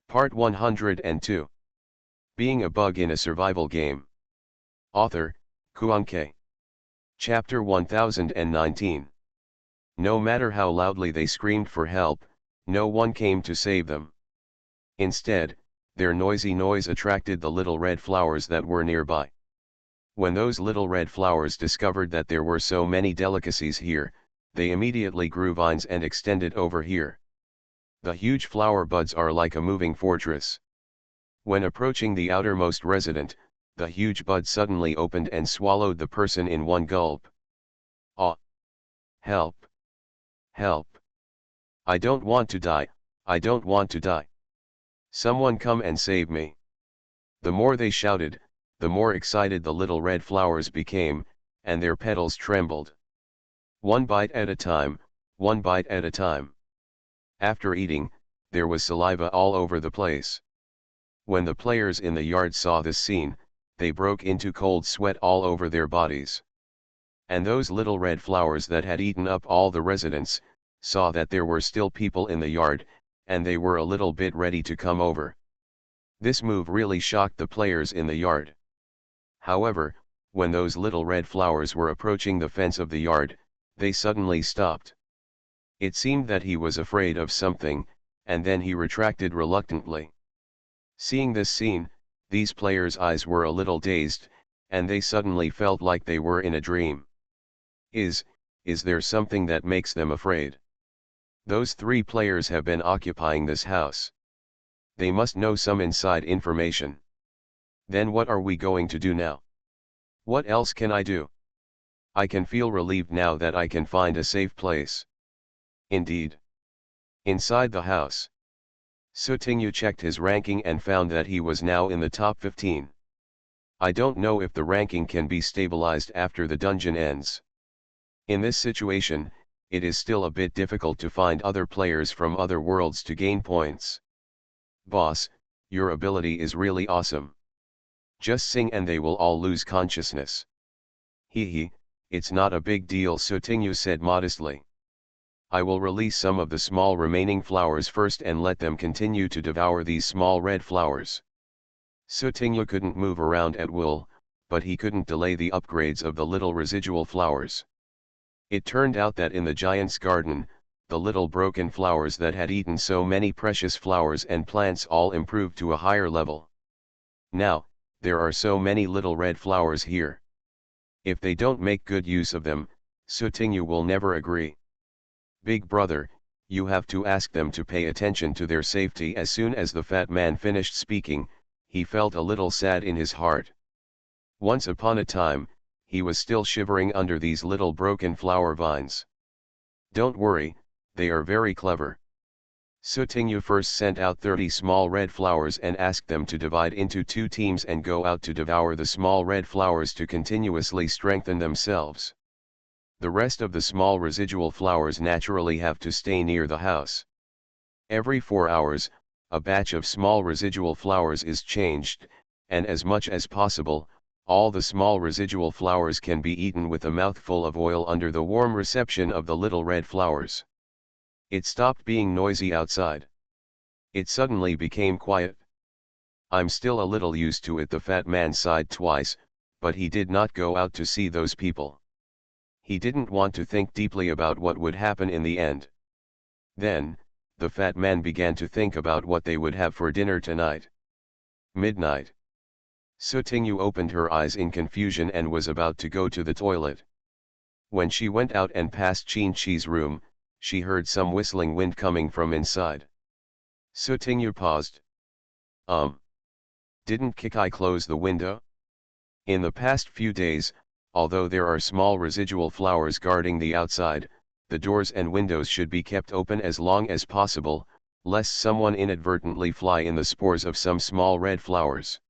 Part 102. Being a Bug in a Survival Game. Author, Kuanke. Chapter 1019. No matter how loudly they screamed for help, no one came to save them. Instead, their noisy noise attracted the little red flowers that were nearby. When those little red flowers discovered that there were so many delicacies here, they immediately grew vines and extended over here. The huge flower buds are like a moving fortress. When approaching the outermost resident, the huge bud suddenly opened and swallowed the person in one gulp. Ah! Help! Help! I don't want to die, I don't want to die. Someone come and save me. The more they shouted, the more excited the little red flowers became, and their petals trembled. One bite at a time, one bite at a time. After eating, there was saliva all over the place. When the players in the yard saw this scene, they broke into cold sweat all over their bodies. And those little red flowers that had eaten up all the residents, saw that there were still people in the yard, and they were a little bit ready to come over. This move really shocked the players in the yard. However, when those little red flowers were approaching the fence of the yard, they suddenly stopped. It seemed that he was afraid of something, and then he retracted reluctantly. Seeing this scene, these players' eyes were a little dazed, and they suddenly felt like they were in a dream. Is there something that makes them afraid? Those three players have been occupying this house. They must know some inside information. Then what are we going to do now? What else can I do? I can feel relieved now that I can find a safe place. Indeed. Inside the house, Sutinyu checked his ranking and found that he was now in the top 15. I don't know if the ranking can be stabilized after the dungeon ends. In this situation, it is still a bit difficult to find other players from other worlds to gain points. Boss, your ability is really awesome. Just sing and they will all lose consciousness. Hee, it's not a big deal, Sutinyu said modestly. I will release some of the small remaining flowers first and let them continue to devour these small red flowers. Sutinyu couldn't move around at will, but he couldn't delay the upgrades of the little residual flowers. It turned out that in the giant's garden, the little broken flowers that had eaten so many precious flowers and plants all improved to a higher level. Now, there are so many little red flowers here. If they don't make good use of them, Sutinyu will never agree. Big brother, you have to ask them to pay attention to their safety. As soon as the fat man finished speaking, he felt a little sad in his heart. Once upon a time, he was still shivering under these little broken flower vines. Don't worry, they are very clever. Sutinyu first sent out 30 small red flowers and asked them to divide into 2 teams and go out to devour the small red flowers to continuously strengthen themselves. The rest of the small residual flowers naturally have to stay near the house. Every 4 hours, a batch of small residual flowers is changed, and as much as possible, all the small residual flowers can be eaten with a mouthful of oil under the warm reception of the little red flowers. It stopped being noisy outside. It suddenly became quiet. I'm still a little used to it, the fat man sighed twice, but he did not go out to see those people. He didn't want to think deeply about what would happen in the end. Then, the fat man began to think about what they would have for dinner tonight. Midnight. Sutinyu opened her eyes in confusion and was about to go to the toilet. When she went out and passed Chin-Chi's room, she heard some whistling wind coming from inside. Sutinyu paused. Didn't Kikai close the window? In the past few days, although there are small residual flowers guarding the outside, the doors and windows should be kept open as long as possible, lest someone inadvertently fly in the spores of some small red flowers.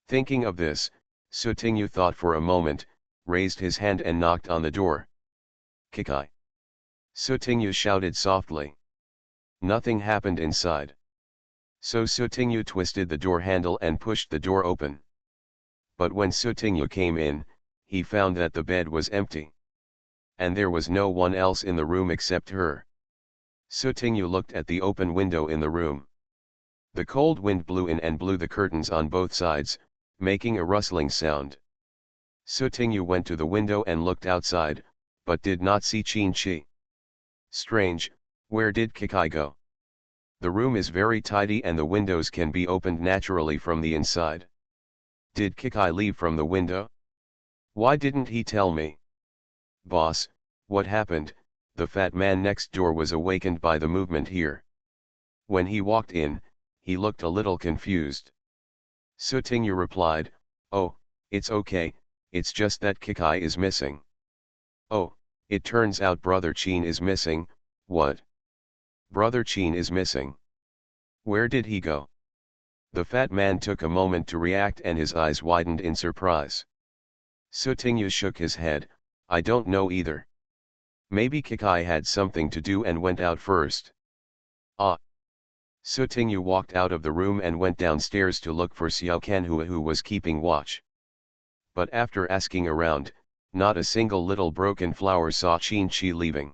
Thinking of this, Sutinyu thought for a moment, raised his hand and knocked on the door. Kikai. Sutinyu shouted softly. Nothing happened inside. So Sutinyu twisted the door handle and pushed the door open. But when Sutinyu came in, he found that the bed was empty. And there was no one else in the room except her. Sutinyu looked at the open window in the room. The cold wind blew in and blew the curtains on both sides, making a rustling sound. Sutingyu went to the window and looked outside, but did not see Qin-Chi. Strange, where did Kikai go? The room is very tidy and the windows can be opened naturally from the inside. Did Kikai leave from the window? Why didn't he tell me? Boss, what happened? The fat man next door was awakened by the movement here. When he walked in, he looked a little confused. Sutingyu replied, "Oh, it's okay, it's just that Kikai is missing." "Oh, it turns out Brother Qin is missing, what? Brother Qin is missing. Where did he go?" The fat man took a moment to react and his eyes widened in surprise. Sutingyu shook his head, "I don't know either. Maybe Kikai had something to do and went out first." Ah. Sutingyu walked out of the room and went downstairs to look for Xiao Kanhua who was keeping watch. But after asking around, not a single little broken flower saw Qin-Chi leaving.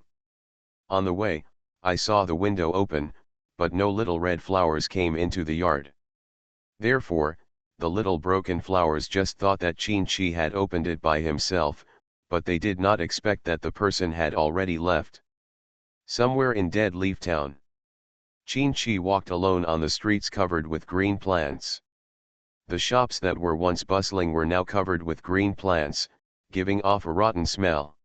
On the way, I saw the window open, but no little red flowers came into the yard. Therefore, the little broken flowers just thought that Qin-Chi had opened it by himself, but they did not expect that the person had already left. Somewhere in Dead Leaf Town, Qin-Chi walked alone on the streets covered with green plants. The shops that were once bustling were now covered with green plants, giving off a rotten smell.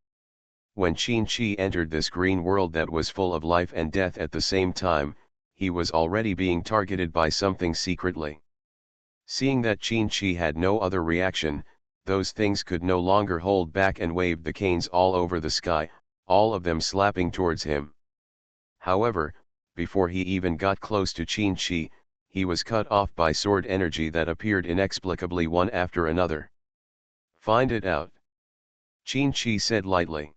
When Qin-Chi entered this green world that was full of life and death at the same time, he was already being targeted by something secretly. Seeing that Qin-Chi had no other reaction, those things could no longer hold back and waved the canes all over the sky, all of them slapping towards him. However, before he even got close to Qin-Chi, he was cut off by sword energy that appeared inexplicably one after another. "Find it out," Qin-Chi said lightly.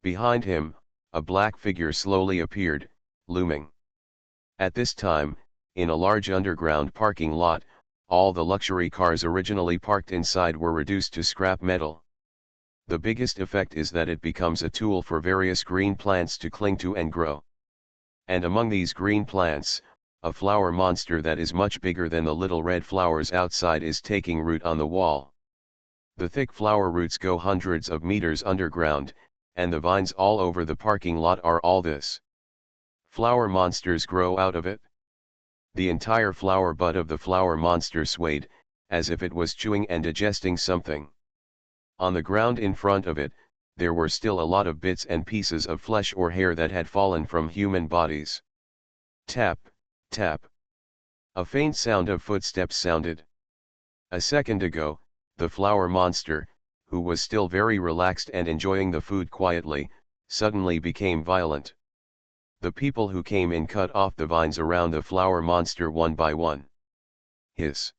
Behind him, a black figure slowly appeared, looming. At this time, in a large underground parking lot, all the luxury cars originally parked inside were reduced to scrap metal. The biggest effect is that it becomes a tool for various green plants to cling to and grow. And among these green plants, a flower monster that is much bigger than the little red flowers outside is taking root on the wall. The thick flower roots go hundreds of meters underground, and the vines all over the parking lot are all this. Flower monsters grow out of it. The entire flower bud of the flower monster swayed, as if it was chewing and digesting something. On the ground in front of it, there were still a lot of bits and pieces of flesh or hair that had fallen from human bodies. Tap, tap. A faint sound of footsteps sounded. A second ago, the flower monster, who was still very relaxed and enjoying the food quietly, suddenly became violent. The people who came in cut off the vines around the flower monster one by one. Hiss.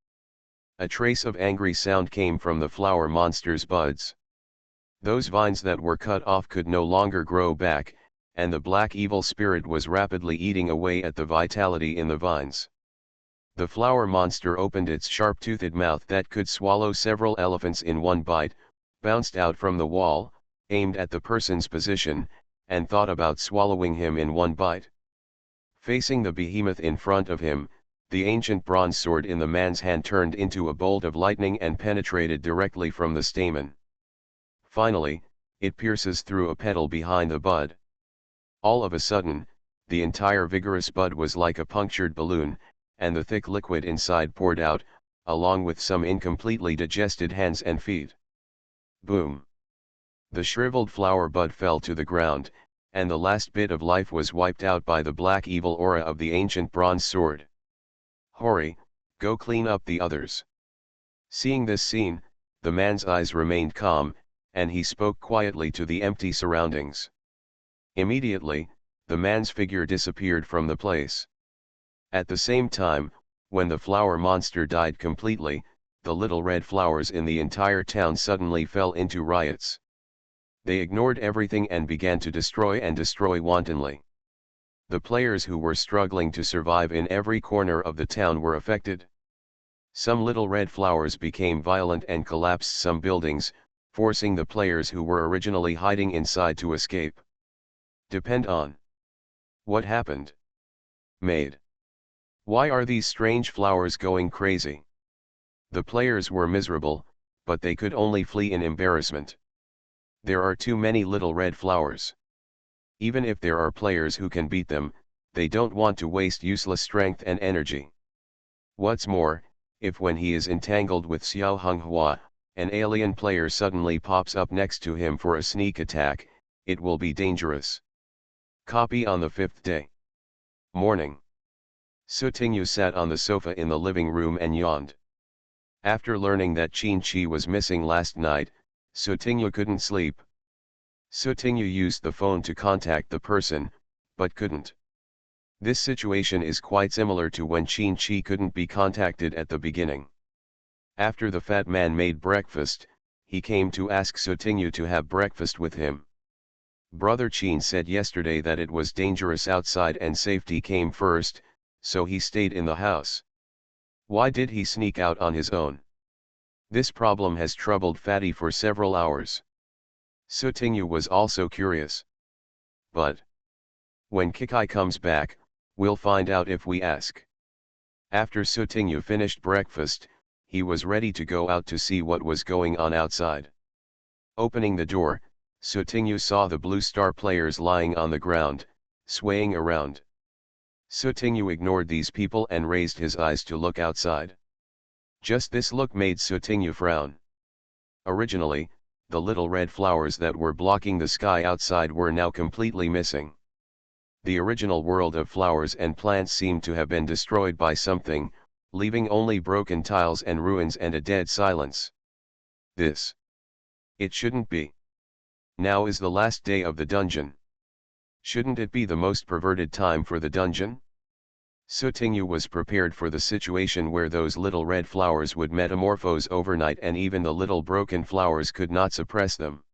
A trace of angry sound came from the flower monster's buds. Those vines that were cut off could no longer grow back, and the black evil spirit was rapidly eating away at the vitality in the vines. The flower monster opened its sharp-toothed mouth that could swallow several elephants in one bite, bounced out from the wall, aimed at the person's position, and thought about swallowing him in one bite. Facing the behemoth in front of him, the ancient bronze sword in the man's hand turned into a bolt of lightning and penetrated directly from the stamen. Finally, it pierces through a petal behind the bud. All of a sudden, the entire vigorous bud was like a punctured balloon, and the thick liquid inside poured out, along with some incompletely digested hands and feet. Boom! The shriveled flower bud fell to the ground, and the last bit of life was wiped out by the black evil aura of the ancient bronze sword. "Hori, go clean up the others." Seeing this scene, the man's eyes remained calm, and he spoke quietly to the empty surroundings. Immediately, the man's figure disappeared from the place. At the same time, when the flower monster died completely, the little red flowers in the entire town suddenly fell into riots. They ignored everything and began to destroy wantonly. The players who were struggling to survive in every corner of the town were affected. Some little red flowers became violent and collapsed some buildings, forcing the players who were originally hiding inside to escape. Depend on. What happened? Made. Why are these strange flowers going crazy? The players were miserable, but they could only flee in embarrassment. There are too many little red flowers. Even if there are players who can beat them, they don't want to waste useless strength and energy. What's more, if when he is entangled with Xiao Honghua, an alien player suddenly pops up next to him for a sneak attack, it will be dangerous. Copy on the 5th day. Morning. Su Tingyu sat on the sofa in the living room and yawned. After learning that Qin Chi was missing last night, Su Tingyu couldn't sleep. Su Tingyu used the phone to contact the person, but couldn't. This situation is quite similar to when Qin Chi couldn't be contacted at the beginning. After the fat man made breakfast, he came to ask Su Tingyu to have breakfast with him. Brother Qin said yesterday that it was dangerous outside and safety came first, so he stayed in the house. Why did he sneak out on his own? This problem has troubled Fatty for several hours. Su Tingyu was also curious. But when Kikai comes back, we'll find out if we ask. After Su Tingyu finished breakfast, he was ready to go out to see what was going on outside. Opening the door, Su Tingyu saw the Blue Star players lying on the ground, swaying around. Su Tingyu ignored these people and raised his eyes to look outside. Just this look made Su Tingyu frown. Originally, the little red flowers that were blocking the sky outside were now completely missing. The original world of flowers and plants seemed to have been destroyed by something, leaving only broken tiles and ruins and a dead silence. It shouldn't be. Now is the last day of the dungeon. Shouldn't it be the most perverted time for the dungeon? Su Tingyu was prepared for the situation where those little red flowers would metamorphose overnight and even the little broken flowers could not suppress them.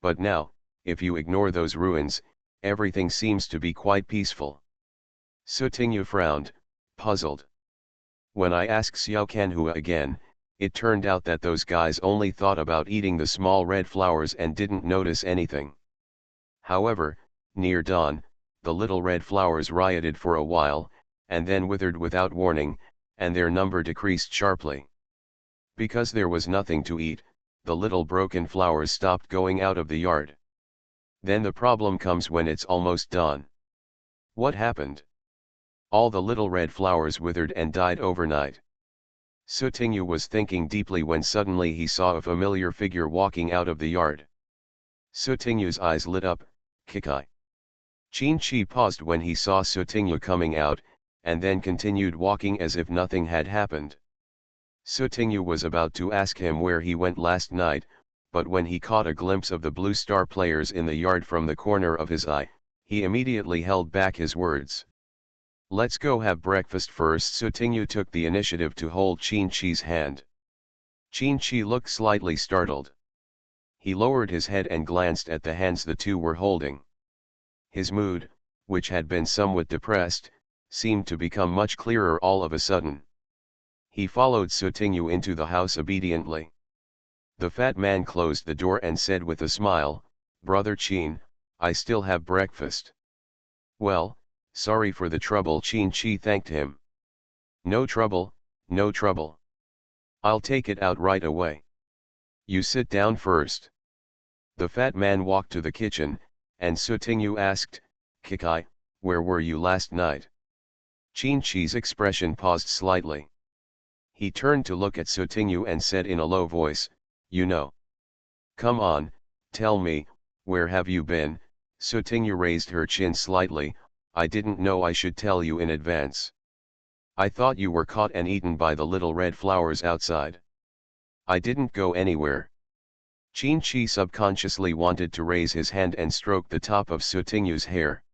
But now, if you ignore those ruins, everything seems to be quite peaceful. Su Tingyu frowned, puzzled. When I asked Xiao Kanhua again, it turned out that those guys only thought about eating the small red flowers and didn't notice anything. However, near dawn, the little red flowers rioted for a while, and then withered without warning, and their number decreased sharply. Because there was nothing to eat, the little broken flowers stopped going out of the yard. Then the problem comes when it's almost dawn. What happened? All the little red flowers withered and died overnight. Su Tingyu was thinking deeply when suddenly he saw a familiar figure walking out of the yard. Su Tingyu's eyes lit up. Kikai. Qin Chi paused when he saw Su Tingyu coming out, and then continued walking as if nothing had happened. Su Tingyu was about to ask him where he went last night, but when he caught a glimpse of the Blue Star players in the yard from the corner of his eye, he immediately held back his words. Let's go have breakfast first. Su Tingyu took the initiative to hold Qin Chi's hand. Qin Chi looked slightly startled. He lowered his head and glanced at the hands the two were holding. His mood, which had been somewhat depressed, seemed to become much clearer all of a sudden. He followed Su Tingyu into the house obediently. The fat man closed the door and said with a smile, Brother Qin, I still have breakfast. Well, sorry for the trouble. Qin Chi thanked him. No trouble, no trouble. I'll take it out right away. You sit down first. The fat man walked to the kitchen, and Su Tingyu asked, Kikai, where were you last night? Qin Chi's expression paused slightly. He turned to look at Su Tingyu and said in a low voice, You know. Come on, tell me, where have you been? Su Tingyu raised her chin slightly. I didn't know I should tell you in advance. I thought you were caught and eaten by the little red flowers outside. I didn't go anywhere. Qin Chi subconsciously wanted to raise his hand and stroke the top of Su Tingyu's hair.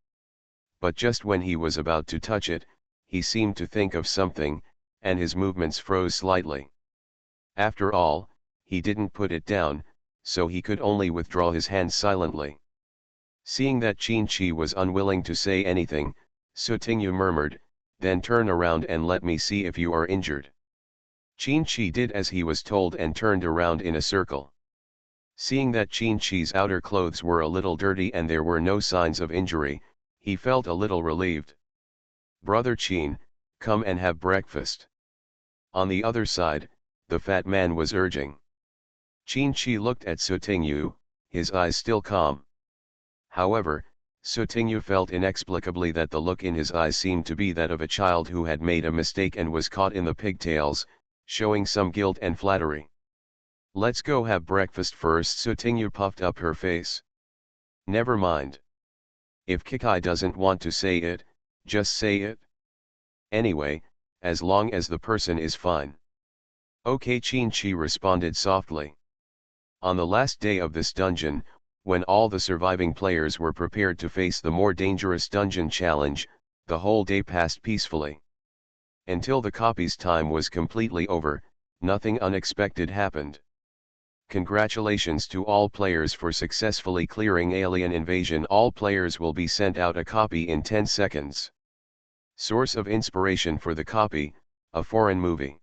But just when he was about to touch it, he seemed to think of something, and his movements froze slightly. After all, he didn't put it down, so he could only withdraw his hand silently. Seeing that Qin Chi was unwilling to say anything, Su Tingyu murmured, Then turn around and let me see if you are injured. Qin Chi did as he was told and turned around in a circle. Seeing that Qin Chi's outer clothes were a little dirty and there were no signs of injury, he felt a little relieved. Brother Qin, Come and have breakfast. On the other side, the fat man was urging. Qin-Chi looked at Sutingyu, his eyes still calm. However, Sutingyu felt inexplicably that the look in his eyes seemed to be that of a child who had made a mistake and was caught in the pigtails, showing some guilt and flattery. Let's go have breakfast first. Sutingyu puffed up her face. Never mind. If Kikai doesn't want to say it, just say it. Anyway, as long as the person is fine. Okay, Qin-Chi responded softly. On the last day of this dungeon, when all the surviving players were prepared to face the more dangerous dungeon challenge, the whole day passed peacefully. Until the copy's time was completely over, nothing unexpected happened. Congratulations to all players for successfully clearing Alien Invasion. All players will be sent out a copy in 10 seconds. Source of inspiration for the copy, a foreign movie.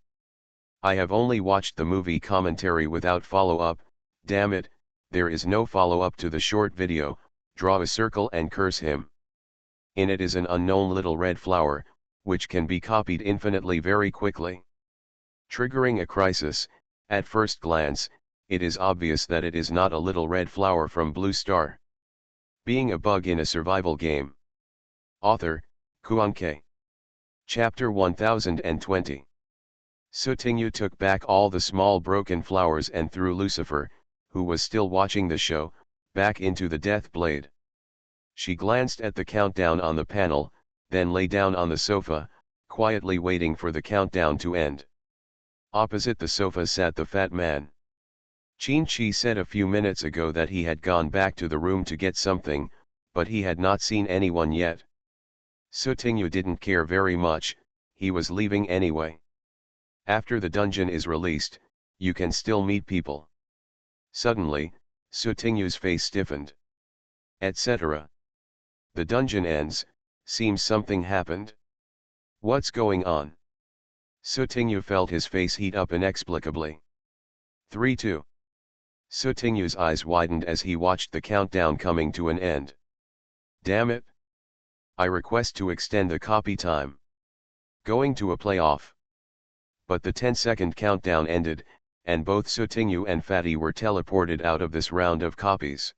I have only watched the movie commentary without follow-up. Damn it, there is no follow-up to the short video. Draw a circle and curse him. In it is an unknown little red flower, which can be copied infinitely very quickly. Triggering a crisis. At first glance, it is obvious that it is not a little red flower from Blue Star. Being a bug in a survival game. Author, Kuanke. Chapter 1020. Sutingyu took back all the small broken flowers and threw Lucifer, who was still watching the show, back into the death blade. She glanced at the countdown on the panel, then lay down on the sofa, quietly waiting for the countdown to end. Opposite the sofa sat the fat man. Qin-Chi said a few minutes ago that he had gone back to the room to get something, but he had not seen anyone yet. Sutingyu didn't care very much, he was leaving anyway. After the dungeon is released, you can still meet people. Suddenly, Sutingyu's face stiffened. Etc. The dungeon ends, seems something happened. What's going on? Sutingyu felt his face heat up inexplicably. 3-2. Sutingyu's eyes widened as he watched the countdown coming to an end. Damn it! I request to extend the copy time. Going to a playoff. But the 10-second countdown ended, and both Sutingyu and Fatty were teleported out of this round of copies.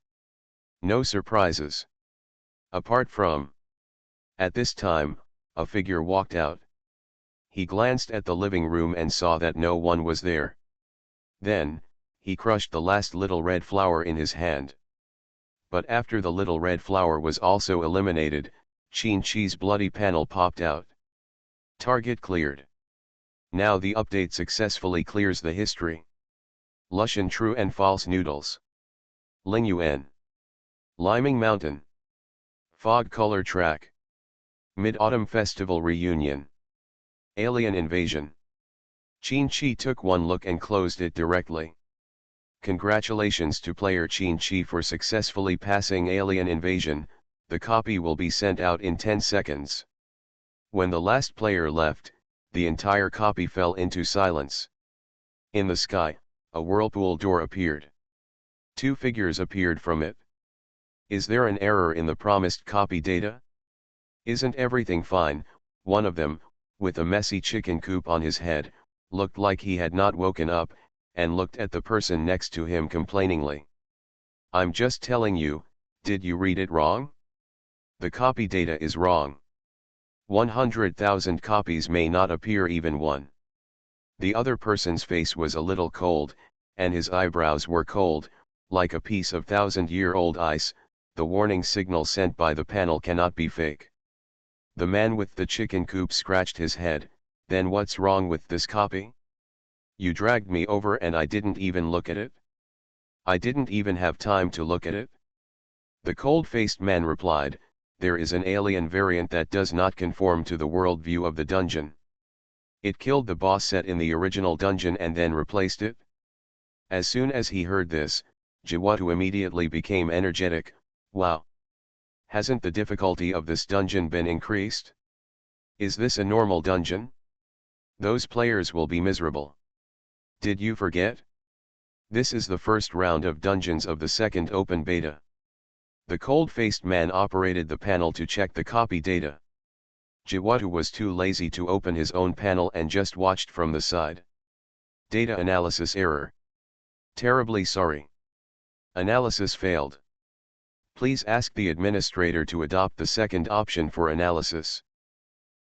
No surprises. Apart from. At this time, a figure walked out. He glanced at the living room and saw that no one was there. Then, he crushed the last little red flower in his hand. But after the little red flower was also eliminated, Qin-Chi's bloody panel popped out. Target cleared. Now the update successfully clears the history. Lushan true and false noodles. Lingyuan. Liming Mountain. Fog color track. Mid-Autumn Festival reunion. Alien invasion. Qin-Chi took one look and closed it directly. Congratulations to player Qin-Chi for successfully passing Alien Invasion. The copy will be sent out in 10 seconds. When the last player left, the entire copy fell into silence. In the sky, a whirlpool door appeared. Two figures appeared from it. Is there an error in the promised copy data? Isn't everything fine? One of them, with a messy chicken coop on his head, looked like he had not woken up, and looked at the person next to him complainingly. I'm just telling you, did you read it wrong? The copy data is wrong. 100,000 copies may not appear even one. The other person's face was a little cold, and his eyebrows were cold, like a piece of 1,000-year-old ice. The warning signal sent by the panel cannot be fake. The man with the chicken coop scratched his head. Then what's wrong with this copy? You dragged me over and I didn't even look at it. I didn't even have time to look at it. The cold-faced man replied, there is an alien variant that does not conform to the worldview of the dungeon. It killed the boss set in the original dungeon and then replaced it. As soon as he heard this, Jiwatu immediately became energetic. Wow! Hasn't the difficulty of this dungeon been increased? Is this a normal dungeon? Those players will be miserable. Did you forget? This is the first round of dungeons of the second open beta. The cold-faced man operated the panel to check the copy data. Jiwatu was too lazy to open his own panel and just watched from the side. Data analysis error. Terribly sorry. Analysis failed. Please ask the administrator to adopt the second option for analysis.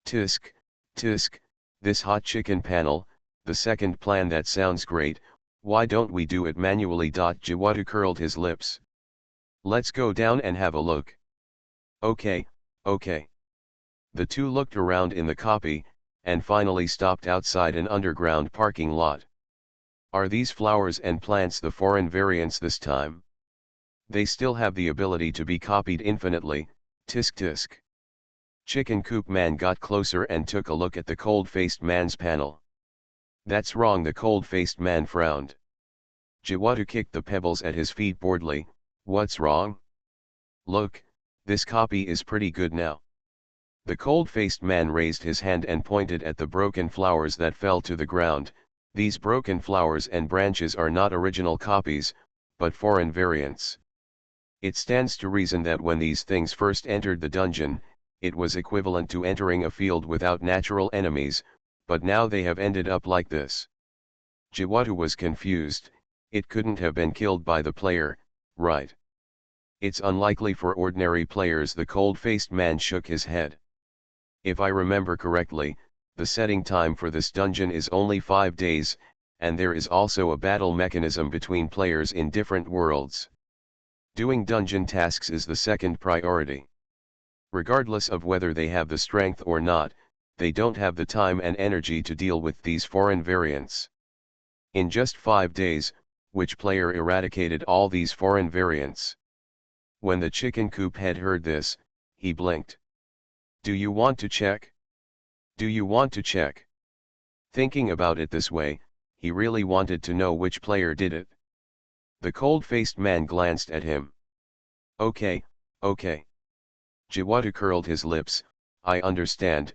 Tisk, tisk, this hot chicken panel, the second plan that sounds great, why don't we do it manually? Jiwatu curled his lips. Let's go down and have a look. Okay, okay. The two looked around in the copy, and finally stopped outside an underground parking lot. Are these flowers and plants the foreign variants this time? They still have the ability to be copied infinitely, tisk tisk. Chicken Coop Man got closer and took a look at the cold-faced man's panel. That's wrong, the cold-faced man frowned. Jiwatu kicked the pebbles at his feet boredly. What's wrong? Look, this copy is pretty good now. The cold-faced man raised his hand and pointed at the broken flowers that fell to the ground. These broken flowers and branches are not original copies, but foreign variants. It stands to reason that when these things first entered the dungeon, it was equivalent to entering a field without natural enemies, but now they have ended up like this. Jiwatu was confused. It couldn't have been killed by the player, right? It's unlikely for ordinary players. The cold-faced man shook his head. If I remember correctly, the setting time for this dungeon is only 5 days, and there is also a battle mechanism between players in different worlds. Doing dungeon tasks is the second priority. Regardless of whether they have the strength or not, they don't have the time and energy to deal with these foreign variants. In just 5 days, which player eradicated all these foreign variants? When the chicken coop head heard this, he blinked. Do you want to check? Do you want to check? Thinking about it this way, he really wanted to know which player did it. The cold-faced man glanced at him. Okay, okay. Jiwatu curled his lips. I understand,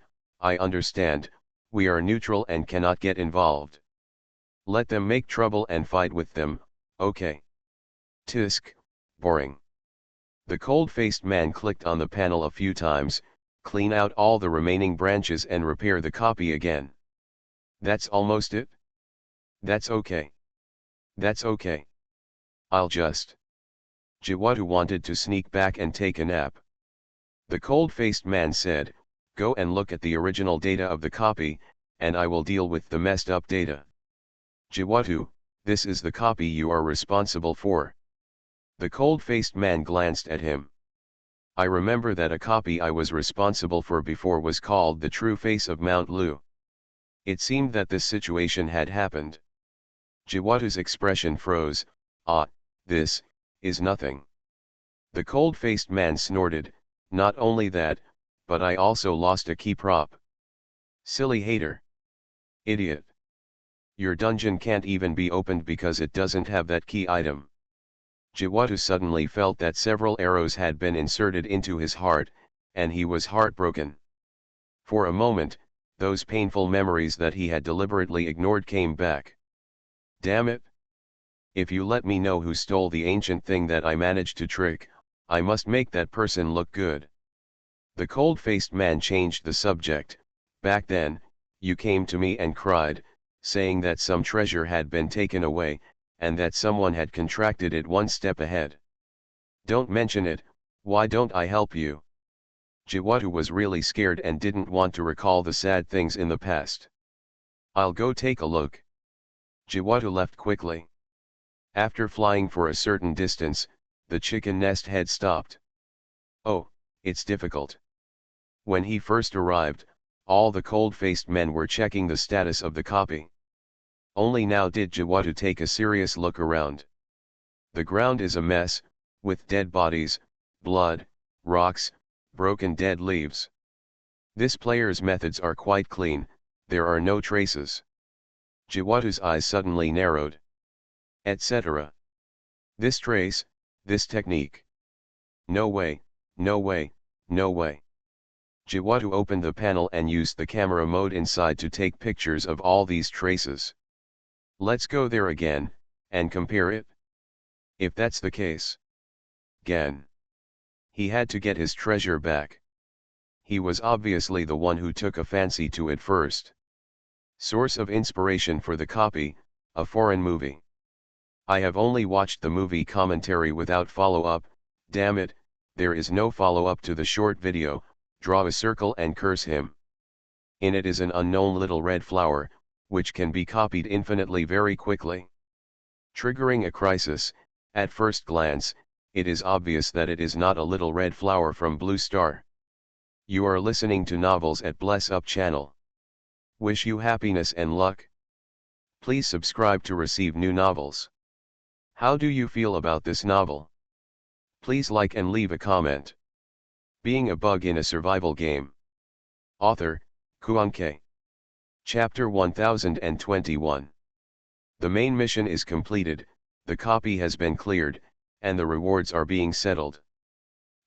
we are neutral and cannot get involved. Let them make trouble and fight with them, okay. Tisk, boring. The cold-faced man clicked on the panel a few times, clean out all the remaining branches and repair the copy again. That's almost it? That's okay. That's okay. I'll just. Jiwatu wanted to sneak back and take a nap. The cold-faced man said, go and look at the original data of the copy, and I will deal with the messed up data. Jiwatu, this is the copy you are responsible for. The cold-faced man glanced at him. I remember that a copy I was responsible for before was called the True Face of Mount Lu. It seemed that this situation had happened. Jiwatu's expression froze. This is nothing. The cold-faced man snorted, not only that, but I also lost a key prop. Silly hater. Idiot. Your dungeon can't even be opened because it doesn't have that key item. Jiwatu suddenly felt that several arrows had been inserted into his heart, and he was heartbroken. For a moment, those painful memories that he had deliberately ignored came back. Damn it! If you let me know who stole the ancient thing that I managed to trick, I must make that person look good. The cold-faced man changed the subject. Back then, you came to me and cried, saying that some treasure had been taken away, and that someone had contracted it one step ahead. Don't mention it, why don't I help you? Jiwatu was really scared and didn't want to recall the sad things in the past. I'll go take a look. Jiwatu left quickly. After flying for a certain distance, the chicken nest head stopped. Oh, it's difficult. When he first arrived, all the cold-faced men were checking the status of the copy. Only now did Jiwatu take a serious look around. The ground is a mess, with dead bodies, blood, rocks, broken dead leaves. This player's methods are quite clean, there are no traces. Jiwatu's eyes suddenly narrowed. Etc. This trace, this technique. No way, no way, no way. Jiwatu opened the panel and used the camera mode inside to take pictures of all these traces. Let's go there again, and compare it. If that's the case. Gan. He had to get his treasure back. he was obviously the one who took a fancy to it first. Source of inspiration for the copy, a foreign movie. I have only watched the movie commentary without follow-up. Damn it, there is no follow-up to the short video. Draw a circle and curse him. In it is an unknown little red flower, which can be copied infinitely very quickly. Triggering a crisis. At first glance, it is obvious that it is not a little red flower from Blue Star. You are listening to Novels at Bless Up channel. Wish you happiness and luck. Please subscribe to receive new novels. How do you feel about this novel? Please like and leave a comment. Being a bug in a survival game. Author, Kuanke. Chapter 1021. The main mission is completed, the copy has been cleared, and the rewards are being settled.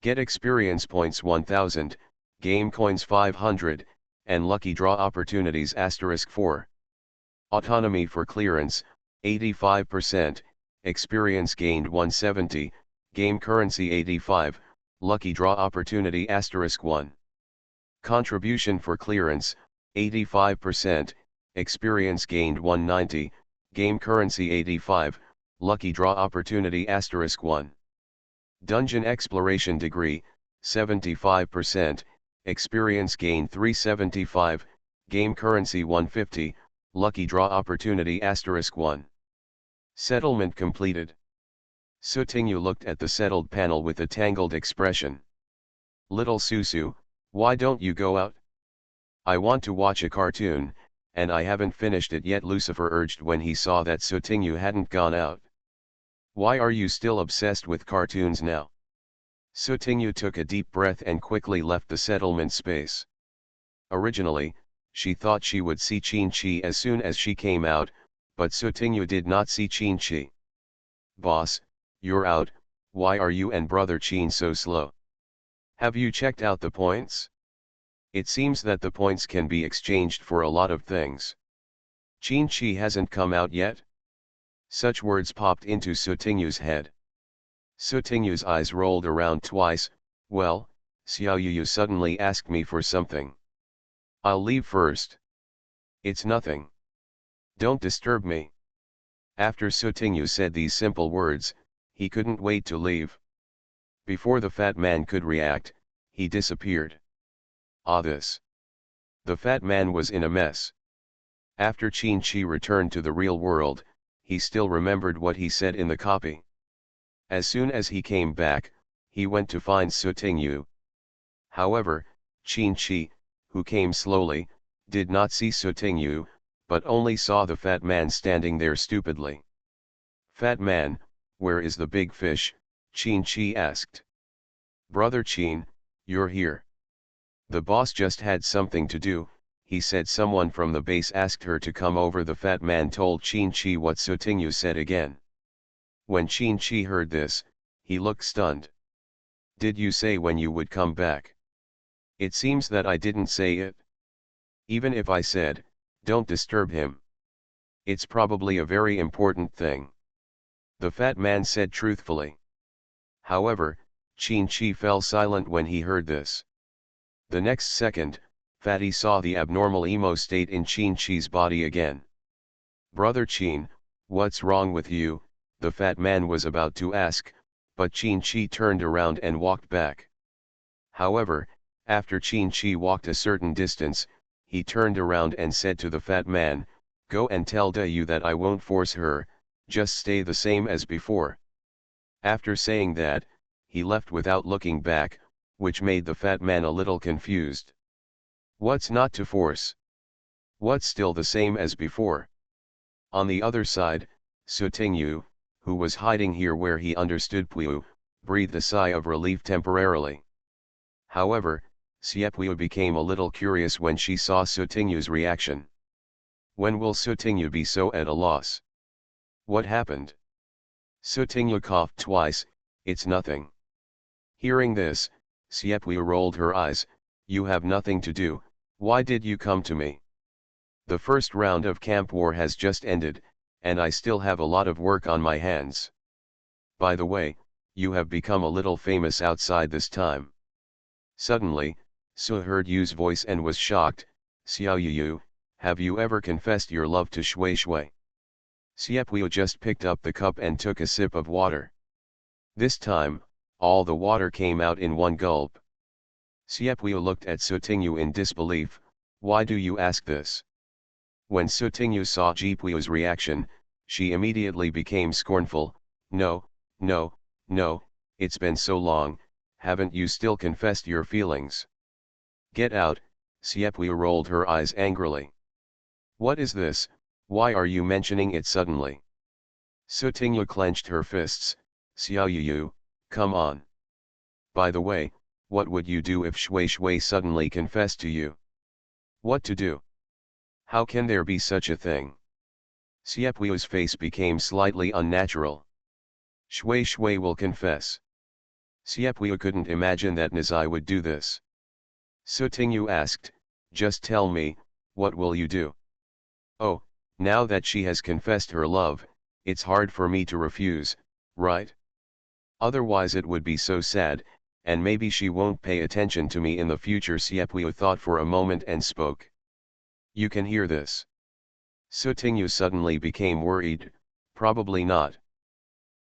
Get experience points 1000, game coins 500, and lucky draw opportunities *4. Autonomy for clearance, 85%, experience gained 170, game currency 85, lucky draw opportunity *1. Contribution for clearance, 85%, experience gained 190, game currency 85, lucky draw opportunity *1. Dungeon exploration degree, 75%, experience gained 375, game currency 150, lucky draw opportunity *1. Settlement completed. Sutinyu looked at the settled panel with a tangled expression. Little Susu, why don't you go out? I want to watch a cartoon, and I haven't finished it yet, Lucifer urged when he saw that Sutinyu hadn't gone out. Why are you still obsessed with cartoons now? Sutinyu took a deep breath and quickly left the settlement space. Originally, she thought she would see Qin-Chi as soon as she came out, but Sutinyu did not see Qin-Chi. Boss, you're out, why are you and brother Qin so slow? Have you checked out the points? It seems that the points can be exchanged for a lot of things. Qin-Chi hasn't come out yet? Such words popped into Sutinyu's head. Sutinyu's eyes rolled around twice. Well, Xiaoyu suddenly asked me for something. I'll leave first. It's nothing. Don't disturb me. After Sutinyu said these simple words, he couldn't wait to leave. Before the fat man could react, he disappeared. This. The fat man was in a mess. After Qin-Chi returned to the real world, he still remembered what he said in the copy. As soon as he came back, he went to find Sutinyu. However, Qin-Chi, who came slowly, did not see Sutinyu, but only saw the fat man standing there stupidly. Fat man, where is the big fish? Qin-Chi asked. Brother Qin, you're here. The boss just had something to do, he said. Someone from the base asked her to come over. The fat man told Qin-Chi what Sutinyu said again. When Qin-Chi heard this, he looked stunned. Did you say when you would come back? It seems that I didn't say it. Even if I said, don't disturb him. It's probably a very important thing. The fat man said truthfully. However, Qin-Chi fell silent when he heard this. The next second, Fatty saw the abnormal emo state in Qin-Chi's body again. Brother Qin, what's wrong with you? The fat man was about to ask, but Qin-Chi turned around and walked back. However, after Qin-Chi walked a certain distance, he turned around and said to the fat man, go and tell Dayu that I won't force her, just stay the same as before. After saying that, he left without looking back, which made the fat man a little confused. What's not to force? What's still the same as before? On the other side, Sutinyu, who was hiding here where he understood Puyu, breathed a sigh of relief temporarily. However, Xiepuyu became a little curious when she saw Sutinyu's reaction. When will Sutinyu be so at a loss? What happened? Sutinyu coughed twice. It's nothing. Hearing this, Xiepuyu rolled her eyes. You have nothing to do, why did you come to me? The first round of camp war has just ended, and I still have a lot of work on my hands. By the way, you have become a little famous outside this time. Suddenly, Su heard Yu's voice and was shocked. Xiao Yu, have you ever confessed your love to Shui Shui? Xiepui just picked up the cup and took a sip of water. This time, all the water came out in one gulp. Xiepui looked at Su Tingyu in disbelief. Why do you ask this? When Su Tingyu saw Jipui's reaction, she immediately became scornful. No, no, no, it's been so long, haven't you still confessed your feelings? Get out, Xiepui rolled her eyes angrily. What is this, why are you mentioning it suddenly? Su Tingyu clenched her fists. Xiao Yu, come on. By the way, what would you do if Shui Shui suddenly confessed to you? What to do? How can there be such a thing? Xiepui's face became slightly unnatural. Shui Shui will confess. Xiepui couldn't imagine that Nizai would do this. Su Tingyu asked, just tell me, what will you do? Oh, now that she has confessed her love, it's hard for me to refuse, right? Otherwise it would be so sad, and maybe she won't pay attention to me in the future. Xiepui thought for a moment and spoke. You can hear this. Su Tingyu suddenly became worried. Probably not.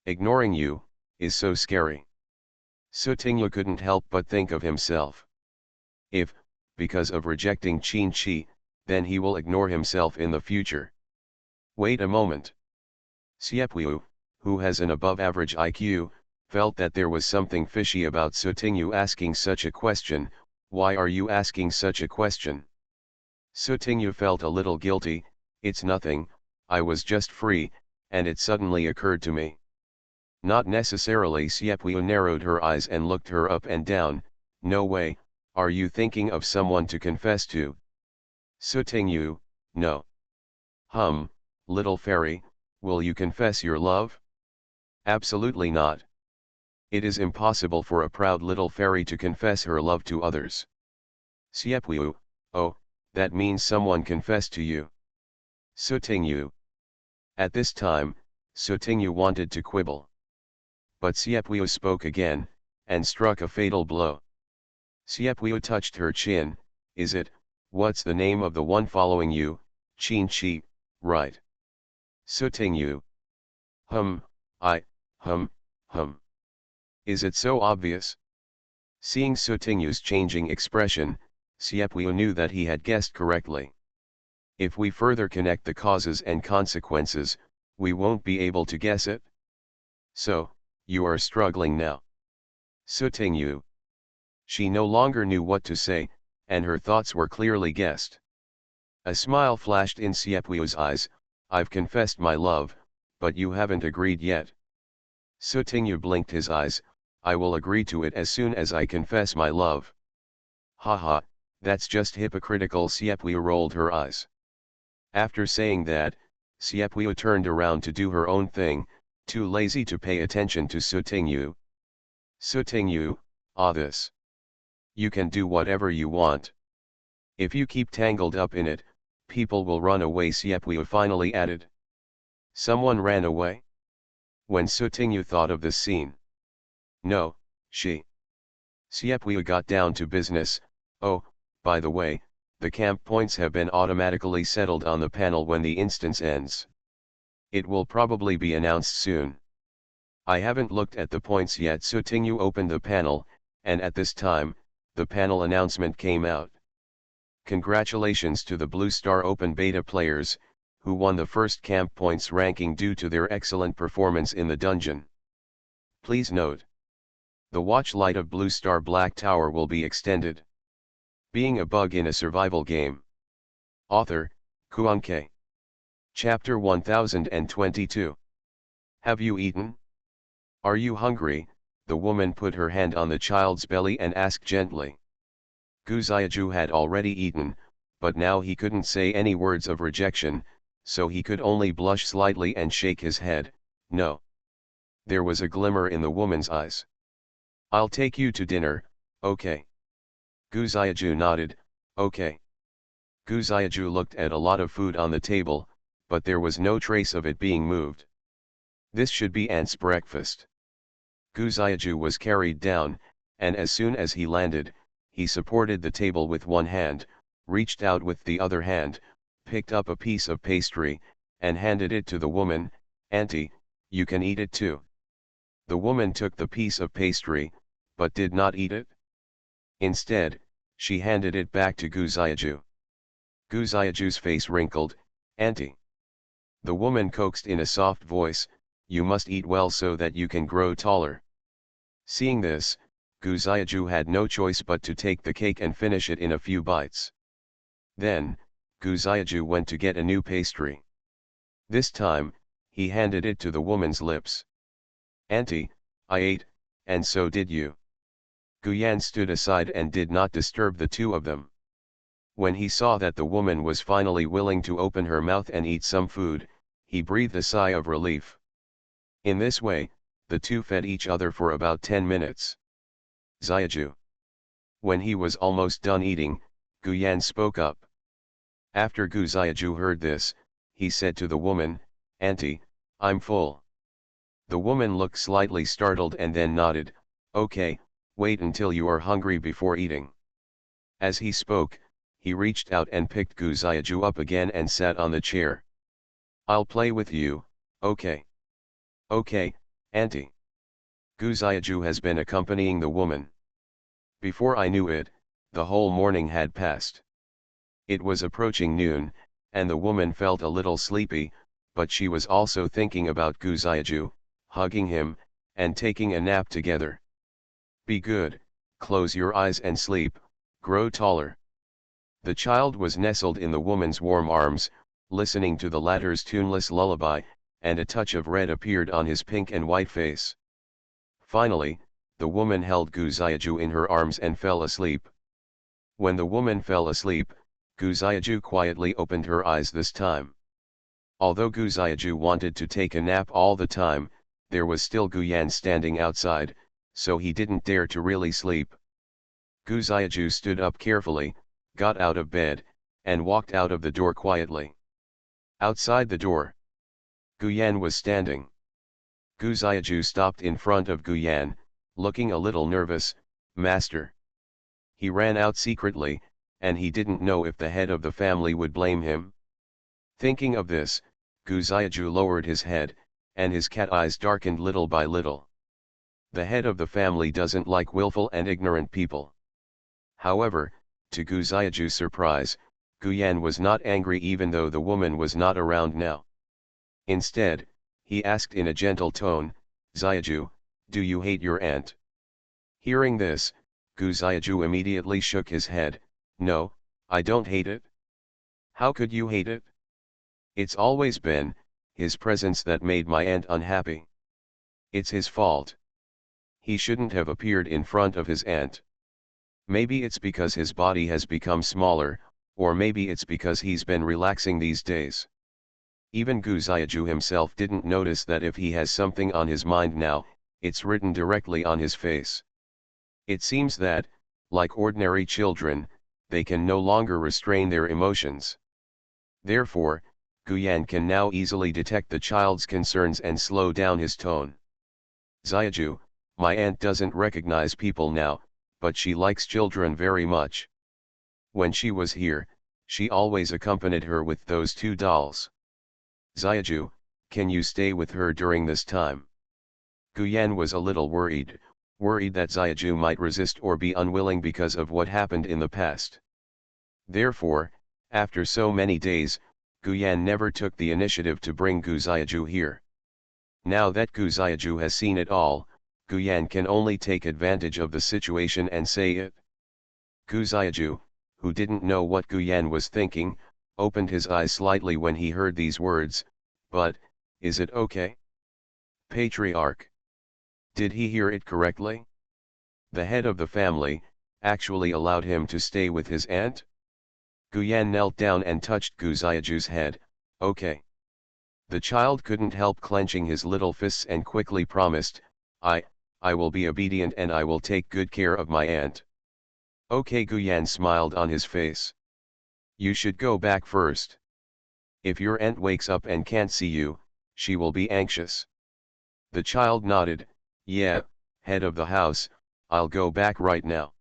Ignoring you is so scary. Su Tingyu couldn't help but think of himself. If, because of rejecting Qin Chi, then he will ignore himself in the future. Wait a moment. Xiepui, who has an above-average IQ, felt that there was something fishy about Su Tingyu asking such a question. Why are you asking such a question? Su Tingyu felt a little guilty. It's nothing, I was just free, and it suddenly occurred to me. Not necessarily. Xiepui narrowed her eyes and looked her up and down. No way, are you thinking of someone to confess to? Su Tingyu, no. Little fairy, will you confess your love? Absolutely not. It is impossible for a proud little fairy to confess her love to others. Xiepui, oh, that means someone confessed to you. Su Tingyu. At this time, Su Tingyu wanted to quibble. But Xiepui spoke again, and struck a fatal blow. Xiepui touched her chin. Is it, what's the name of the one following you, Qin Chi, right? Su Tingyu. Is it so obvious? Seeing Su Tingyu's changing expression, Xiepui knew that he had guessed correctly. If we further connect the causes and consequences, we won't be able to guess it. So, you are struggling now. Su Tingyu. She no longer knew what to say, and her thoughts were clearly guessed. A smile flashed in Xiepui's eyes. I've confessed my love, but you haven't agreed yet. Su Tingyu blinked his eyes. I will agree to it as soon as I confess my love. Haha, that's just hypocritical. Xiepui rolled her eyes. After saying that, Xiepui turned around to do her own thing, too lazy to pay attention to Su Tingyu. Su Tingyu, this. You can do whatever you want. If you keep tangled up in it, people will run away. Xiepui finally added. Someone ran away? When Su Tingyu thought of this scene. No, she. Xiepui got down to business. Oh, by the way, the camp points have been automatically settled on the panel when the instance ends. It will probably be announced soon. I haven't looked at the points yet. Su Tingyu opened the panel, and at this time, the panel announcement came out. Congratulations to the Blue Star Open Beta players, who won the first camp points ranking due to their excellent performance in the dungeon. Please note. The watch light of Blue Star Black Tower will be extended. Being a bug in a survival game. Author, Kuanke. Chapter 1022. Have you eaten? Are you hungry? The woman put her hand on the child's belly and asked gently. Gu Xiaju had already eaten, but now he couldn't say any words of rejection, so he could only blush slightly and shake his head. No. There was a glimmer in the woman's eyes. I'll take you to dinner, okay. Gu Xiaju nodded, okay. Gu Xiaju looked at a lot of food on the table, but there was no trace of it being moved. This should be Ant's breakfast. Gu Xiaju was carried down, and as soon as he landed, he supported the table with one hand, reached out with the other hand, picked up a piece of pastry, and handed it to the woman. "Auntie, you can eat it too." The woman took the piece of pastry, but did not eat it. Instead, she handed it back to Guziaju. Guziaju's face wrinkled. "Auntie." The woman coaxed in a soft voice, "You must eat well so that you can grow taller." Seeing this, Guziaju had no choice but to take the cake and finish it in a few bites. Then, Guziaju went to get a new pastry. This time, he handed it to the woman's lips. "Auntie, I ate, and so did you." Guyan stood aside and did not disturb the two of them. When he saw that the woman was finally willing to open her mouth and eat some food, he breathed a sigh of relief. In this way, the two fed each other for about 10 minutes. Xiaju. When he was almost done eating, Guyan spoke up. After Gu Xiaju heard this, he said to the woman, "Auntie, I'm full." The woman looked slightly startled and then nodded, "Okay, wait until you are hungry before eating." As he spoke, he reached out and picked Gu Xiaju up again and sat on the chair. "I'll play with you, okay?" "Okay, Auntie." Gu Xiaju has been accompanying the woman. Before I knew it, the whole morning had passed. It was approaching noon, and the woman felt a little sleepy, but she was also thinking about Gu Xiaju, hugging him, and taking a nap together. "Be good, close your eyes and sleep, grow taller." The child was nestled in the woman's warm arms, listening to the latter's tuneless lullaby, and a touch of red appeared on his pink and white face. Finally, the woman held Gu Xiaju in her arms and fell asleep. When the woman fell asleep, Gu Xiaju quietly opened her eyes this time. Although Gu Xiaju wanted to take a nap all the time, there was still Guyan standing outside, so he didn't dare to really sleep. Gu Xiaju stood up carefully, got out of bed, and walked out of the door quietly. Outside the door, Guyan was standing. Gu Xiaju stopped in front of Guyan, looking a little nervous. "Master." He ran out secretly, and he didn't know if the head of the family would blame him. Thinking of this, Gu Xiaju lowered his head, and his cat eyes darkened little by little. The head of the family doesn't like willful and ignorant people. However, to Gu Xiaju's surprise, Guyan was not angry even though the woman was not around now. Instead, he asked in a gentle tone, "Xiaju, do you hate your aunt?" Hearing this, Gu Xiaju immediately shook his head. "No, I don't hate it." "How could you hate it?" "It's always been his presence that made my aunt unhappy. It's his fault. He shouldn't have appeared in front of his aunt. Maybe it's because his body has become smaller, or maybe it's because he's been relaxing these days." Even Gu Xiaju himself didn't notice that if he has something on his mind now, it's written directly on his face. It seems that, like ordinary children, they can no longer restrain their emotions. Therefore, Guyan can now easily detect the child's concerns and slow down his tone. "Xiaju, my aunt doesn't recognize people now, but she likes children very much. When she was here, she always accompanied her with those 2 dolls. Xiaju, can you stay with her during this time?" Guyan was a little worried that Xiaju might resist or be unwilling because of what happened in the past. Therefore, after so many days, Guyan never took the initiative to bring Gu Xiaju here. Now that Gu Xiaju has seen it all, Guyan can only take advantage of the situation and say it. Gu Xiaju, who didn't know what Guyan was thinking, opened his eyes slightly when he heard these words, but, is it okay? Patriarch. Did he hear it correctly? The head of the family actually allowed him to stay with his aunt? Guyan knelt down and touched Gu Xiaju's head. "Okay." The child couldn't help clenching his little fists and quickly promised, I will be obedient and I will take good care of my aunt." "Okay." Guyan smiled on his face. "You should go back first. If your aunt wakes up and can't see you, she will be anxious." The child nodded. "Yeah, head of the house, I'll go back right now."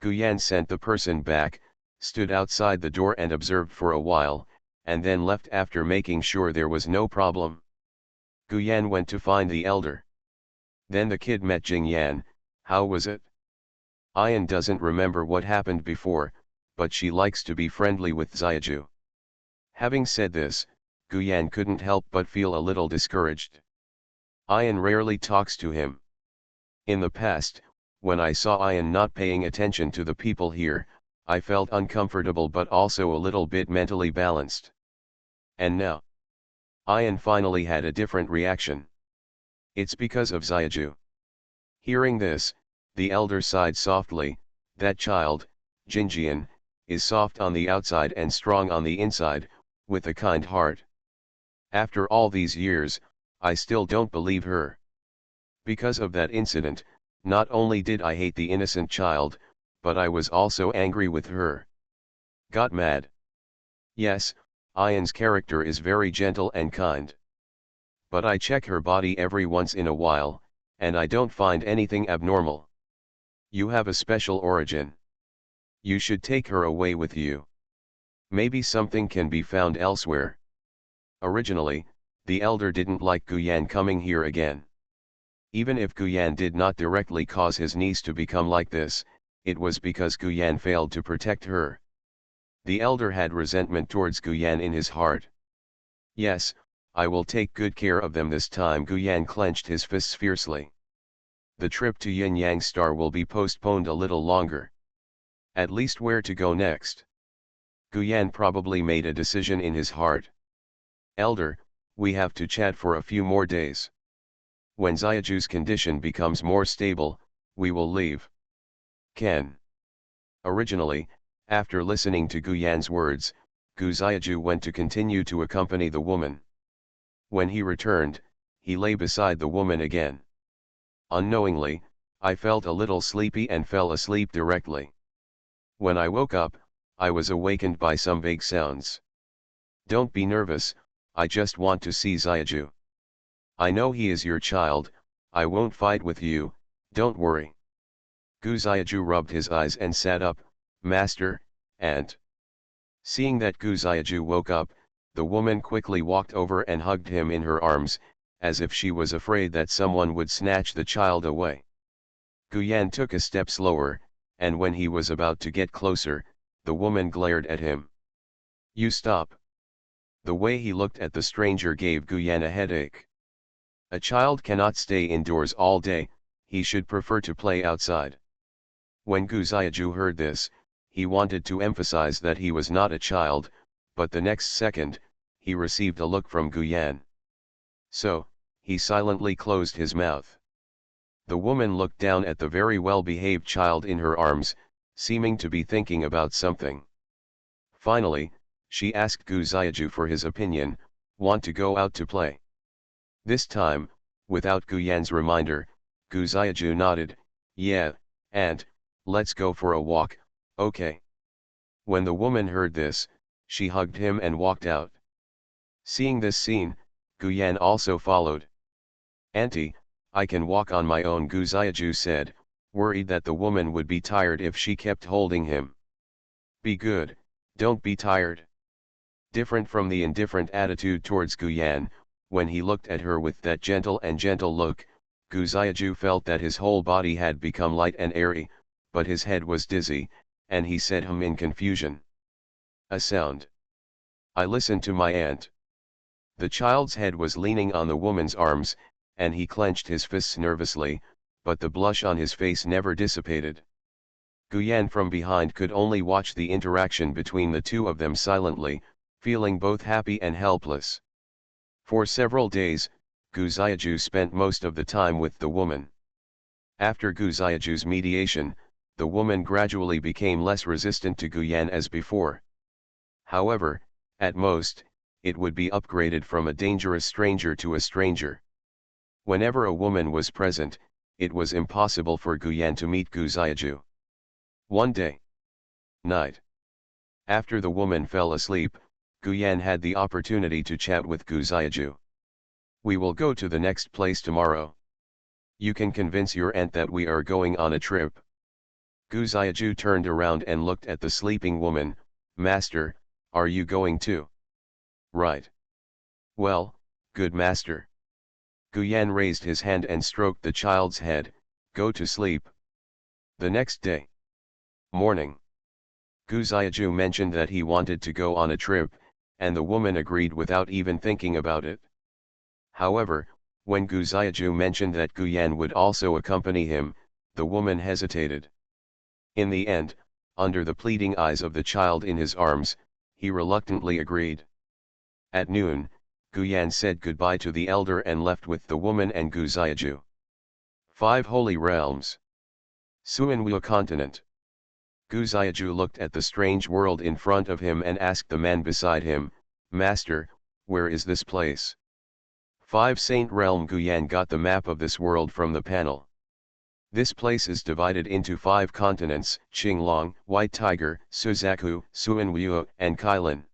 Guyan sent the person back, stood outside the door and observed for a while, and then left after making sure there was no problem. Guyan went to find the elder. Then the kid met Jingyan. How was it? Ian doesn't remember what happened before, but she likes to be friendly with Xiaju. Having said this, Guyan couldn't help but feel a little discouraged. Ian rarely talks to him. In the past, when I saw Ian not paying attention to the people here, I felt uncomfortable but also a little bit mentally balanced. And now, Ian finally had a different reaction. It's because of Xiaju. Hearing this, the elder sighed softly. That child, Jinjian, is soft on the outside and strong on the inside, with a kind heart. After all these years, I still don't believe her. Because of that incident, not only did I hate the innocent child, but I was also angry with her. Got mad. Yes, Ian's character is very gentle and kind. But I check her body every once in a while, and I don't find anything abnormal. You have a special origin. You should take her away with you. Maybe something can be found elsewhere. Originally, the elder didn't like Guyan coming here again. Even if Guyan did not directly cause his niece to become like this, it was because Guyan failed to protect her. The elder had resentment towards Guyan in his heart. Yes, I will take good care of them this time. Guyan clenched his fists fiercely. The trip to Yin Yang Star will be postponed a little longer. At least where to go next? Guyan probably made a decision in his heart. Elder, we have to chat for a few more days. When Xiaju's condition becomes more stable, we will leave. Ken. Originally, after listening to Guyan's words, Gu Xiaju went to continue to accompany the woman. When he returned, he lay beside the woman again. Unknowingly, I felt a little sleepy and fell asleep directly. When I woke up, I was awakened by some vague sounds. Don't be nervous, I just want to see Xiaju. I know he is your child, I won't fight with you, don't worry. Gu Xiaju rubbed his eyes and sat up. Master, Aunt. Seeing that Gu Xiaju woke up, the woman quickly walked over and hugged him in her arms, as if she was afraid that someone would snatch the child away. Guyan took a step slower, and when he was about to get closer, the woman glared at him. You stop. The way he looked at the stranger gave Guyan a headache. A child cannot stay indoors all day, he should prefer to play outside. When Gu Xiaju heard this, he wanted to emphasize that he was not a child, but the next second, he received a look from Guyan. So, he silently closed his mouth. The woman looked down at the very well-behaved child in her arms, seeming to be thinking about something. Finally, she asked Gu Xiaju for his opinion. Want to go out to play? This time, without Guyan's reminder, Gu Xiaju nodded. Yeah, Aunt, let's go for a walk, okay. When the woman heard this, she hugged him and walked out. Seeing this scene, Guyan also followed. Auntie, I can walk on my own, Gu Xiaju said, worried that the woman would be tired if she kept holding him. Be good, don't be tired. Different from the indifferent attitude towards Guyan, when he looked at her with that gentle look, Gu Xiaju felt that his whole body had become light and airy, but his head was dizzy, and he said in confusion. A sound. I listened to my aunt. The child's head was leaning on the woman's arms, and he clenched his fists nervously, but the blush on his face never dissipated. Guyan from behind could only watch the interaction between the two of them silently, feeling both happy and helpless. For several days, Gu Xiaju spent most of the time with the woman. After Gu Xiaju's mediation, the woman gradually became less resistant to Guyan as before. However, at most, it would be upgraded from a dangerous stranger to a stranger. Whenever a woman was present, it was impossible for Guyan to meet Gu Xiaju. One day. Night. After the woman fell asleep, Guyan had the opportunity to chat with Gu Xiaju. We will go to the next place tomorrow. You can convince your aunt that we are going on a trip. Gu Xiaju turned around and looked at the sleeping woman. Master, are you going too? Right. Well, good master. Gu Yan raised his hand and stroked the child's head. Go to sleep. The next day. Morning. Gu Xiaju mentioned that he wanted to go on a trip, and the woman agreed without even thinking about it. However, when Gu Xiaju mentioned that Gu Yan would also accompany him, the woman hesitated. In the end, under the pleading eyes of the child in his arms, he reluctantly agreed. At noon, Gu Yan said goodbye to the elder and left with the woman and Gu Xiaju. 5 Holy Realms. Suanwu Continent. Gu Xiaju looked at the strange world in front of him and asked the man beside him, Master, where is this place? 5 Saint Realm. Gu Yan got the map of this world from the panel. This place is divided into 5 continents, Qinglong, White Tiger, Suzaku, Suanwu, and Kailan.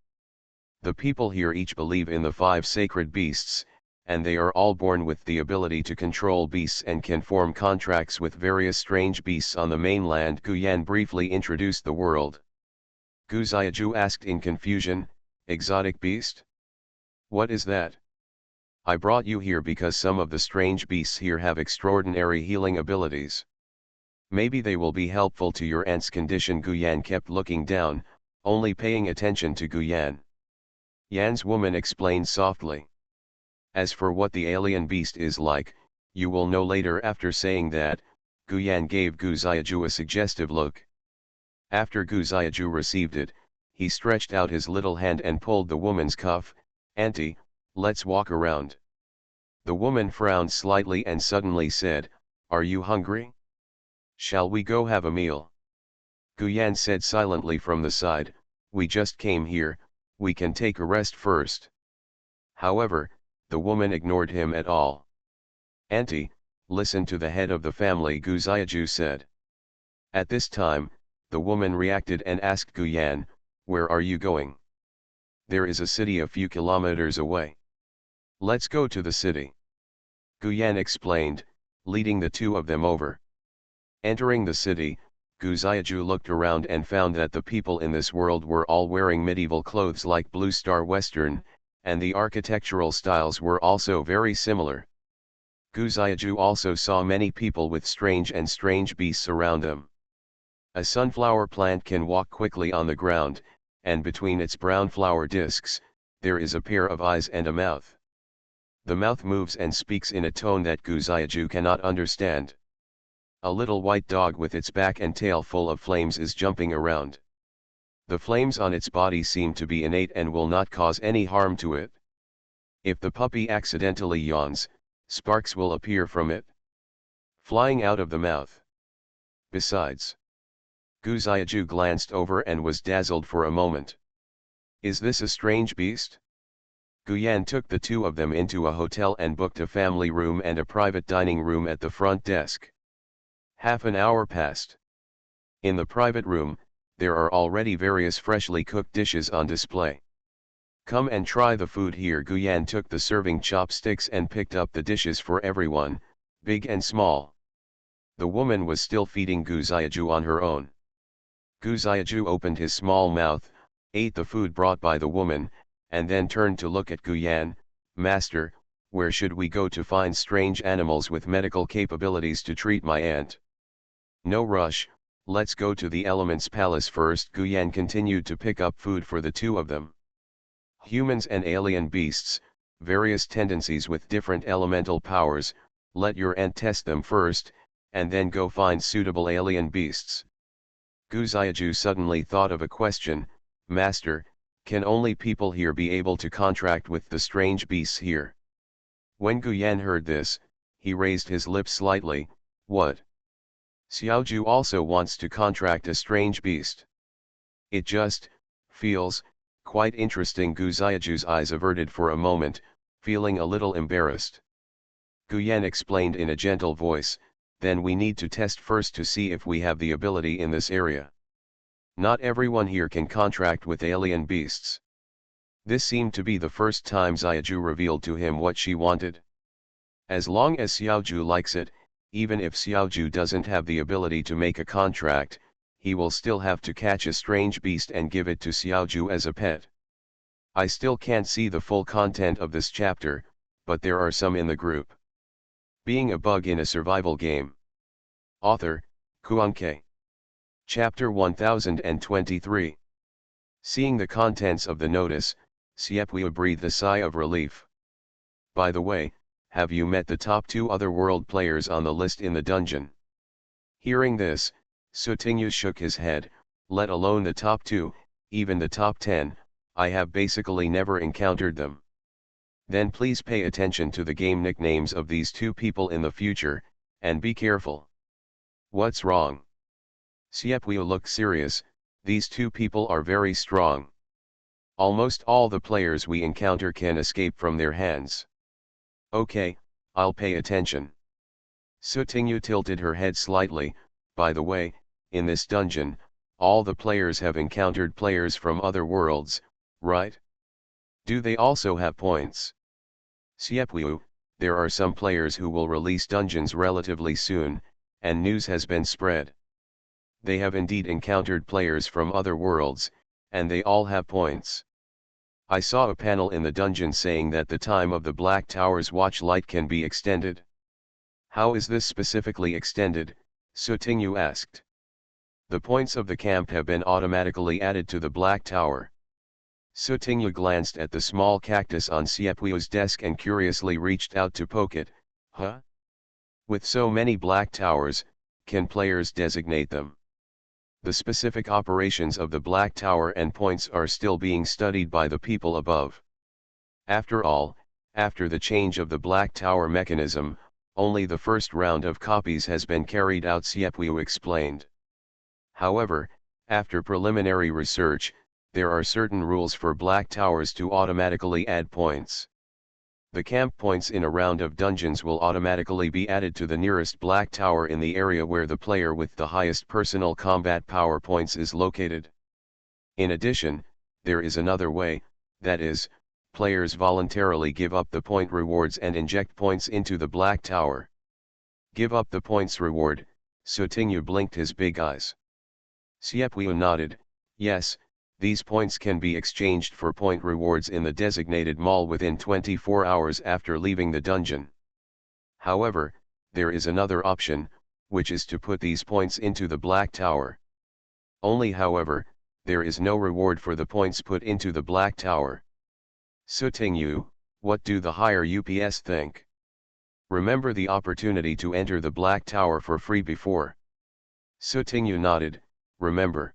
The people here each believe in the 5 sacred beasts, and they are all born with the ability to control beasts and can form contracts with various strange beasts on the mainland. Gu Yan briefly introduced the world. Gu Xiaju asked in confusion, exotic beast? What is that? I brought you here because some of the strange beasts here have extraordinary healing abilities. Maybe they will be helpful to your aunt's condition. Gu Yan kept looking down, only paying attention to Gu Yan. Yan's woman explained softly. As for what the alien beast is like, you will know later. After saying that, Gu Yan gave Gu Xiaju a suggestive look. After Gu Xiaju received it, he stretched out his little hand and pulled the woman's cuff. Auntie, let's walk around. The woman frowned slightly and suddenly said, Are you hungry? Shall we go have a meal? Gu Yan said silently from the side, We just came here, we can take a rest first. However, the woman ignored him at all. Auntie, listen to the head of the family, Gu Xiaju said. At this time, the woman reacted and asked Gu Yan, Where are you going? There is a city a few kilometers away. Let's go to the city. Gu Yan explained, leading the two of them over. Entering the city, Gu Xiaju looked around and found that the people in this world were all wearing medieval clothes like Blue Star Western, and the architectural styles were also very similar. Gu Xiaju also saw many people with strange beasts around them. A sunflower plant can walk quickly on the ground, and between its brown flower discs, there is a pair of eyes and a mouth. The mouth moves and speaks in a tone that Gu Xiaju cannot understand. A little white dog with its back and tail full of flames is jumping around. The flames on its body seem to be innate and will not cause any harm to it. If the puppy accidentally yawns, sparks will appear from it, flying out of the mouth. Besides, Gu Xiaju glanced over and was dazzled for a moment. Is this a strange beast? Gu Yan took the two of them into a hotel and booked a family room and a private dining room at the front desk. Half an hour passed. In the private room, there are already various freshly cooked dishes on display. Come and try the food here. Gu Yan took the serving chopsticks and picked up the dishes for everyone, big and small. The woman was still feeding Gu Xiaju on her own. Gu Xiaju opened his small mouth, ate the food brought by the woman, and then turned to look at Gu Yan. Master, where should we go to find strange animals with medical capabilities to treat my aunt? No rush. Let's go to the Elements Palace first. Gu Yan continued to pick up food for the two of them. Humans and alien beasts, various tendencies with different elemental powers, let your aunt test them first, and then go find suitable alien beasts. Gu Xiaju suddenly thought of a question, Master, can only people here be able to contract with the strange beasts here? When Gu Yan heard this, he raised his lips slightly, What? Xiaoju also wants to contract a strange beast. It just feels quite interesting. Gu Xiaju's eyes averted for a moment, feeling a little embarrassed. Gu Yan explained in a gentle voice, Then we need to test first to see if we have the ability in this area. Not everyone here can contract with alien beasts. This seemed to be the first time Xiaoju revealed to him what she wanted. As long as Xiaoju likes it, even if Xiaoju doesn't have the ability to make a contract, he will still have to catch a strange beast and give it to Xiaoju as a pet. I still can't see the full content of this chapter, but there are some in the group. Being a bug in a survival game. Author, Kuanke. Chapter 1023. Seeing the contents of the notice, Siepwea breathed a sigh of relief. By the way, have you met the top 2 otherworld players on the list in the dungeon? Hearing this, Sutingyu shook his head. Let alone the top 2, even the top 10, I have basically never encountered them. Then please pay attention to the game nicknames of these 2 people in the future, and be careful. What's wrong? Siepwea looked serious. These 2 people are very strong. Almost all the players we encounter can escape from their hands. Okay, I'll pay attention. Sutingyu tilted her head slightly. By the way, in this dungeon, all the players have encountered players from other worlds, right? Do they also have points? Siepwea, there are some players who will release dungeons relatively soon, and news has been spread. They have indeed encountered players from other worlds, and they all have points. I saw a panel in the dungeon saying that the time of the Black Tower's watch light can be extended. How is this specifically extended? Sutingyu asked. The points of the camp have been automatically added to the Black Tower. Sutingyu glanced at the small cactus on Siepwea's desk and curiously reached out to poke it. Huh? With so many Black Towers, can players designate them? The specific operations of the Black Tower and points are still being studied by the people above. After all, after the change of the Black Tower mechanism, only the first round of copies has been carried out, Siepwea explained. However, after preliminary research, there are certain rules for Black Towers to automatically add points. The camp points in a round of dungeons will automatically be added to the nearest Black Tower in the area where the player with the highest personal combat power points is located. In addition, there is another way, that is, players voluntarily give up the point rewards and inject points into the Black Tower. Give up the points reward, Sutingyu blinked his big eyes. Siepwea nodded. Yes, these points can be exchanged for point rewards in the designated mall within 24 hours after leaving the dungeon. However, there is another option, which is to put these points into the Black Tower. Only however, there is no reward for the points put into the Black Tower. Sutingyu, what do the higher UPS think? Remember the opportunity to enter the Black Tower for free before? Sutingyu nodded. Remember.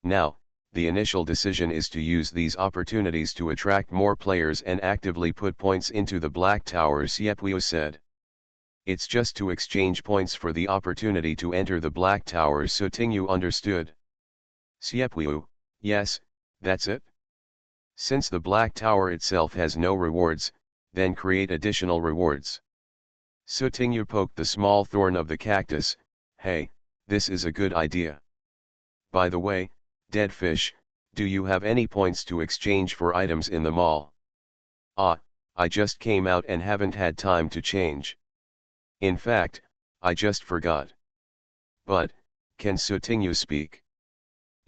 Now, the initial decision is to use these opportunities to attract more players and actively put points into the Black Tower, Siepwea said. It's just to exchange points for the opportunity to enter the Black Tower, Sutingyu understood. Siepwea, yes, that's it. Since the Black Tower itself has no rewards, then create additional rewards. Sutingyu poked the small thorn of the cactus. Hey, this is a good idea. By the way, dead fish, do you have any points to exchange for items in the mall? Ah, I just came out and haven't had time to change. In fact, I just forgot. But, can Sutingyu speak?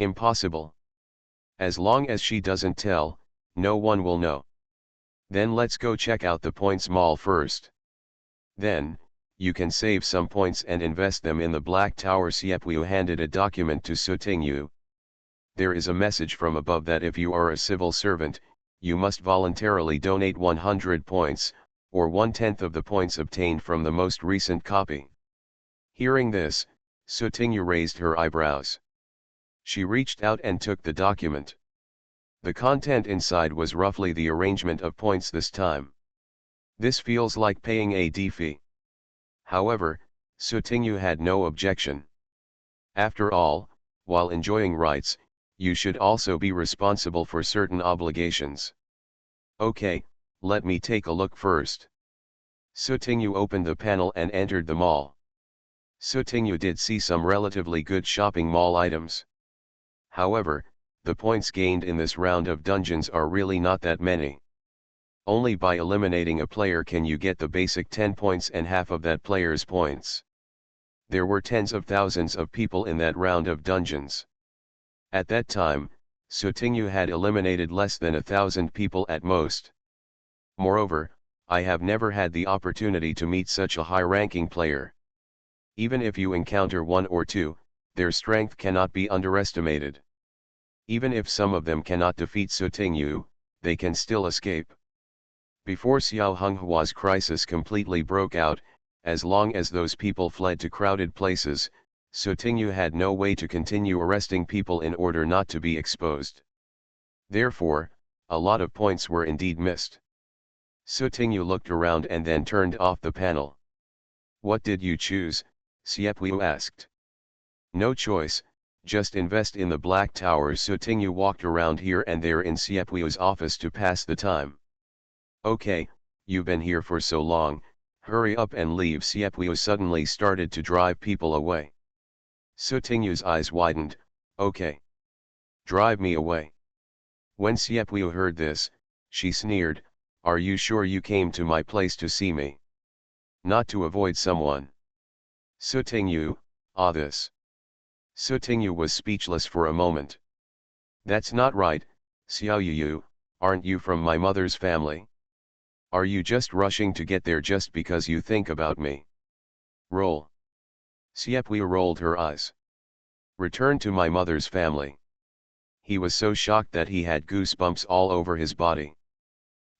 Impossible. As long as she doesn't tell, no one will know. Then let's go check out the points mall first. Then, you can save some points and invest them in the Black Tower. Siepwea handed a document to Sutingyu. There is a message from above that if you are a civil servant, you must voluntarily donate 100 points, or 1/10 of the points obtained from the most recent copy. Hearing this, Sutingyu raised her eyebrows. She reached out and took the document. The content inside was roughly the arrangement of points this time. This feels like paying a fee. However, Sutingyu had no objection. After all, while enjoying rights, you should also be responsible for certain obligations. Okay, let me take a look first. Sutingyu opened the panel and entered the mall. Sutingyu did see some relatively good shopping mall items. However, the points gained in this round of dungeons are really not that many. Only by eliminating a player can you get the basic 10 points and half of that player's points. There were tens of thousands of people in that round of dungeons. At that time, Sutinyu had eliminated less than 1,000 people at most. Moreover, I have never had the opportunity to meet such a high-ranking player. Even if you encounter one or two, their strength cannot be underestimated. Even if some of them cannot defeat Sutinyu, they can still escape. Before Xiao Honghua's crisis completely broke out, as long as those people fled to crowded places, Sutinyu had no way to continue arresting people in order not to be exposed. Therefore, a lot of points were indeed missed. Sutinyu looked around and then turned off the panel. "What did you choose?" Siepuyu asked. "No choice, just invest in the Black Tower." Sutinyu walked around here and there in Siepuyu's office to pass the time. "Okay, you've been here for so long, hurry up and leave." Siepuyu suddenly started to drive people away. Sutinyu's eyes widened. "Okay. Drive me away." When Siepuyu heard this, she sneered, "Are you sure you came to my place to see me? Not to avoid someone?" Sutinyu, this. Sutinyu was speechless for a moment. "That's not right, Xiaoyu, aren't you from my mother's family? Are you just rushing to get there just because you think about me?" "Roll." Siepuyu rolled her eyes. "Return to my mother's family." He was so shocked that he had goosebumps all over his body.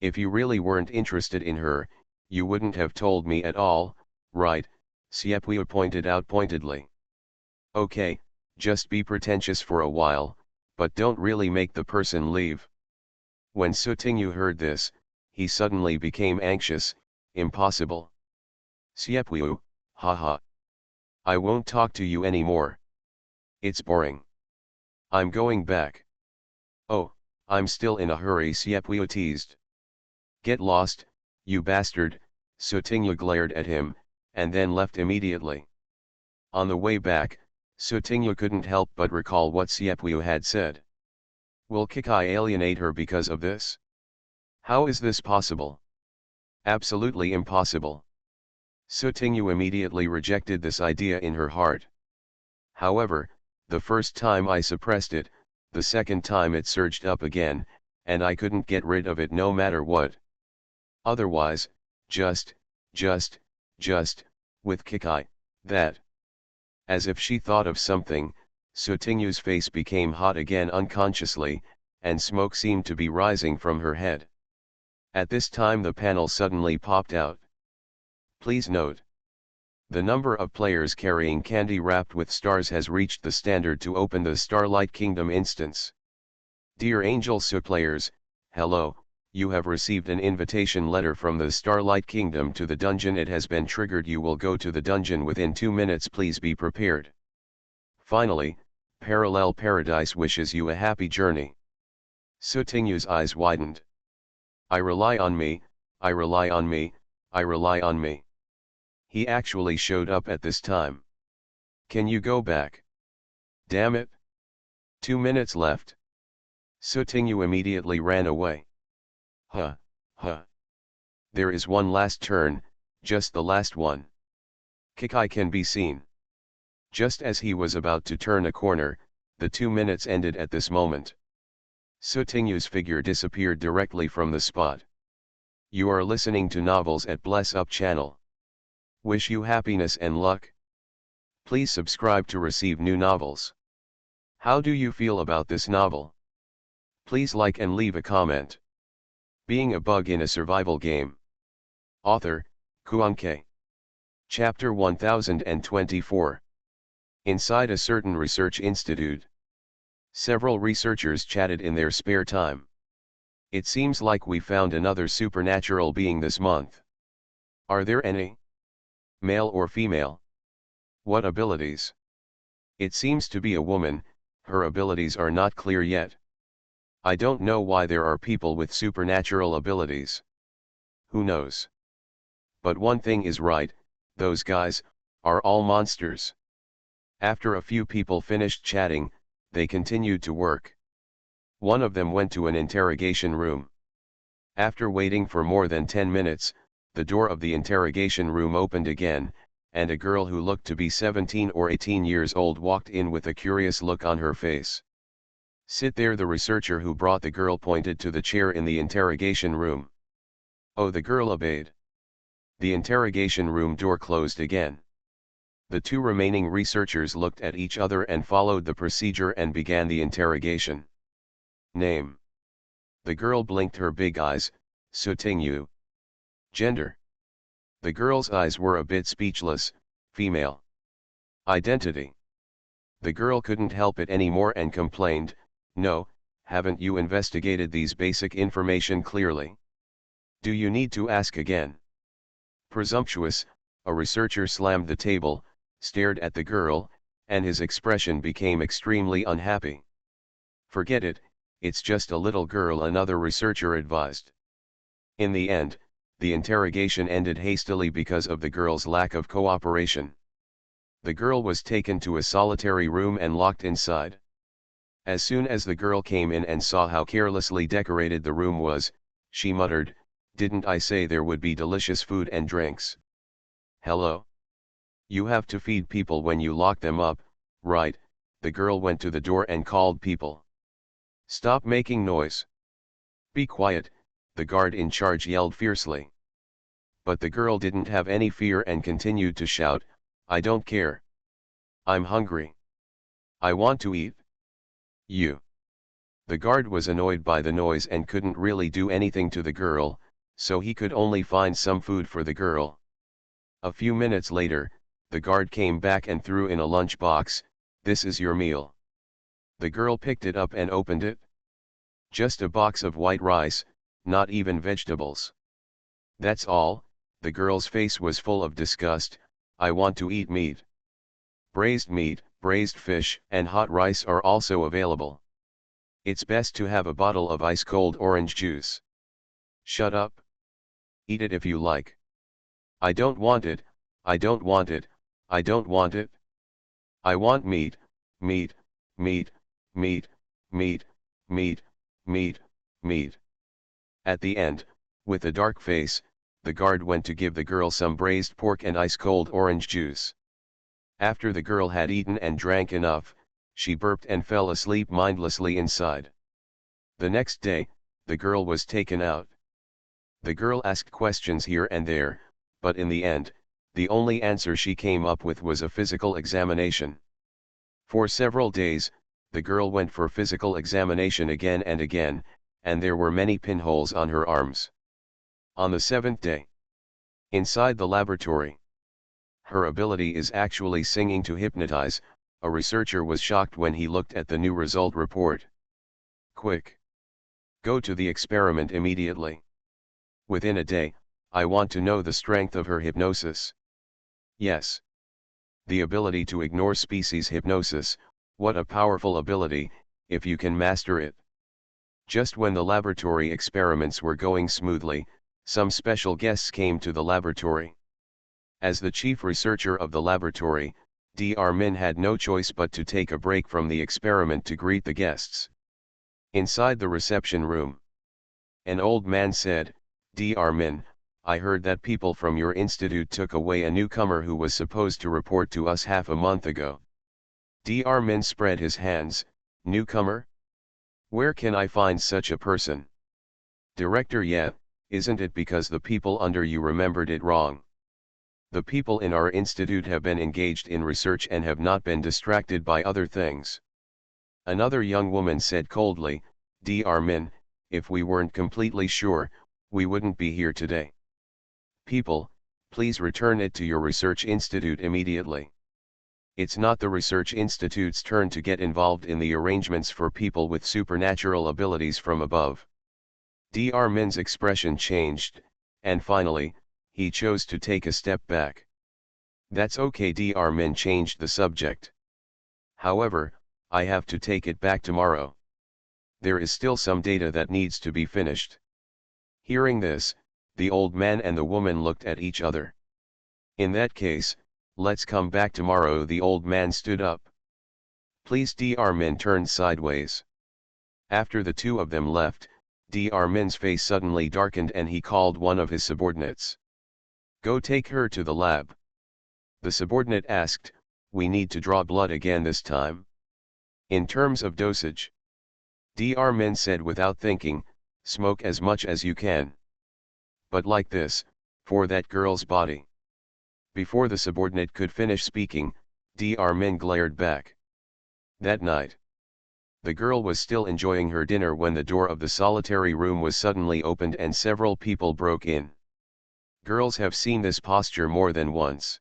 "If you really weren't interested in her, you wouldn't have told me at all, right?" Siepuyu pointed out pointedly. "Okay, just be pretentious for a while, but don't really make the person leave." When Sutinyu heard this, he suddenly became anxious. "Impossible. Siepuyu, haha. I won't talk to you anymore. It's boring. I'm going back." "Oh, I'm still in a hurry," Siepuyu teased. "Get lost, you bastard," Sutinyu glared at him, and then left immediately. On the way back, Sutinyu couldn't help but recall what Siepuyu had said. Will Kikai alienate her because of this? How is this possible? Absolutely impossible. Sutinyu immediately rejected this idea in her heart. However, the first time I suppressed it, the second time it surged up again, and I couldn't get rid of it no matter what. Otherwise, just, with Kikai, that. As if she thought of something, Sutinyu's face became hot again unconsciously, and smoke seemed to be rising from her head. At this time the panel suddenly popped out. Please note. The number of players carrying candy wrapped with stars has reached the standard to open the Starlight Kingdom instance. Dear Angel Su players, hello, you have received an invitation letter from the Starlight Kingdom to the dungeon. It has been triggered. You will go to the dungeon within 2 minutes. Please be prepared. Finally, Parallel Paradise wishes you a happy journey. Sutinyu's eyes widened. I rely on me, I rely on me, I rely on me. He actually showed up at this time. Can you go back? Damn it. 2 minutes left. Sutinyu immediately ran away. Huh. There is one last turn, just the last one. Kikai can be seen. Just as he was about to turn a corner, the 2 minutes ended at this moment. Sutinyu's figure disappeared directly from the spot. You are listening to Novels at Bless Up channel. Wish you happiness and luck. Please subscribe to receive new novels. How do you feel about this novel? Please like and leave a comment. Being a Bug in a Survival Game. Author, Kuanke. Chapter 1024. Inside a certain research institute. Several researchers chatted in their spare time. It seems like we found another supernatural being this month. Are there any? Male or female? What abilities? It seems to be a woman, her abilities are not clear yet. I don't know why there are people with supernatural abilities. Who knows? But one thing is right, those guys are all monsters. After a few people finished chatting, they continued to work. One of them went to an interrogation room. After waiting for more than 10 minutes, the door of the interrogation room opened again, and a girl who looked to be 17 or 18 years old walked in with a curious look on her face. "Sit there," the researcher who brought the girl pointed to the chair in the interrogation room. Oh, the girl obeyed. The interrogation room door closed again. The two remaining researchers looked at each other and followed the procedure and began the interrogation. "Name?" The girl blinked her big eyes. "Sutingyu." "Gender?" The girl's eyes were a bit speechless. "Female." "Identity?" The girl couldn't help it anymore and complained, "No, haven't you investigated these basic information clearly? Do you need to ask again?" Presumptuous, a researcher slammed the table, stared at the girl, and his expression became extremely unhappy. "Forget it, it's just a little girl," another researcher advised. In the end, the interrogation ended hastily because of the girl's lack of cooperation. The girl was taken to a solitary room and locked inside. As soon as the girl came in and saw how carelessly decorated the room was, she muttered, "Didn't I say there would be delicious food and drinks? Hello? You have to feed people when you lock them up, right?" The girl went to the door and called people. "Stop making noise. Be quiet," the guard in charge yelled fiercely. But the girl didn't have any fear and continued to shout, "I don't care. I'm hungry. I want to eat." "You." The guard was annoyed by the noise and couldn't really do anything to the girl, so he could only find some food for the girl. A few minutes later, the guard came back and threw in a lunch box. "This is your meal." The girl picked it up and opened it. Just a box of white rice, not even vegetables. "That's all." The girl's face was full of disgust. "I want to eat meat. Meat, braised fish, and hot rice are also available. It's best to have a bottle of ice-cold orange juice." "Shut up. Eat it if you like." "I don't want it, I don't want it, I don't want it. I want meat, meat, meat, meat, meat, meat, meat, meat." At the end, with a dark face, the guard went to give the girl some braised pork and ice-cold orange juice. After the girl had eaten and drank enough, she burped and fell asleep mindlessly inside. The next day, the girl was taken out. The girl asked questions here and there, but in the end, the only answer she came up with was a physical examination. For several days, the girl went for physical examination again and again, and there were many pinholes on her arms. On the seventh day, inside the laboratory, her ability is actually singing to hypnotize. A researcher was shocked when he looked at the new result report. "Quick! Go to the experiment immediately. Within a day, I want to know the strength of her hypnosis." Yes. The ability to ignore species hypnosis, what a powerful ability, if you can master it. Just when the laboratory experiments were going smoothly, some special guests came to the laboratory. As the chief researcher of the laboratory, Dr. Min had no choice but to take a break from the experiment to greet the guests. Inside the reception room, an old man said, "Dr. Min, I heard that people from your institute took away a newcomer who was supposed to report to us half a month ago." Dr. Min spread his hands. "Newcomer? Where can I find such a person?" "Director, yeah, isn't it because the people under you remembered it wrong? The people in our institute have been engaged in research and have not been distracted by other things." Another young woman said coldly, "Dr. Min, if we weren't completely sure, we wouldn't be here today. People, please return it to your research institute immediately. It's not the research institute's turn to get involved in the arrangements for people with supernatural abilities from above." Dr. Min's expression changed, and finally, he chose to take a step back. "That's okay." Dr. Min changed the subject. "However, I have to take it back tomorrow. There is still some data that needs to be finished." Hearing this, the old man and the woman looked at each other. "In that case, let's come back tomorrow." The old man stood up. "Please." Dr. Min turned sideways. After the two of them left, Dr. Min's face suddenly darkened and he called one of his subordinates. "Go take her to the lab." The subordinate asked, "We need to draw blood again this time?" "In terms of dosage," Dr. Min said without thinking, "smoke as much as you can. But like this, for that girl's body." Before the subordinate could finish speaking, Dr. Min glared back. That night, the girl was still enjoying her dinner when the door of the solitary room was suddenly opened and several people broke in. Girls have seen this posture more than once.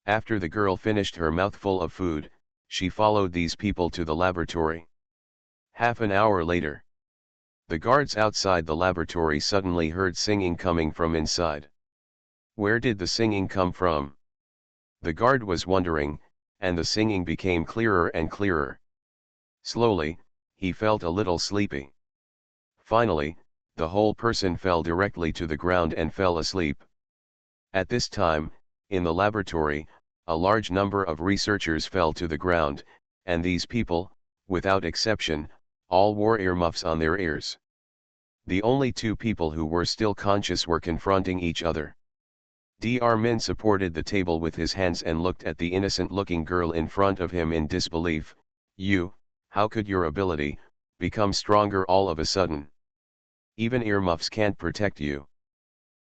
After the girl finished her mouthful of food, she followed these people to the laboratory. Half an hour later, the guards outside the laboratory suddenly heard singing coming from inside. Where did the singing come from? The guard was wondering, and the singing became clearer and clearer. Slowly, he felt a little sleepy. Finally, the whole person fell directly to the ground and fell asleep. At this time, in the laboratory, a large number of researchers fell to the ground, and these people, without exception, all wore earmuffs on their ears. The only two people who were still conscious were confronting each other. Dr. Min supported the table with his hands and looked at the innocent-looking girl in front of him in disbelief. How could your ability become stronger all of a sudden? Even earmuffs can't protect you.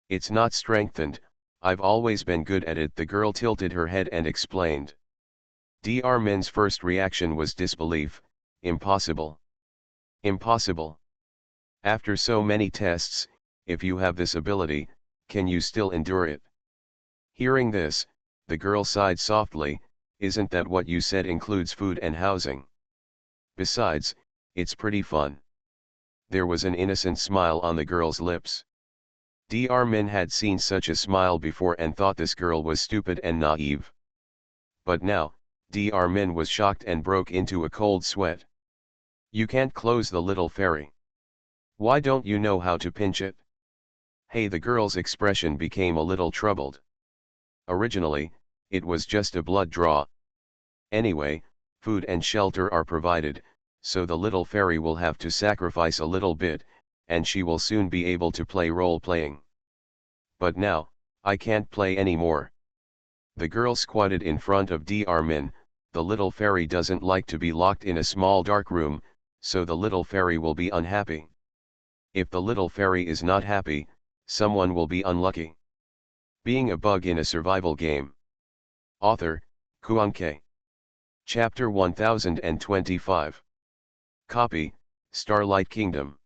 It's not strengthened, I've always been good at it." The girl tilted her head and explained. Dr. Min's first reaction was disbelief. Impossible. Impossible. After so many tests, if you have this ability, can you still endure it? Hearing this, the girl sighed softly. Isn't that what you said includes food and housing? Besides, it's pretty fun. There was an innocent smile on the girl's lips. Dr. Min had seen such a smile before and thought this girl was stupid and naive. But now, Dr. Min was shocked and broke into a cold sweat. You can't close the little fairy. Why don't you know how to pinch it? Hey, the girl's expression became a little troubled. Originally, it was just a blood draw. Anyway, food and shelter are provided, so the little fairy will have to sacrifice a little bit, and she will soon be able to play role-playing. But now, I can't play anymore. The girl squatted in front of Dr. Min. The little fairy doesn't like to be locked in a small dark room, so the little fairy will be unhappy. If the little fairy is not happy, someone will be unlucky. Being a bug in a survival game. Author, Kuanke. Chapter 1025. Copy, Starlight Kingdom.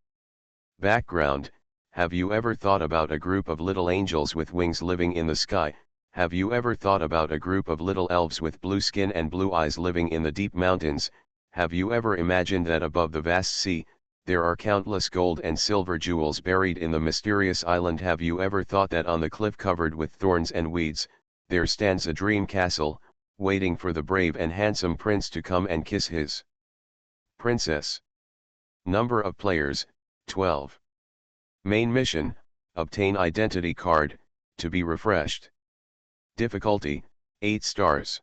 Background: have you ever thought about a group of little angels with wings living in the sky? Have you ever thought about a group of little elves with blue skin and blue eyes living in the deep mountains? Have you ever imagined that above the vast sea, there are countless gold and silver jewels buried in the mysterious island? Have you ever thought that on the cliff covered with thorns and weeds, there stands a dream castle, waiting for the brave and handsome prince to come and kiss his princess? Number of players, 12. Main mission: obtain identity card, to be refreshed. Difficulty, 8 stars.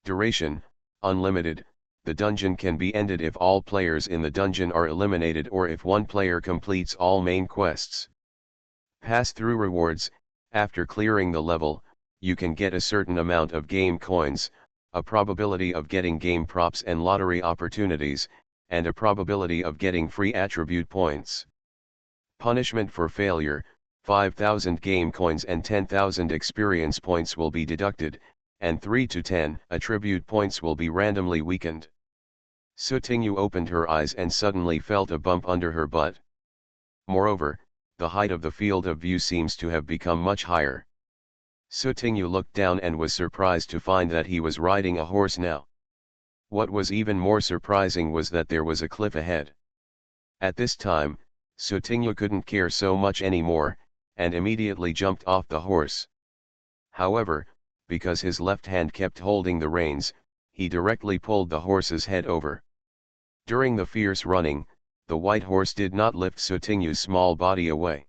Duration, unlimited. The dungeon can be ended if all players in the dungeon are eliminated or if one player completes all main quests. Pass-through rewards: after clearing the level, you can get a certain amount of game coins, a probability of getting game props and lottery opportunities, and a probability of getting free attribute points. Punishment for failure: 5,000 game coins and 10,000 experience points will be deducted, and 3 to 10 attribute points will be randomly weakened. Sutingyu opened her eyes and suddenly felt a bump under her butt. Moreover, the height of the field of view seems to have become much higher. Sutingyu looked down and was surprised to find that he was riding a horse now. What was even more surprising was that there was a cliff ahead. At this time, Sutingyu couldn't care so much anymore, and immediately jumped off the horse. However, because his left hand kept holding the reins, he directly pulled the horse's head over. During the fierce running, the white horse did not lift Sutingyu's small body away.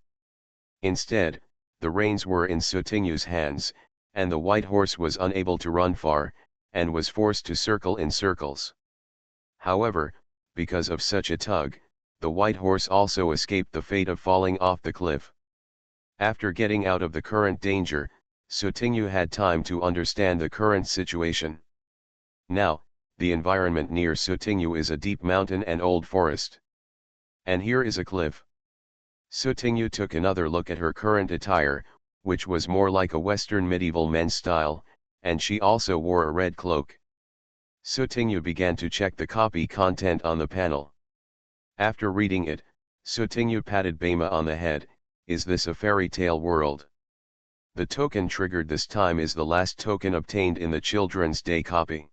Instead, the reins were in Sutingyu's hands, and the white horse was unable to run far, and was forced to circle in circles. However, because of such a tug, the white horse also escaped the fate of falling off the cliff. After getting out of the current danger, Sutinyu had time to understand the current situation. Now, the environment near Sutinyu is a deep mountain and old forest. And here is a cliff. Sutinyu took another look at her current attire, which was more like a Western medieval men's style, and she also wore a red cloak. Sutinyu began to check the copy content on the panel. After reading it, Sutinyu patted Bema on the head. Is this a fairy tale world? The token triggered this time is the last token obtained in the Children's Day copy.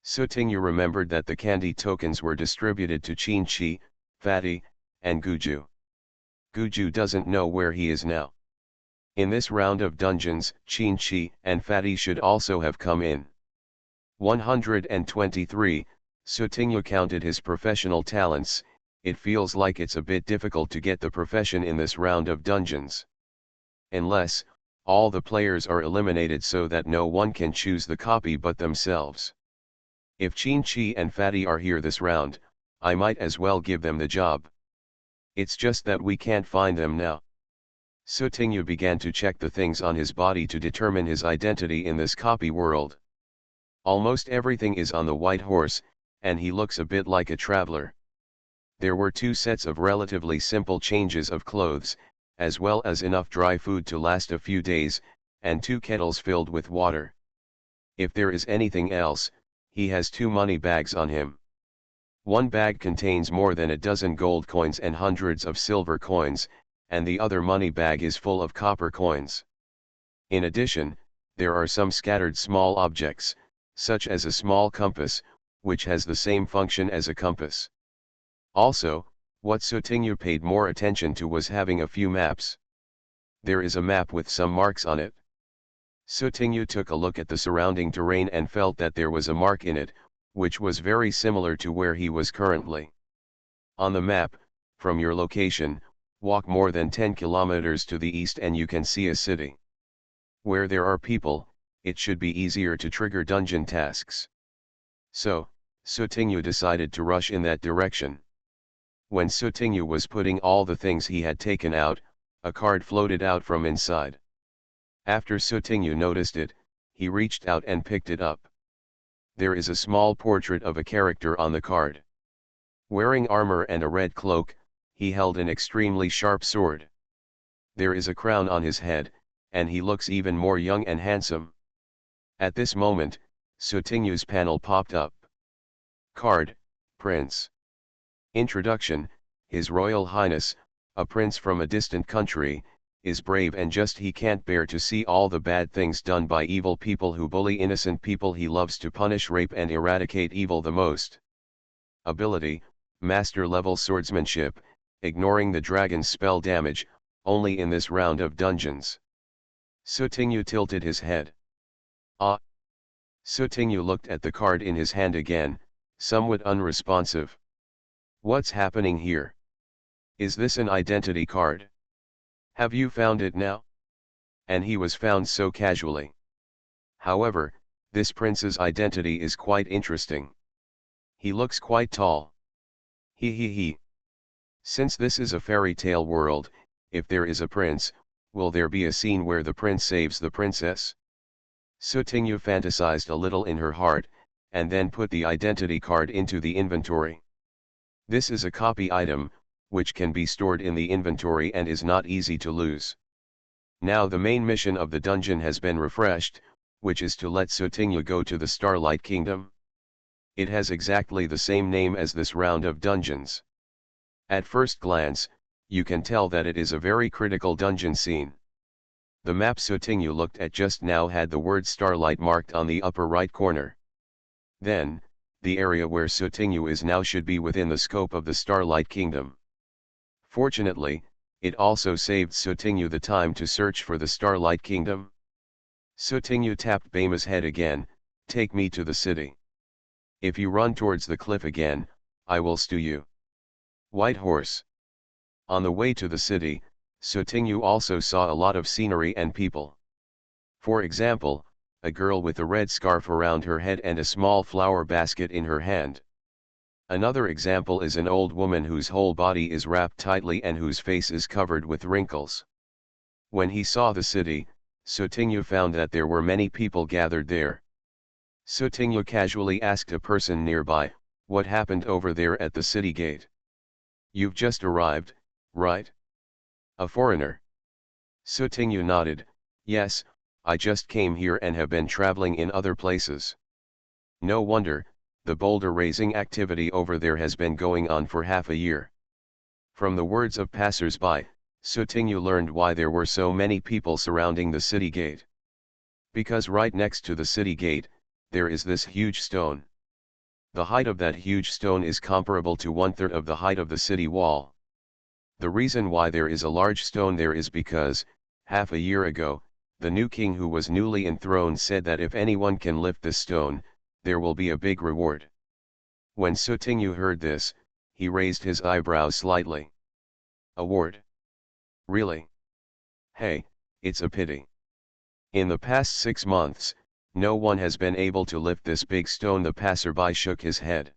Sutinyu remembered that the candy tokens were distributed to Chin-Chi, Fatty, and Guju. Guju doesn't know where he is now. In this round of dungeons, Chin-Chi and Fatty should also have come in. 123, Sutinyu counted his professional talents. It feels like it's a bit difficult to get the profession in this round of dungeons. Unless, all the players are eliminated so that no one can choose the copy but themselves. If Chin-Chi and Fatty are here this round, I might as well give them the job. It's just that we can't find them now. Sutinyu began to check the things on his body to determine his identity in this copy world. Almost everything is on the white horse, and he looks a bit like a traveler. There were 2 sets of relatively simple changes of clothes, as well as enough dry food to last a few days, and 2 kettles filled with water. If there is anything else, he has 2 money bags on him. One bag contains more than a dozen gold coins and hundreds of silver coins, and the other money bag is full of copper coins. In addition, there are some scattered small objects, such as a small compass, which has the same function as a compass. Also, what Sutinyu paid more attention to was having a few maps. There is a map with some marks on it. Sutinyu took a look at the surrounding terrain and felt that there was a mark in it, which was very similar to where he was currently. On the map, from your location, walk more than 10 kilometers to the east and you can see a city. Where there are people, it should be easier to trigger dungeon tasks. So, Sutinyu decided to rush in that direction. When Sutinyu was putting all the things he had taken out, a card floated out from inside. After Sutinyu noticed it, he reached out and picked it up. There is a small portrait of a character on the card. Wearing armor and a red cloak, he held an extremely sharp sword. There is a crown on his head, and he looks even more young and handsome. At this moment, Sutinyu's panel popped up. Card, Prince. Introduction, His Royal Highness, a prince from a distant country, is brave and just. He can't bear to see all the bad things done by evil people who bully innocent people. He loves to punish, rape and eradicate evil the most. Ability, Master level swordsmanship, ignoring the dragon's spell damage, only in this round of dungeons. Sutinyu tilted his head. Ah! Sutinyu looked at the card in his hand again, somewhat unresponsive. What's happening here? Is this an identity card? Have you found it now? And he was found so casually. However, this prince's identity is quite interesting. He looks quite tall. He. Since this is a fairy tale world, if there is a prince, will there be a scene where the prince saves the princess? Sutinyu fantasized a little in her heart, and then put the identity card into the inventory. This is a copy item, which can be stored in the inventory and is not easy to lose. Now the main mission of the dungeon has been refreshed, which is to let Sutinyu go to the Starlight Kingdom. It has exactly the same name as this round of dungeons. At first glance, you can tell that it is a very critical dungeon scene. The map Sutinyu looked at just now had the word Starlight marked on the upper right corner. Then, the area where Sutinyu is now should be within the scope of the Starlight Kingdom. Fortunately, it also saved Sutinyu the time to search for the Starlight Kingdom. Sutinyu tapped Bema's head again. Take me to the city. If you run towards the cliff again, I will stew you. White Horse. On the way to the city, Sutinyu also saw a lot of scenery and people. For example, a girl with a red scarf around her head and a small flower basket in her hand. Another example is an old woman whose whole body is wrapped tightly and whose face is covered with wrinkles. When he saw the city, Sutingyu found that there were many people gathered there. Sutingyu casually asked a person nearby, "What happened over there at the city gate? You've just arrived, right?" A foreigner. Sutingyu nodded, "Yes, I just came here and have been traveling in other places." No wonder, the boulder raising activity over there has been going on for half a year. From the words of passers-by, Sutingyu learned why there were so many people surrounding the city gate. Because right next to the city gate, there is this huge stone. The height of that huge stone is comparable to 1/3 of the height of the city wall. The reason why there is a large stone there is because, half a year ago, the new king who was newly enthroned said that if anyone can lift this stone, there will be a big reward. When Sutingyu heard this, he raised his eyebrows slightly. Award? Really? Hey, it's a pity. In the past 6 months, no one has been able to lift this big stone. The passerby shook his head.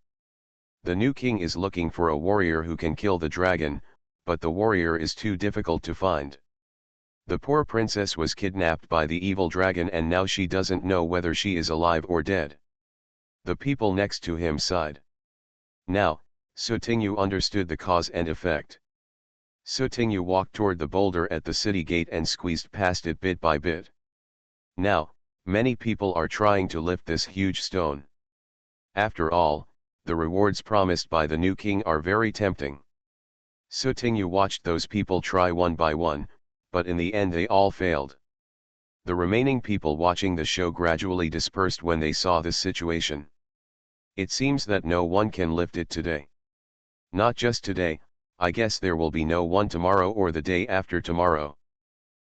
The new king is looking for a warrior who can kill the dragon, but the warrior is too difficult to find. The poor princess was kidnapped by the evil dragon and now she doesn't know whether she is alive or dead. The people next to him sighed. Now, Sutingyu understood the cause and effect. Sutingyu walked toward the boulder at the city gate and squeezed past it bit by bit. Now, many people are trying to lift this huge stone. After all, the rewards promised by the new king are very tempting. Sutingyu watched those people try one by one, but in the end they all failed. The remaining people watching the show gradually dispersed when they saw this situation. It seems that no one can lift it today. Not just today, I guess there will be no one tomorrow or the day after tomorrow.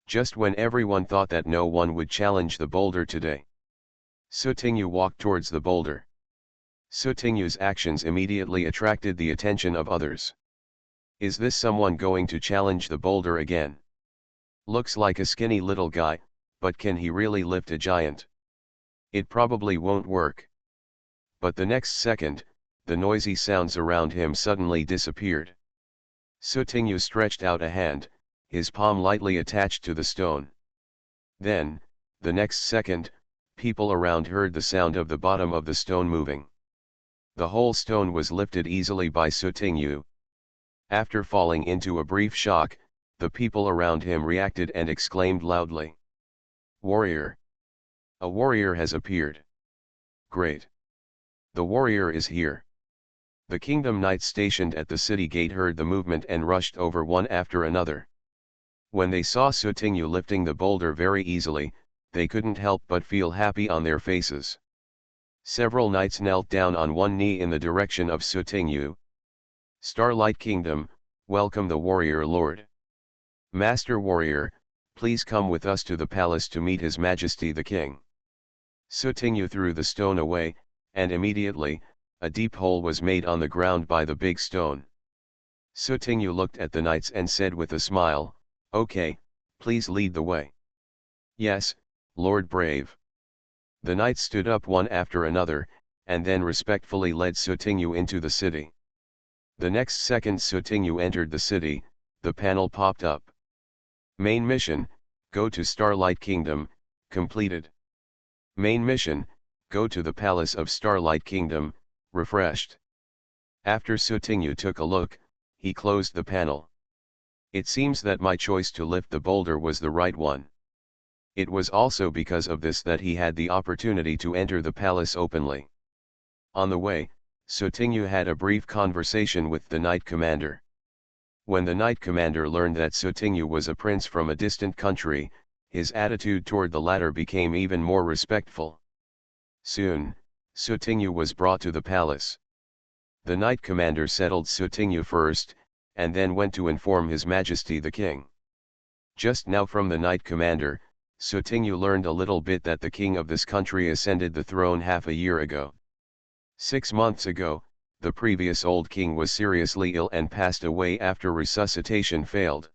Just when everyone thought that no one would challenge the boulder today, Sutingyu walked towards the boulder. Sutingyu's actions immediately attracted the attention of others. Is this someone going to challenge the boulder again? Looks like a skinny little guy, but can he really lift a giant? It probably won't work. But the next second, the noisy sounds around him suddenly disappeared. Sutingyu stretched out a hand, his palm lightly attached to the stone. Then, the next second, people around heard the sound of the bottom of the stone moving. The whole stone was lifted easily by Sutingyu. After falling into a brief shock, the people around him reacted and exclaimed loudly, "Warrior! A warrior has appeared! Great! The warrior is here!" The kingdom knights stationed at the city gate heard the movement and rushed over one after another. When they saw Sutingyu lifting the boulder very easily, they couldn't help but feel happy on their faces. Several knights knelt down on one knee in the direction of Sutingyu. "Starlight Kingdom, welcome the warrior lord. Master warrior, please come with us to the palace to meet His Majesty the King." Sutingyu threw the stone away, and immediately, a deep hole was made on the ground by the big stone. Sutingyu looked at the knights and said with a smile, "Okay, please lead the way." "Yes, Lord Brave." The knights stood up one after another, and then respectfully led Sutingyu into the city. The next second Sutingyu entered the city, the panel popped up. Main mission, go to Starlight Kingdom, completed. Main mission, go to the palace of Starlight Kingdom, refreshed. After Sutingyu took a look, he closed the panel. It seems that my choice to lift the boulder was the right one. It was also because of this that he had the opportunity to enter the palace openly. On the way, Sutingyu had a brief conversation with the knight commander. When the knight commander learned that Sutingyu was a prince from a distant country, his attitude toward the latter became even more respectful. Soon, Sutingyu was brought to the palace. The knight commander settled Sutingyu first, and then went to inform His Majesty the King. Just now from the knight commander, Sutingyu learned a little bit that the king of this country ascended the throne half a year ago. 6 months ago, the previous old king was seriously ill and passed away after resuscitation failed.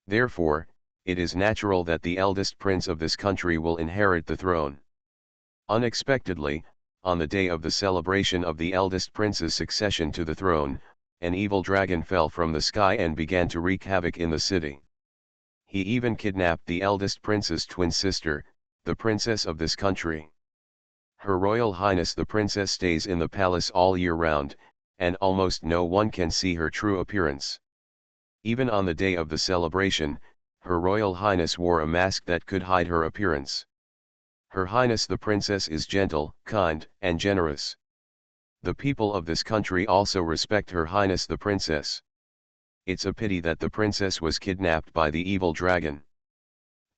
Therefore, it is natural that the eldest prince of this country will inherit the throne. Unexpectedly, on the day of the celebration of the eldest prince's succession to the throne, an evil dragon fell from the sky and began to wreak havoc in the city. He even kidnapped the eldest prince's twin sister, the princess of this country. Her Royal Highness the princess stays in the palace all year round, and almost no one can see her true appearance. Even on the day of the celebration, Her Royal Highness wore a mask that could hide her appearance. Her Highness the princess is gentle, kind, and generous. The people of this country also respect Her Highness the princess. It's a pity that the princess was kidnapped by the evil dragon.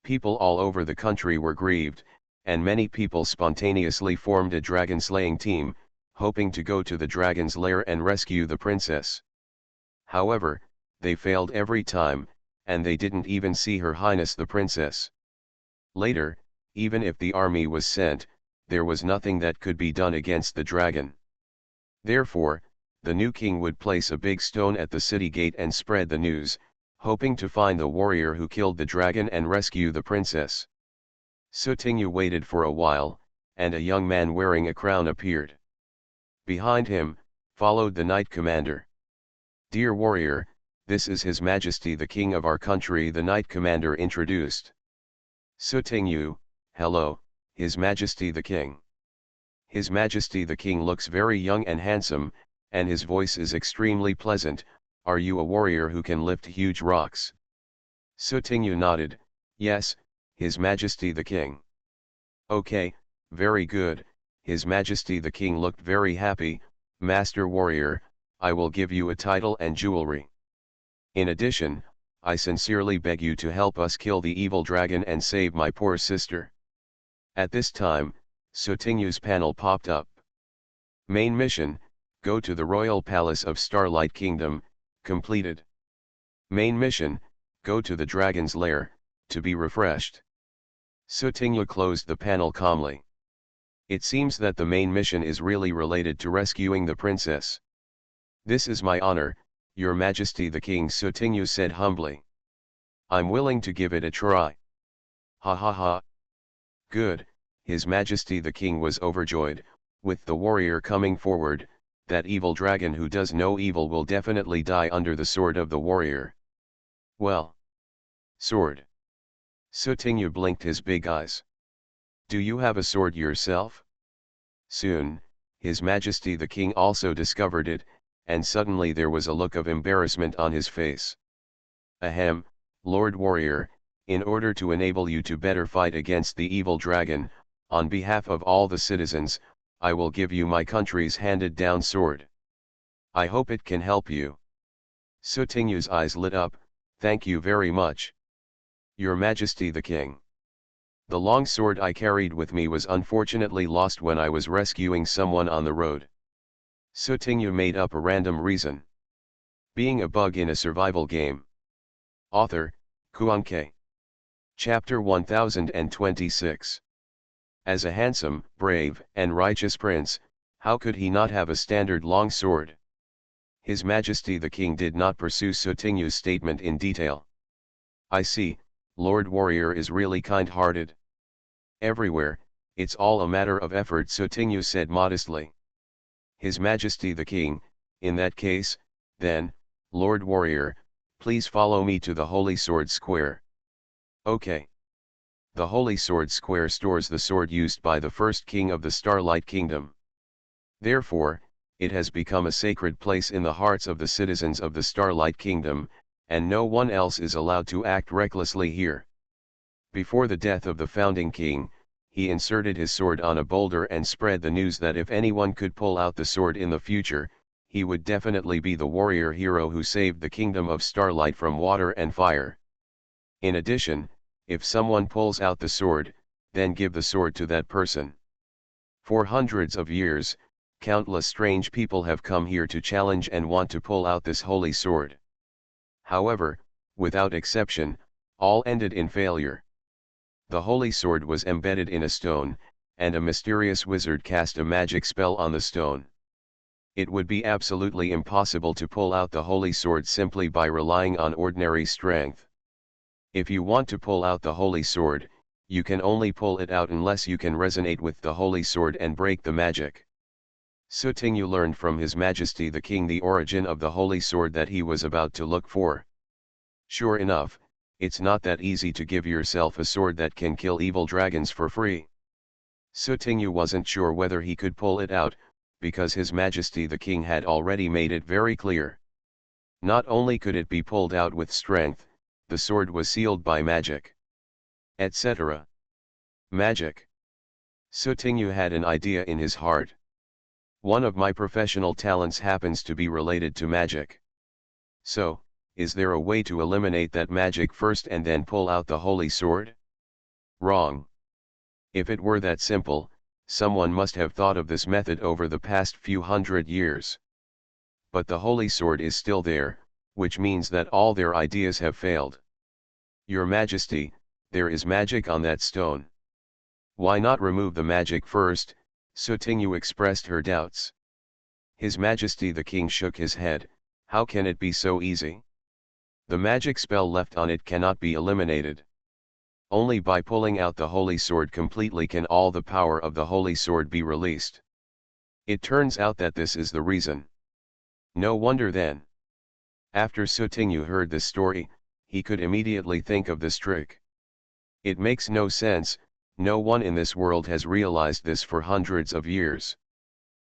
People all over the country were grieved, and many people spontaneously formed a dragon-slaying team, hoping to go to the dragon's lair and rescue the princess. However, they failed every time, and they didn't even see Her Highness the princess. Later, even if the army was sent, there was nothing that could be done against the dragon. Therefore, the new king would place a big stone at the city gate and spread the news, hoping to find the warrior who killed the dragon and rescue the princess. Sutingyu waited for a while, and a young man wearing a crown appeared. Behind him, followed the knight commander. "Dear warrior, this is His Majesty the King of our country," the knight commander introduced. Sutingyu, "Hello, His Majesty the King." His Majesty the King looks very young and handsome, and his voice is extremely pleasant. "Are you a warrior who can lift huge rocks?" Sutingyu nodded, "Yes, His Majesty the King." "Okay, very good." His Majesty the King looked very happy. "Master warrior, I will give you a title and jewelry. In addition, I sincerely beg you to help us kill the evil dragon and save my poor sister." At this time, Sutingyu's panel popped up. Main mission: go to the royal palace of Starlight Kingdom, completed. Main mission: go to the dragon's lair, to be refreshed. Sutingyu closed the panel calmly. It seems that the main mission is really related to rescuing the princess. "This is my honor, Your Majesty the King," Sutingyu said humbly. "I'm willing to give it a try." "Ha ha ha. Good." His Majesty the King was overjoyed. With the warrior coming forward, that evil dragon who does no evil will definitely die under the sword of the warrior. "Well. Sword." Sutingyu blinked his big eyes. "Do you have a sword yourself?" Soon, His Majesty the King also discovered it, and suddenly there was a look of embarrassment on his face. "Ahem, Lord Warrior, in order to enable you to better fight against the evil dragon, on behalf of all the citizens, I will give you my country's handed-down sword. I hope it can help you." Sutingyu's eyes lit up. "Thank you very much, Your Majesty the King. The long sword I carried with me was unfortunately lost when I was rescuing someone on the road." Sutingyu made up a random reason. Being a bug in a survival game. Author, Kuanke. Chapter 1026. As a handsome, brave, and righteous prince, how could he not have a standard long sword? His Majesty the King did not pursue Sutingyu's statement in detail. "I see, Lord Warrior is really kind-hearted. Everywhere, it's all a matter of effort," Sutingyu said modestly. His Majesty the King, "In that case, then, Lord Warrior, please follow me to the Holy Sword Square." "Okay." The Holy Sword Square stores the sword used by the first king of the Starlight Kingdom. Therefore, it has become a sacred place in the hearts of the citizens of the Starlight Kingdom, and no one else is allowed to act recklessly here. Before the death of the founding king, he inserted his sword on a boulder and spread the news that if anyone could pull out the sword in the future, he would definitely be the warrior hero who saved the kingdom of Starlight from water and fire. In addition, if someone pulls out the sword, then give the sword to that person. For hundreds of years, countless strange people have come here to challenge and want to pull out this holy sword. However, without exception, all ended in failure. The holy sword was embedded in a stone, and a mysterious wizard cast a magic spell on the stone. It would be absolutely impossible to pull out the holy sword simply by relying on ordinary strength. If you want to pull out the holy sword, you can only pull it out unless you can resonate with the holy sword and break the magic. Sutingyu learned from His Majesty the King the origin of the holy sword that he was about to look for. Sure enough, it's not that easy to give yourself a sword that can kill evil dragons for free. Sutingyu wasn't sure whether he could pull it out, because His Majesty the King had already made it very clear. Not only could it be pulled out with strength, the sword was sealed by magic, etc. Magic. Sutingyu had an idea in his heart. One of my professional talents happens to be related to magic. So, is there a way to eliminate that magic first and then pull out the holy sword? Wrong. If it were that simple, someone must have thought of this method over the past few hundred years. But the holy sword is still there, which means that all their ideas have failed. Your Majesty, there is magic on that stone. Why not remove the magic first? Sutingyu expressed her doubts. His Majesty the King shook his head. How can it be so easy? The magic spell left on it cannot be eliminated. Only by pulling out the holy sword completely can all the power of the holy sword be released. It turns out that this is the reason. No wonder then. After Sutingyu heard this story, he could immediately think of this trick. It makes no sense, no one in this world has realized this for hundreds of years.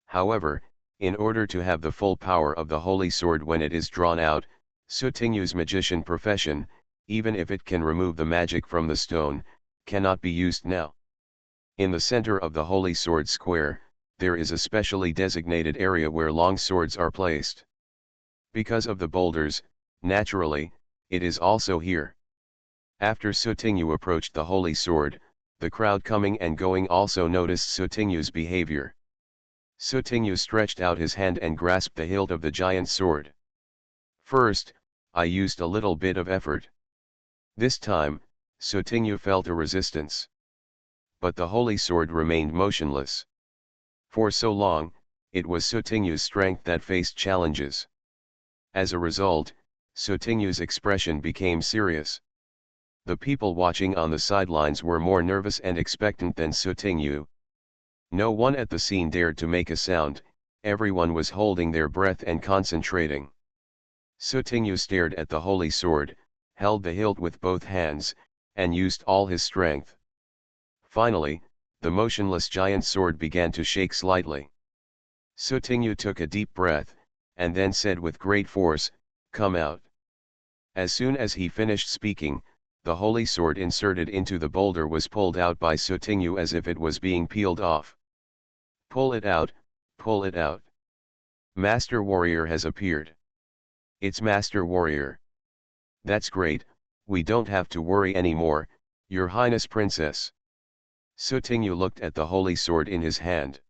However, in order to have the full power of the holy sword when it is drawn out, Sutingyu's magician profession, even if it can remove the magic from the stone, cannot be used now. In the center of the holy sword square, there is a specially designated area where long swords are placed. Because of the boulders, naturally, it is also here. After Sutingyu approached the holy sword, the crowd coming and going also noticed Sutingyu's behavior. Sutingyu stretched out his hand and grasped the hilt of the giant sword. First, I used a little bit of effort. This time, Sutingyu felt a resistance. But the holy sword remained motionless. For so long, it was Sutingyu's strength that faced challenges. As a result, Sutingyu's expression became serious. The people watching on the sidelines were more nervous and expectant than Sutingyu. No one at the scene dared to make a sound, everyone was holding their breath and concentrating. Sutingyu stared at the holy sword, held the hilt with both hands, and used all his strength. Finally, the motionless giant sword began to shake slightly. Sutingyu took a deep breath, and then said with great force, "Come out." As soon as he finished speaking, the holy sword inserted into the boulder was pulled out by Sutingyu as if it was being peeled off. "Pull it out, pull it out. Master Warrior has appeared." "It's Master Warrior." "That's great, we don't have to worry anymore, Your Highness Princess." Sutingyu looked at the holy sword in his hand.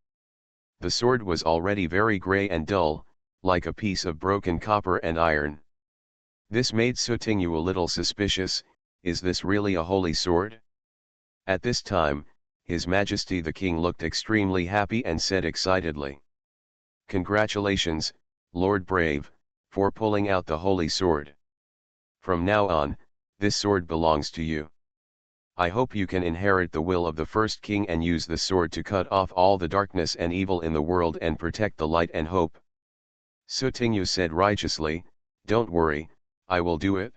The sword was already very grey and dull, like a piece of broken copper and iron. This made Sutingyu a little suspicious. Is this really a holy sword? At this time, His Majesty the King looked extremely happy and said excitedly, "Congratulations, Lord Brave, for pulling out the holy sword. From now on, this sword belongs to you. I hope you can inherit the will of the first king and use the sword to cut off all the darkness and evil in the world and protect the light and hope." Sutingyu said righteously, "Don't worry, I will do it.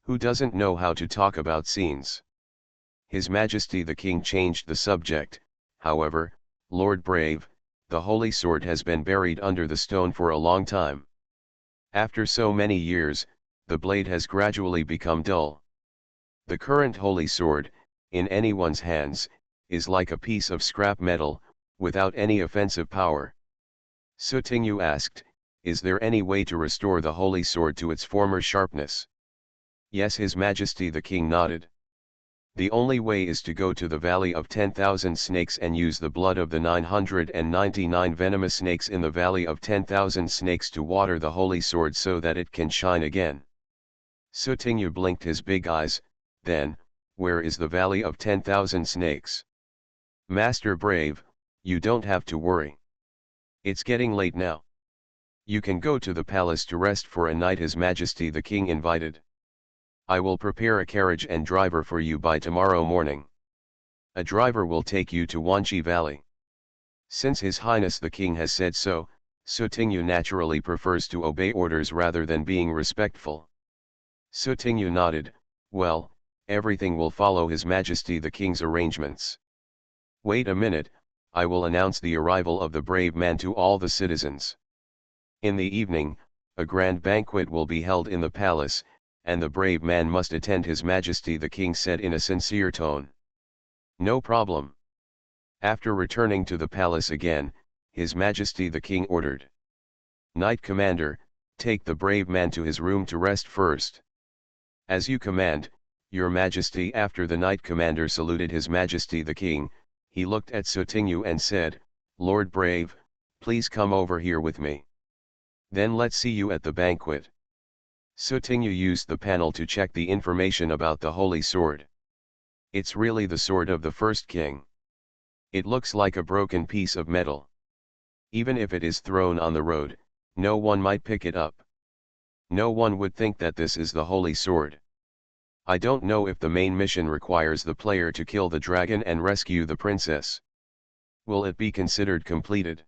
Who doesn't know how to talk about scenes?" His Majesty the King changed the subject. "However, Lord Brave, the holy sword has been buried under the stone for a long time. After so many years, the blade has gradually become dull. The current holy sword, in anyone's hands, is like a piece of scrap metal, without any offensive power." Sutingyu asked, "Is there any way to restore the holy sword to its former sharpness?" "Yes." His Majesty the King nodded. "The only way is to go to the Valley of 10,000 Snakes and use the blood of the 999 venomous snakes in the Valley of 10,000 Snakes to water the holy sword so that it can shine again." Sutingyu blinked his big eyes. "Then, where is the Valley of 10,000 Snakes?" "Master Brave, you don't have to worry. It's getting late now. You can go to the palace to rest for a night." His Majesty the King invited. "I will prepare a carriage and driver for you by tomorrow morning. A driver will take you to Wanchi Valley." Since His Highness the King has said so, Sutingyu naturally prefers to obey orders rather than being respectful. Sutingyu nodded, Well, everything will follow His Majesty the King's arrangements. Wait a minute, I will announce the arrival of the brave man to all the citizens. In the evening, a grand banquet will be held in the palace, and the brave man must attend His Majesty the King said in a sincere tone. No problem. After returning to the palace again, His Majesty the King ordered. Knight Commander, take the brave man to his room to rest first. As you command, Your Majesty. After the Knight Commander saluted His Majesty the King, he looked at Sotingu and said, Lord Brave, please come over here with me. Then let's see you at the banquet. Sotingu used the panel to check the information about the holy sword. It's really the sword of the first king. It looks like a broken piece of metal. Even if it is thrown on the road, no one might pick it up. No one would think that this is the holy sword. I don't know if the main mission requires the player to kill the dragon and rescue the princess. Will it be considered completed?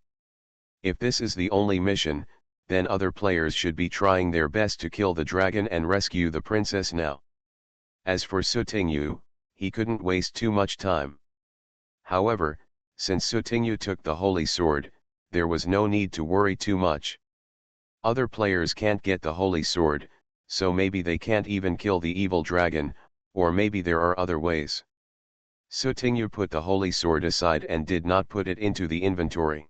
If this is the only mission, then other players should be trying their best to kill the dragon and rescue the princess now. As for Sotingu, he couldn't waste too much time. However, since Sotingu took the holy sword, there was no need to worry too much. Other players can't get the holy sword, so maybe they can't even kill the evil dragon, or maybe there are other ways. Sotingu put the holy sword aside and did not put it into the inventory.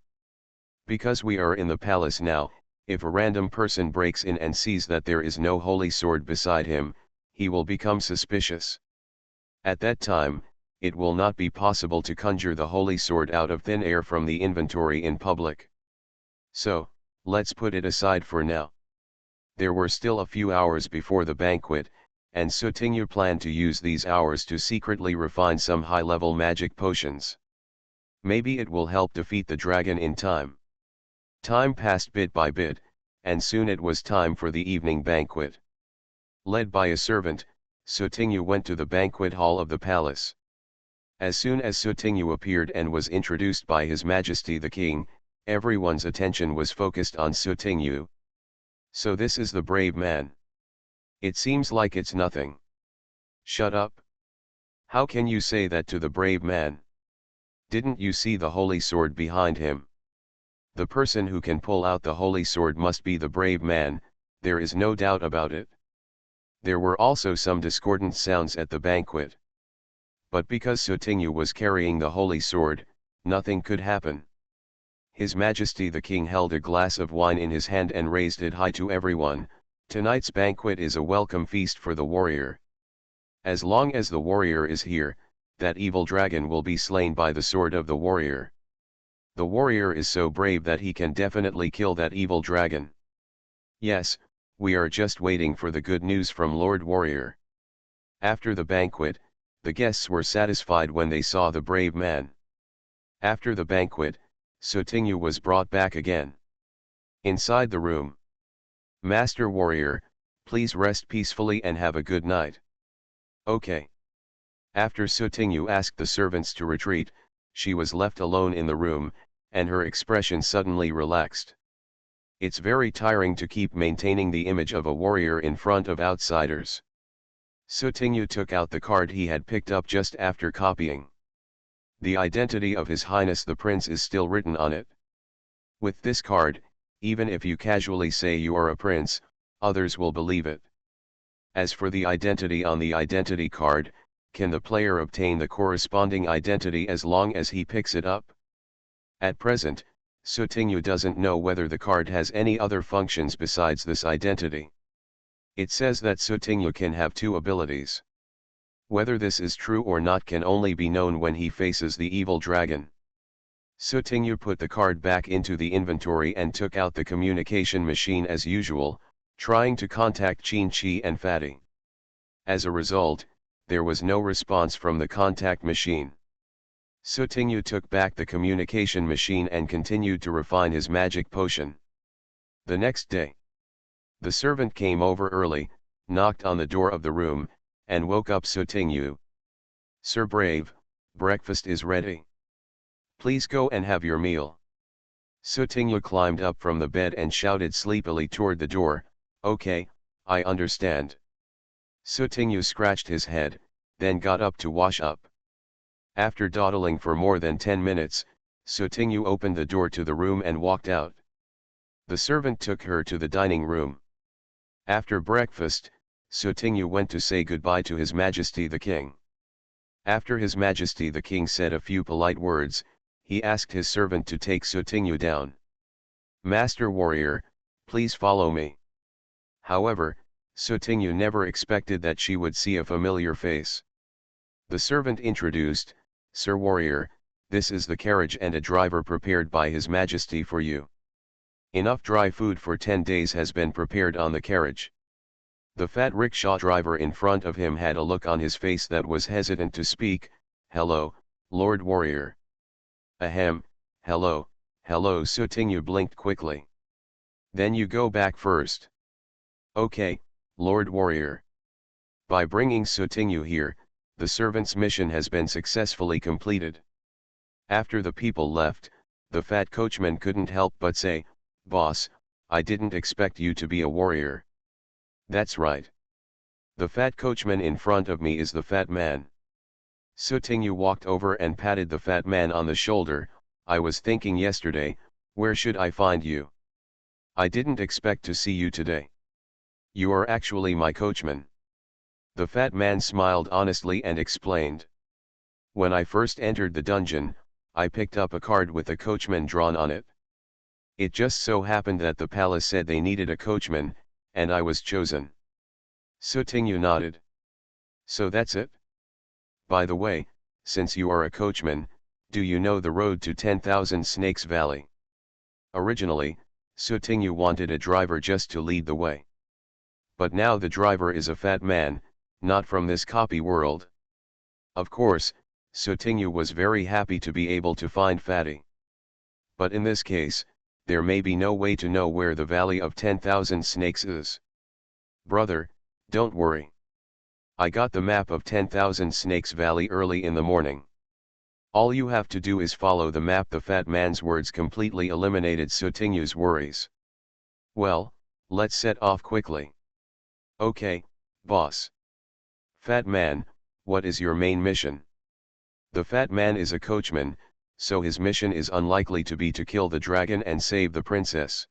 Because we are in the palace now, if a random person breaks in and sees that there is no holy sword beside him, he will become suspicious. At that time, it will not be possible to conjure the holy sword out of thin air from the inventory in public. So, let's put it aside for now. There were still a few hours before the banquet, and Sotingu planned to use these hours to secretly refine some high-level magic potions. Maybe it will help defeat the dragon in time. Time passed bit by bit, and soon it was time for the evening banquet. Led by a servant, Sotingu went to the banquet hall of the palace. As soon as Sotingu appeared and was introduced by His Majesty the King, everyone's attention was focused on Sotingu. So this is the brave man. It seems like it's nothing. Shut up. How can you say that to the brave man? Didn't you see the holy sword behind him? The person who can pull out the holy sword must be the brave man, there is no doubt about it. There were also some discordant sounds at the banquet. But because Sotingu was carrying the holy sword, nothing could happen. His Majesty the King held a glass of wine in his hand and raised it high to everyone. Tonight's banquet is a welcome feast for the warrior. As long as the warrior is here, that evil dragon will be slain by the sword of the warrior. The warrior is so brave that he can definitely kill that evil dragon. Yes, we are just waiting for the good news from Lord Warrior. After the banquet, the guests were satisfied when they saw the brave man. After the banquet, Sotingu was brought back again. Inside the room. Master Warrior, please rest peacefully and have a good night. Okay. After Sotingu asked the servants to retreat, she was left alone in the room, and her expression suddenly relaxed. It's very tiring to keep maintaining the image of a warrior in front of outsiders. Sotingu took out the card he had picked up just after copying. The identity of His Highness the Prince is still written on it. With this card, even if you casually say you are a prince, others will believe it. As for the identity on the identity card, can the player obtain the corresponding identity as long as he picks it up? At present, Sotingu doesn't know whether the card has any other functions besides this identity. It says that Sotingu can have two abilities. Whether this is true or not can only be known when he faces the evil dragon. Sotingu put the card back into the inventory and took out the communication machine as usual, trying to contact Chin-Chi and Fatty. As a result, there was no response from the contact machine. Sotingu took back the communication machine and continued to refine his magic potion. The next day, the servant came over early, knocked on the door of the room, and woke up Sotingu. Sir Brave, breakfast is ready. Please go and have your meal. Sotingu climbed up from the bed and shouted sleepily toward the door, Okay, I understand. Sutinyu scratched his head, then got up to wash up. After dawdling for more than 10 minutes, Sutinyu opened the door to the room and walked out. The servant took her to the dining room. After breakfast, Sutinyu went to say goodbye to His Majesty the King. After His Majesty the King said a few polite words, he asked his servant to take Sutinyu down. "Master Warrior, please follow me." However, Sutinyu never expected that she would see a familiar face. The servant introduced, "Sir Warrior, this is the carriage and a driver prepared by His Majesty for you. Enough dry food for 10 days has been prepared on the carriage." The fat rickshaw driver in front of him had a look on his face that was hesitant to speak. "Hello, Lord Warrior." "Ahem, hello, hello." Sutinyu blinked quickly. "Then you go back first." "Okay, Lord Warrior." By bringing Sutinyu here, the servant's mission has been successfully completed. After the people left, the fat coachman couldn't help but say, "Boss, I didn't expect you to be a warrior." "That's right. The fat coachman in front of me is the fat man." Sutinyu walked over and patted the fat man on the shoulder. "I was thinking yesterday, where should I find you? I didn't expect to see you today. You are actually my coachman." The fat man smiled honestly and explained, "When I first entered the dungeon, I picked up a card with a coachman drawn on it. It just so happened that the palace said they needed a coachman, and I was chosen." Sutinyu nodded. "So that's it? By the way, since you are a coachman, do you know the road to 10,000 Snakes Valley?" Originally, Sutinyu wanted a driver just to lead the way. But now the driver is a fat man, not from this copy world. Of course, Sutinyu was very happy to be able to find Fatty. But in this case, there may be no way to know where the Valley of 10,000 Snakes is. "Brother, don't worry. I got the map of 10,000 Snakes Valley early in the morning. All you have to do is follow the map." The fat man's words completely eliminated Sutinyu's worries. "Well, let's set off quickly." "Okay, boss." "Fat man, what is your main mission?" The fat man is a coachman, so his mission is unlikely to be to kill the dragon and save the princess.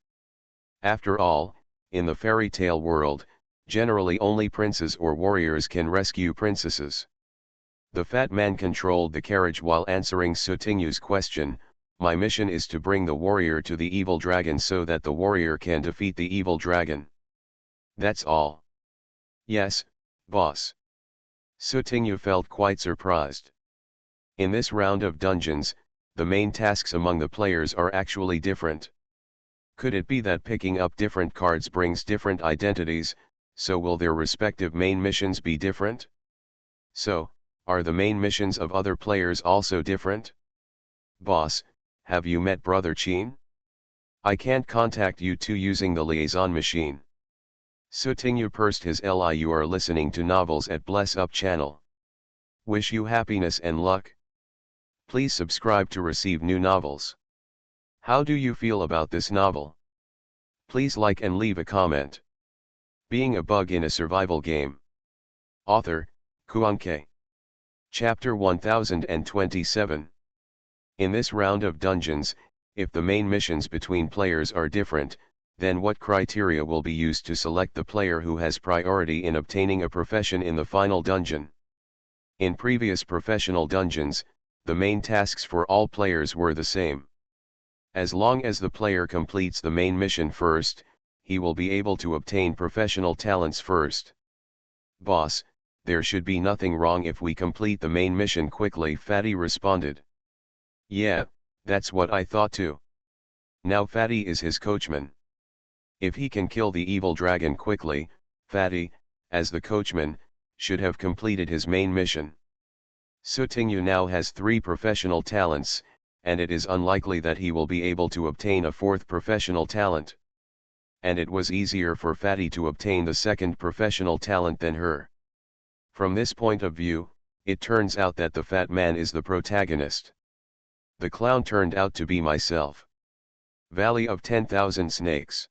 After all, in the fairy tale world, generally only princes or warriors can rescue princesses. The fat man controlled the carriage while answering Sutinyu's question. "My mission is to bring the warrior to the evil dragon so that the warrior can defeat the evil dragon." "That's all?" "Yes, boss." Sutinyu felt quite surprised. In this round of dungeons, the main tasks among the players are actually different. Could it be that picking up different cards brings different identities, so will their respective main missions be different? So, are the main missions of other players also different? "Boss, have you met Brother Chin? I can't contact you two using the liaison machine." Sutinyu pursed his lips. "You are listening to Novels at Bless Up channel. Wish you happiness and luck. Please subscribe to receive new novels. How do you feel about this novel? Please like and leave a comment." Being a Bug in a Survival Game. Author, Kuanke. Chapter 1027. In this round of dungeons, if the main missions between players are different, then what criteria will be used to select the player who has priority in obtaining a profession in the final dungeon? In previous professional dungeons, the main tasks for all players were the same. As long as the player completes the main mission first, he will be able to obtain professional talents first. "Boss, there should be nothing wrong if we complete the main mission quickly," Fatty responded. "Yeah, that's what I thought too. Now Fatty is his coachman. If he can kill the evil dragon quickly, Fatty, as the coachman, should have completed his main mission." Sutinyu now has 3 professional talents, and it is unlikely that he will be able to obtain a 4th professional talent. And it was easier for Fatty to obtain the 2nd professional talent than her. From this point of view, it turns out that the fat man is the protagonist. The clown turned out to be myself. Valley of 10,000 Snakes.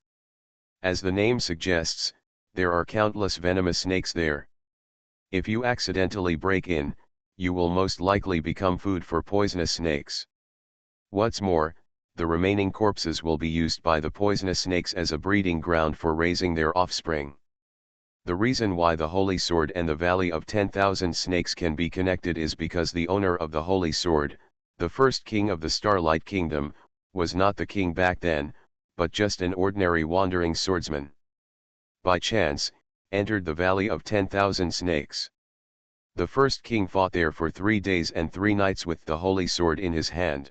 As the name suggests, there are countless venomous snakes there. If you accidentally break in, you will most likely become food for poisonous snakes. What's more, the remaining corpses will be used by the poisonous snakes as a breeding ground for raising their offspring. The reason why the Holy Sword and the Valley of 10,000 Snakes can be connected is because the owner of the Holy Sword, the first king of the Starlight Kingdom, was not the king back then, but just an ordinary wandering swordsman. By chance, entered the Valley of 10,000 Snakes. The first king fought there for 3 days and 3 nights with the Holy Sword in his hand.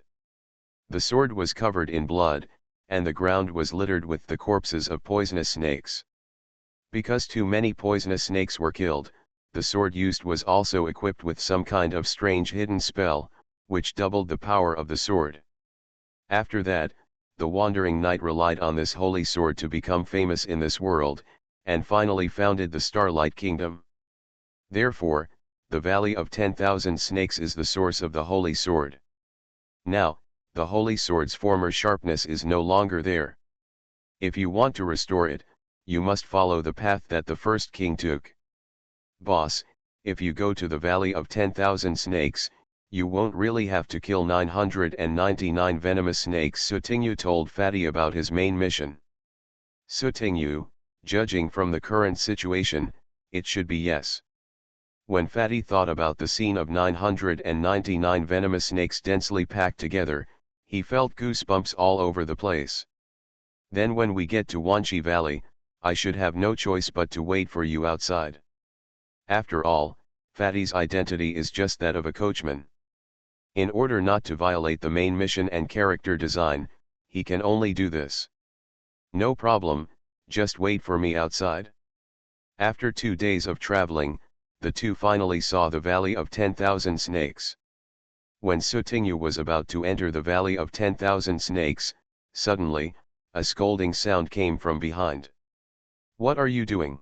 The sword was covered in blood, and the ground was littered with the corpses of poisonous snakes. Because too many poisonous snakes were killed, the sword used was also equipped with some kind of strange hidden spell, which doubled the power of the sword. After that, the wandering knight relied on this holy sword to become famous in this world, and finally founded the Starlight Kingdom. Therefore, the Valley of 10,000 Snakes is the source of the holy sword. Now, the holy sword's former sharpness is no longer there. If you want to restore it, you must follow the path that the first king took. Boss, if you go to the Valley of 10,000 Snakes, you won't really have to kill 999 venomous snakes. Sutingyu told Fatty about his main mission. Sutingyu, judging from the current situation, it should be yes. When Fatty thought about the scene of 999 venomous snakes densely packed together, he felt goosebumps all over the place. Then when we get to Wanchi Valley, I should have no choice but to wait for you outside. After all, Fatty's identity is just that of a coachman. In order not to violate the main mission and character design, he can only do this. No problem, just wait for me outside. After 2 days of traveling, the two finally saw the Valley of 10,000 Snakes. When Sutingyu was about to enter the Valley of 10,000 Snakes, suddenly, a scolding sound came from behind. What are you doing?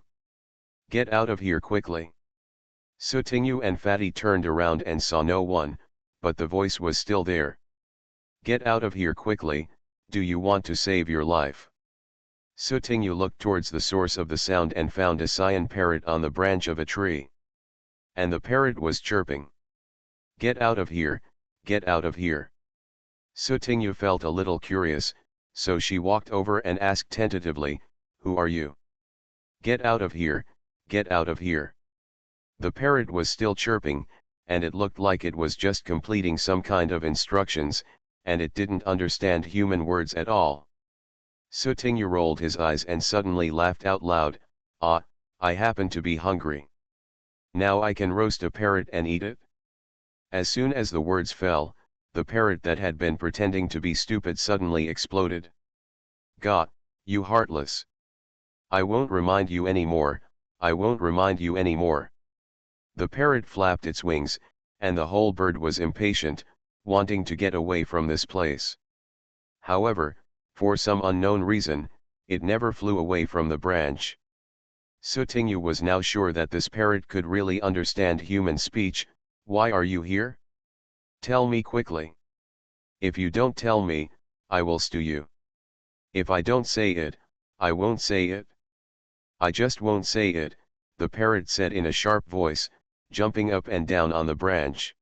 Get out of here quickly. Sutingyu and Fatty turned around and saw no one, but the voice was still there. Get out of here quickly, do you want to save your life? Sutingyu looked towards the source of the sound and found a cyan parrot on the branch of a tree. And the parrot was chirping. Get out of here, get out of here. Sutingyu felt a little curious, so she walked over and asked tentatively, who are you? Get out of here, get out of here. The parrot was still chirping, and it looked like it was just completing some kind of instructions, and it didn't understand human words at all. Sutingyu rolled his eyes and suddenly laughed out loud, ah, I happen to be hungry. Now I can roast a parrot and eat it? As soon as the words fell, the parrot that had been pretending to be stupid suddenly exploded. Gah, you heartless. I won't remind you anymore, I won't remind you anymore. The parrot flapped its wings, and the whole bird was impatient, wanting to get away from this place. However, for some unknown reason, it never flew away from the branch. Sutingyu was now sure that this parrot could really understand human speech. Why are you here? Tell me quickly. If you don't tell me, I will stew you. If I don't say it, I won't say it. I just won't say it, the parrot said in a sharp voice, jumping up and down on the branch.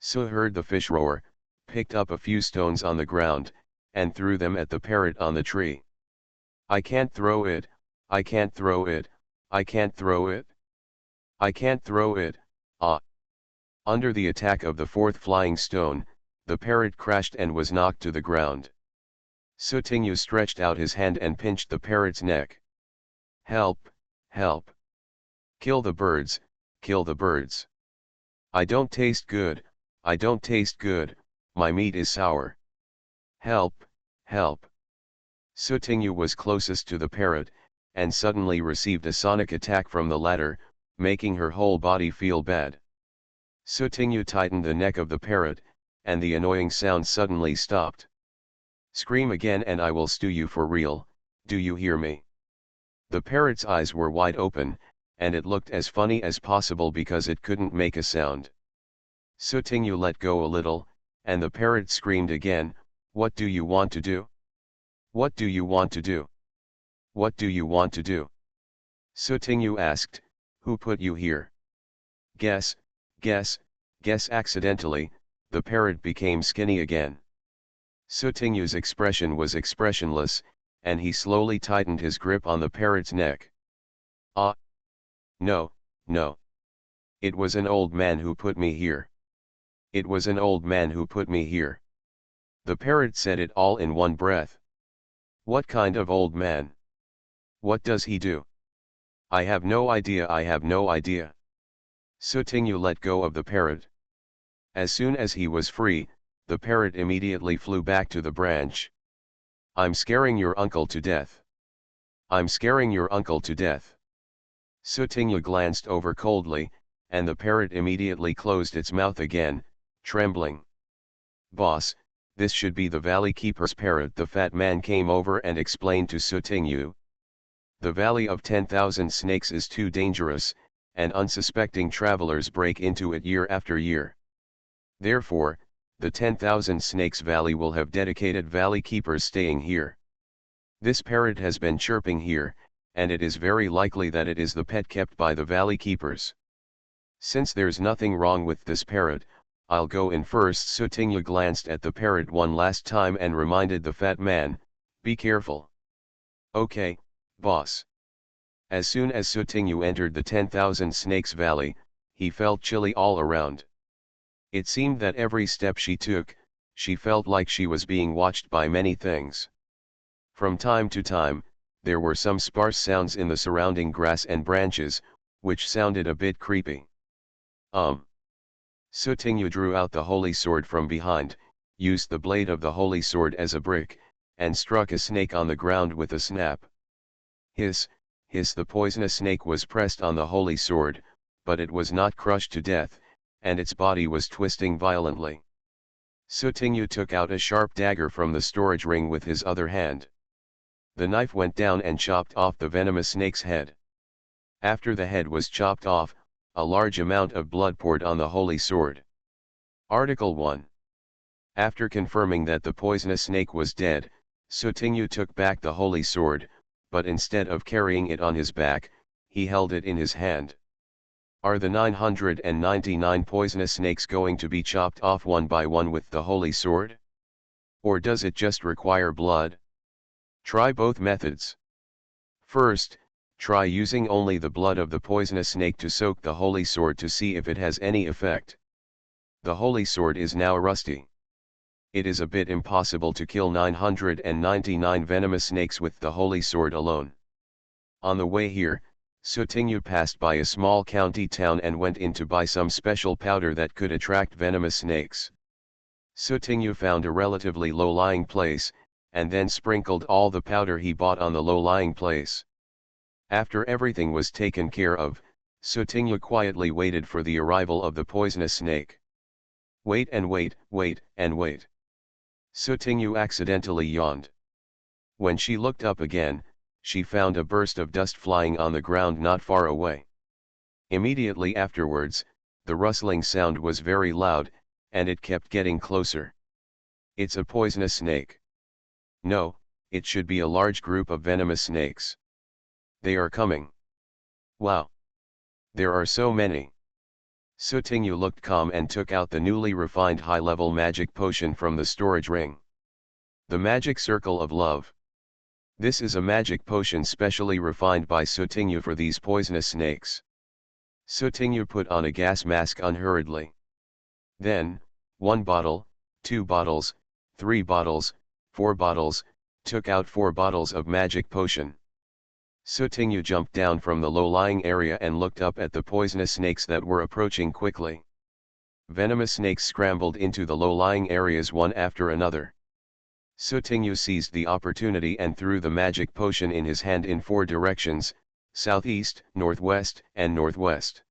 Su heard the fish roar, picked up a few stones on the ground, and threw them at the parrot on the tree. I can't throw it, I can't throw it, I can't throw it. I can't throw it, ah. Under the attack of the fourth flying stone, the parrot crashed and was knocked to the ground. Sutingyu stretched out his hand and pinched the parrot's neck. Help, help. Kill the birds, kill the birds. I don't taste good, I don't taste good, my meat is sour. Help, help. Sutingyu was closest to the parrot, and suddenly received a sonic attack from the latter, making her whole body feel bad. Sutingyu tightened the neck of the parrot, and the annoying sound suddenly stopped. Scream again and I will stew you for real, do you hear me? The parrot's eyes were wide open, and it looked as funny as possible because it couldn't make a sound. Sutingyu let go a little, and the parrot screamed again, what do you want to do? What do you want to do? What do you want to do? Sutingyu asked, who put you here? Guess, guess, guess accidentally, the parrot became skinny again. Sutingyu's expression was expressionless, and he slowly tightened his grip on the parrot's neck. Ah! No, no. It was an old man who put me here. It was an old man who put me here. The parrot said it all in one breath. What kind of old man? What does he do? I have no idea, I have no idea. Sutingyu let go of the parrot. As soon as he was free, the parrot immediately flew back to the branch. I'm scaring your uncle to death. I'm scaring your uncle to death. Sutingyu glanced over coldly, and the parrot immediately closed its mouth again, trembling. Boss, this should be the Valley Keeper's parrot. The fat man came over and explained to Sutingyu. The Valley of 10,000 Snakes is too dangerous, and unsuspecting travelers break into it year after year. Therefore, the 10,000 Snakes Valley will have dedicated Valley Keepers staying here. This parrot has been chirping here, and it is very likely that it is the pet kept by the Valley Keepers. Since there's nothing wrong with this parrot, I'll go in first. Sutingyu glanced at the parrot one last time and reminded the fat man, be careful. Okay, boss. As soon as Sutingyu entered the 10,000 Snakes Valley, he felt chilly all around. It seemed that every step she took, she felt like she was being watched by many things. From time to time, there were some sparse sounds in the surrounding grass and branches, which sounded a bit creepy. Sutingyu drew out the holy sword from behind, used the blade of the holy sword as a brick, and struck a snake on the ground with a snap. Hiss, hiss, the poisonous snake was pressed on the holy sword, but it was not crushed to death, and its body was twisting violently. Sutingyu took out a sharp dagger from the storage ring with his other hand. The knife went down and chopped off the venomous snake's head. After the head was chopped off, a large amount of blood poured on the holy sword. Article 1. After confirming that the poisonous snake was dead, Sutingyu took back the holy sword, but instead of carrying it on his back, he held it in his hand. Are the 999 poisonous snakes going to be chopped off one by one with the holy sword? Or does it just require blood? Try both methods. First, try using only the blood of the poisonous snake to soak the holy sword to see if it has any effect. The holy sword is now rusty. It is a bit impossible to kill 999 venomous snakes with the holy sword alone. On the way here, Sutingyu passed by a small county town and went in to buy some special powder that could attract venomous snakes. Sutingyu found a relatively low-lying place, and then sprinkled all the powder he bought on the low-lying place. After everything was taken care of, Sutingyu quietly waited for the arrival of the poisonous snake. Wait and wait, wait and wait. Sutingyu accidentally yawned. When she looked up again, she found a burst of dust flying on the ground not far away. Immediately afterwards, the rustling sound was very loud, and it kept getting closer. It's a poisonous snake. No, it should be a large group of venomous snakes. They are coming. Wow! There are so many. Sutingyu looked calm and took out the newly refined high-level magic potion from the storage ring. The Magic Circle of Love. This is a magic potion specially refined by Sutingyu for these poisonous snakes. Sutingyu put on a gas mask unhurriedly. Then, 1 bottle, 2 bottles, 3 bottles, 4 bottles, took out 4 bottles of magic potion. Sutingyu jumped down from the low-lying area and looked up at the poisonous snakes that were approaching quickly. Venomous snakes scrambled into the low-lying areas one after another. Sutingyu seized the opportunity and threw the magic potion in his hand in 4 directions, southeast, northwest, and northwest.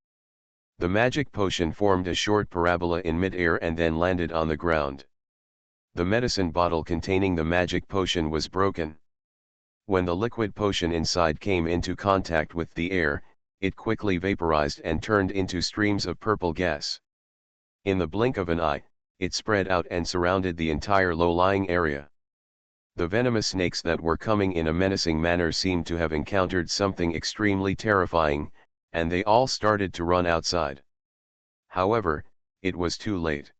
The magic potion formed a short parabola in mid-air and then landed on the ground. The medicine bottle containing the magic potion was broken. When the liquid potion inside came into contact with the air, it quickly vaporized and turned into streams of purple gas. In the blink of an eye, it spread out and surrounded the entire low-lying area. The venomous snakes that were coming in a menacing manner seemed to have encountered something extremely terrifying, and they all started to run outside. However, it was too late.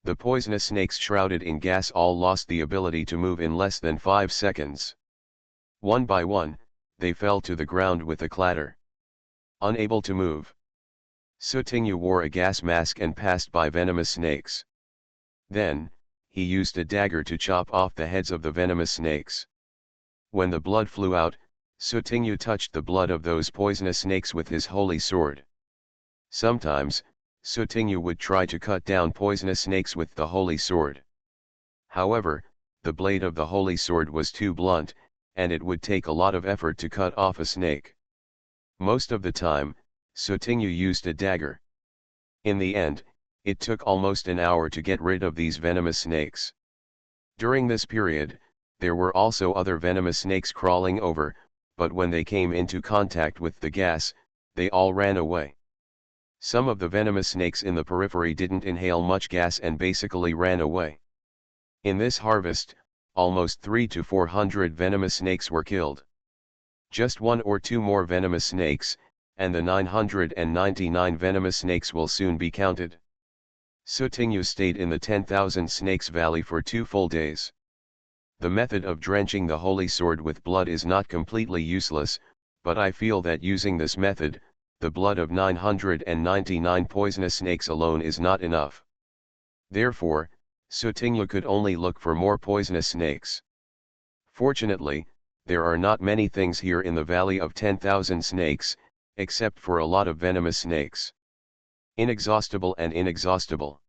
The poisonous snakes shrouded in gas all lost the ability to move in less than 5 seconds. One by one, they fell to the ground with a clatter. Unable to move. Sutinyu wore a gas mask and passed by venomous snakes. Then, he used a dagger to chop off the heads of the venomous snakes. When the blood flew out, Sutinyu touched the blood of those poisonous snakes with his holy sword. Sometimes, Sutinyu would try to cut down poisonous snakes with the holy sword. However, the blade of the holy sword was too blunt, and it would take a lot of effort to cut off a snake. Most of the time, Sutinyu used a dagger. In the end, it took almost an hour to get rid of these venomous snakes. During this period, there were also other venomous snakes crawling over, but when they came into contact with the gas, they all ran away. Some of the venomous snakes in the periphery didn't inhale much gas and basically ran away. In this harvest, almost 300 to 400 venomous snakes were killed. Just 1 or 2 more venomous snakes, and the 999 venomous snakes will soon be counted. Sutinyu stayed in the 10,000 Snakes Valley for 2 full days. The method of drenching the holy sword with blood is not completely useless, but I feel that using this method, the blood of 999 poisonous snakes alone is not enough. Therefore, Sutinyu could only look for more poisonous snakes. Fortunately, there are not many things here in the Valley of 10,000 Snakes, except for a lot of venomous snakes. Inexhaustible and inexhaustible.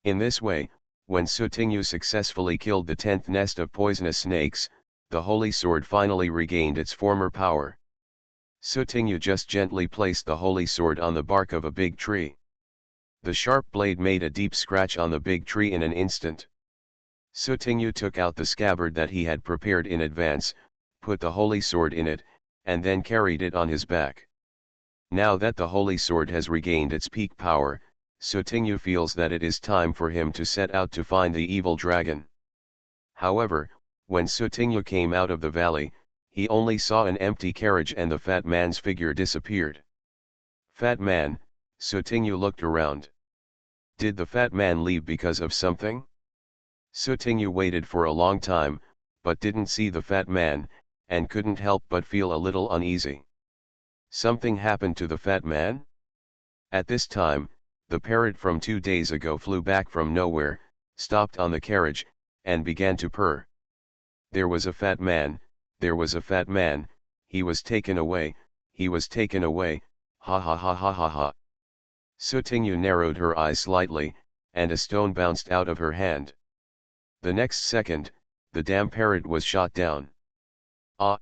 In this way, when Sutinyu successfully killed the 10th nest of poisonous snakes, the holy sword finally regained its former power. Sutinyu just gently placed the holy sword on the bark of a big tree. The sharp blade made a deep scratch on the big tree in an instant. Sutinyu took out the scabbard that he had prepared in advance, put the holy sword in it, and then carried it on his back. Now that the holy sword has regained its peak power, Sutinyu feels that it is time for him to set out to find the evil dragon. However, when Sutinyu came out of the valley, he only saw an empty carriage and the fat man's figure disappeared. Fat man, Sutinyu looked around. Did the fat man leave because of something? Sutinyu waited for a long time, but didn't see the fat man, and couldn't help but feel a little uneasy. Something happened to the fat man? At this time, the parrot from 2 days ago flew back from nowhere, stopped on the carriage, and began to purr. There was a fat man, there was a fat man, he was taken away, he was taken away, ha ha ha ha ha ha. Sutinyu narrowed her eyes slightly, and a stone bounced out of her hand. The next second, the damn parrot was shot down. Ah!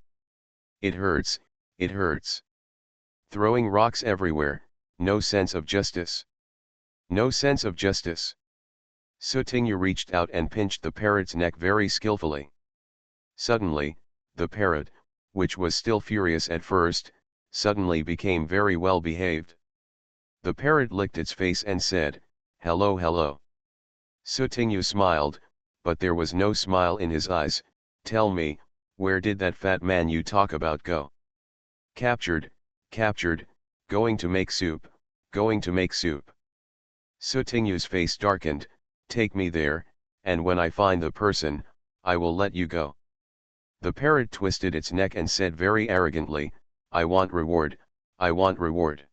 It hurts, it hurts. Throwing rocks everywhere, no sense of justice. No sense of justice. Sutinyu reached out and pinched the parrot's neck very skillfully. Suddenly, the parrot, which was still furious at first, suddenly became very well behaved. The parrot licked its face and said, "Hello, hello." Sutinyu smiled, but there was no smile in his eyes. "Tell me, where did that fat man you talk about go?" "Captured, captured, going to make soup, going to make soup." Sutinyu's face darkened. "Take me there, and when I find the person, I will let you go." The parrot twisted its neck and said very arrogantly, "I want reward, I want reward.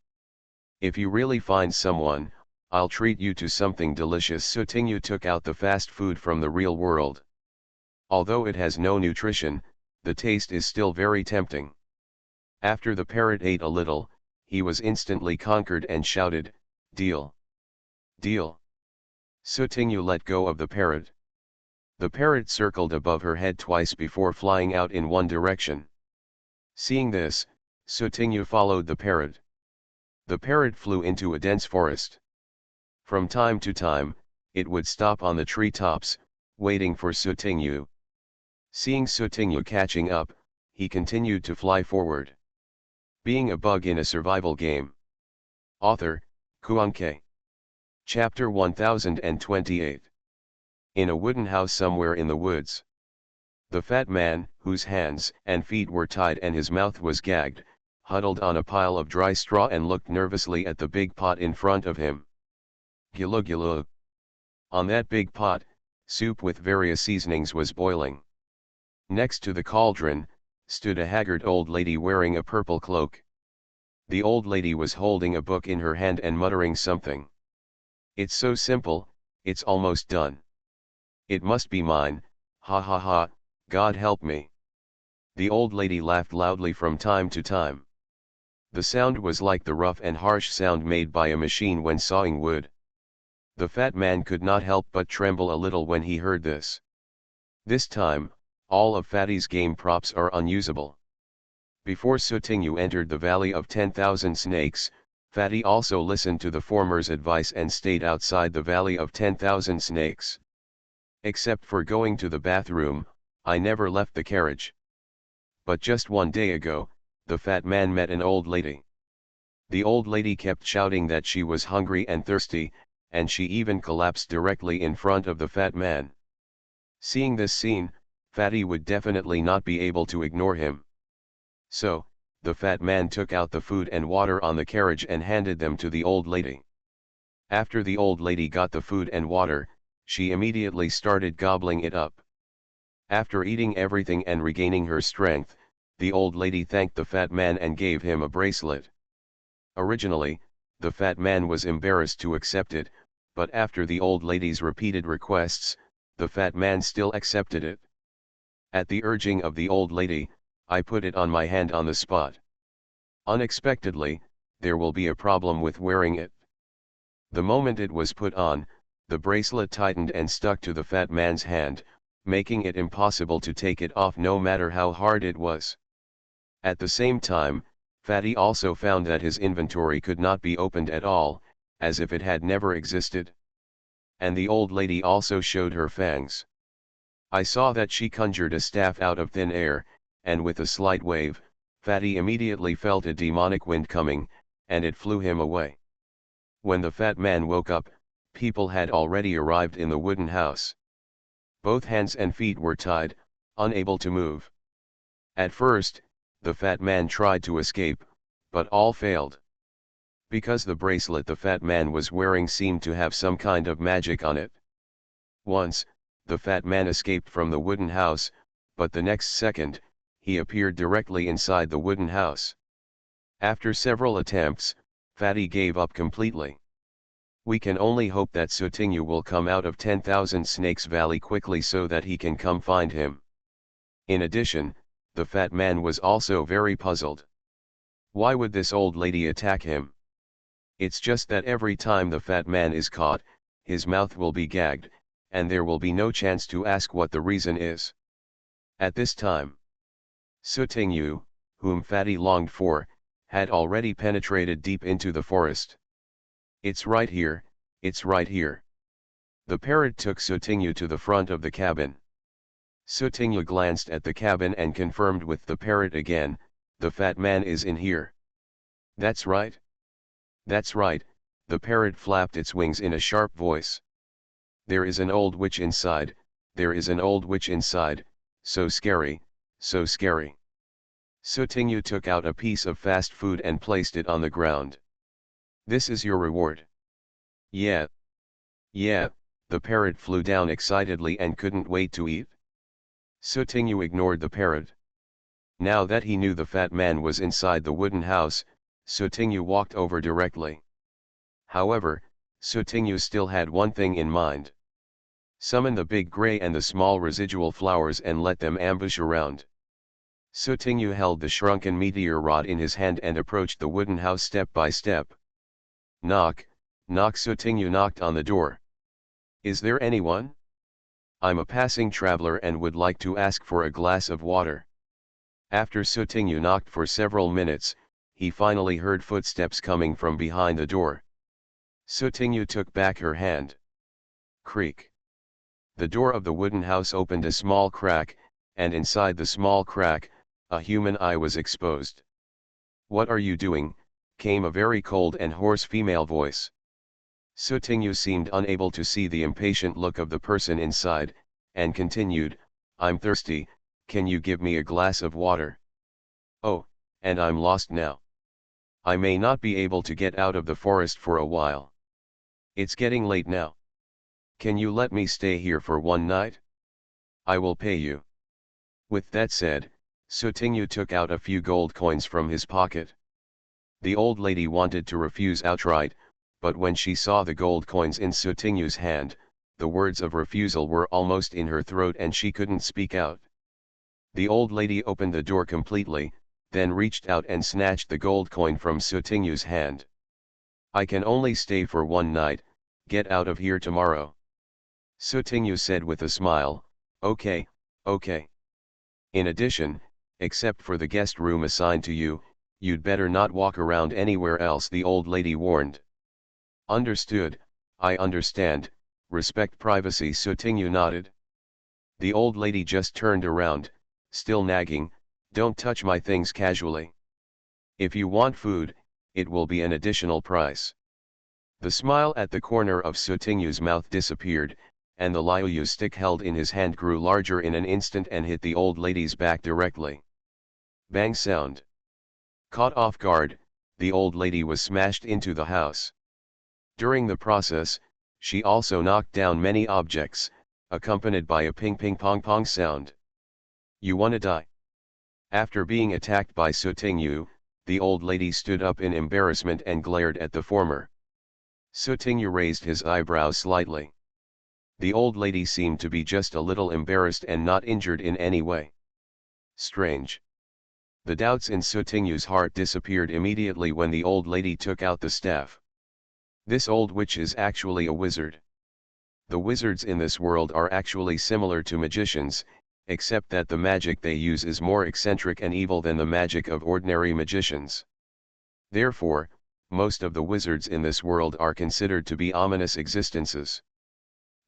If you really find someone, I'll treat you to something delicious." Sutinyu took out the fast food from the real world. Although it has no nutrition, the taste is still very tempting. After the parrot ate a little, he was instantly conquered and shouted, "Deal! Deal!" Sutinyu let go of the parrot. The parrot circled above her head twice before flying out in one direction. Seeing this, Sutinyu followed the parrot. The parrot flew into a dense forest. From time to time, it would stop on the treetops, waiting for Sutinyu. Seeing Sutinyu catching up, he continued to fly forward. Being a bug in a survival game. Author, Kuanke. Chapter 1028. In a wooden house somewhere in the woods. The fat man, whose hands and feet were tied and his mouth was gagged, huddled on a pile of dry straw and looked nervously at the big pot in front of him. Gulu gulu. On that big pot, soup with various seasonings was boiling. Next to the cauldron, stood a haggard old lady wearing a purple cloak. The old lady was holding a book in her hand and muttering something. "It's so simple, it's almost done. It must be mine, ha ha ha, God help me." The old lady laughed loudly from time to time. The sound was like the rough and harsh sound made by a machine when sawing wood. The fat man could not help but tremble a little when he heard this. This time, all of Fatty's game props are unusable. Before Sutinyu entered the Valley of 10,000 Snakes, Fatty also listened to the former's advice and stayed outside the Valley of 10,000 Snakes. "Except for going to the bathroom, I never left the carriage." But just one day ago, the fat man met an old lady. The old lady kept shouting that she was hungry and thirsty, and she even collapsed directly in front of the fat man. Seeing this scene, Fatty would definitely not be able to ignore him. So, the fat man took out the food and water on the carriage and handed them to the old lady. After the old lady got the food and water, she immediately started gobbling it up. After eating everything and regaining her strength, the old lady thanked the fat man and gave him a bracelet. Originally, the fat man was embarrassed to accept it, but after the old lady's repeated requests, the fat man still accepted it. At the urging of the old lady, I put it on my hand on the spot. Unexpectedly, there will be a problem with wearing it. The moment it was put on, the bracelet tightened and stuck to the fat man's hand, making it impossible to take it off no matter how hard it was. At the same time, Fatty also found that his inventory could not be opened at all, as if it had never existed. And the old lady also showed her fangs. I saw that she conjured a staff out of thin air, and with a slight wave, Fatty immediately felt a demonic wind coming, and it flew him away. When the fat man woke up, people had already arrived in the wooden house. Both hands and feet were tied, unable to move. At first, the fat man tried to escape, but all failed. Because the bracelet the fat man was wearing seemed to have some kind of magic on it. Once, the fat man escaped from the wooden house, but the next second, he appeared directly inside the wooden house. After several attempts, Fatty gave up completely. We can only hope that Sutinyu will come out of 10,000 Snakes Valley quickly so that he can come find him. In addition, the fat man was also very puzzled. Why would this old lady attack him? It's just that every time the fat man is caught, his mouth will be gagged, and there will be no chance to ask what the reason is. At this time, Sutinyu, whom Fatty longed for, had already penetrated deep into the forest. "It's right here, it's right here." The parrot took Sutinyu to the front of the cabin. Sutinyu glanced at the cabin and confirmed with the parrot again, "The fat man is in here." "That's right. That's right," the parrot flapped its wings in a sharp voice. "There is an old witch inside, there is an old witch inside, so scary, so scary." Sutinyu took out a piece of fast food and placed it on the ground. "This is your reward." "Yeah. Yeah," the parrot flew down excitedly and couldn't wait to eat. Sutinyu ignored the parrot. Now that he knew the fat man was inside the wooden house, Sutinyu walked over directly. However, Sutinyu still had one thing in mind. Summon the big gray and the small residual flowers and let them ambush around. Sutinyu held the shrunken meteor rod in his hand and approached the wooden house step by step. Knock, knock. Sutinyu knocked on the door. "Is there anyone? I'm a passing traveler and would like to ask for a glass of water." After Sutinyu knocked for several minutes, he finally heard footsteps coming from behind the door. Sutinyu took back her hand. Creak. The door of the wooden house opened a small crack, and inside the small crack, a human eye was exposed. "What are you doing?" came a very cold and hoarse female voice. Sutinyu seemed unable to see the impatient look of the person inside, and continued, "I'm thirsty, can you give me a glass of water? Oh, and I'm lost now. I may not be able to get out of the forest for a while." It's getting late now. Can you let me stay here for one night? I will pay you. With that said, Sutinyu took out a few gold coins from his pocket. The old lady wanted to refuse outright, but when she saw the gold coins in Sutinyu's hand, the words of refusal were almost in her throat and she couldn't speak out. The old lady opened the door completely, then reached out and snatched the gold coin from Sutinyu's hand. I can only stay for one night, get out of here tomorrow. Sutinyu said with a smile, okay, okay. In addition, except for the guest room assigned to you, you'd better not walk around anywhere else, the old lady warned. Understood, I understand, respect privacy, Sutinyu nodded. The old lady just turned around, still nagging, don't touch my things casually. If you want food, it will be an additional price. The smile at the corner of Sutinyu's mouth disappeared, and the Liuyu stick held in his hand grew larger in an instant and hit the old lady's back directly. Bang sound. Caught off guard, the old lady was smashed into the house. During the process, she also knocked down many objects, accompanied by a ping ping pong pong sound. You wanna die? After being attacked by Sutinyu, the old lady stood up in embarrassment and glared at the former. Sutinyu raised his eyebrows slightly. The old lady seemed to be just a little embarrassed and not injured in any way. Strange. The doubts in Sutinyu's heart disappeared immediately when the old lady took out the staff. This old witch is actually a wizard. The wizards in this world are actually similar to magicians, except that the magic they use is more eccentric and evil than the magic of ordinary magicians. Therefore, most of the wizards in this world are considered to be ominous existences.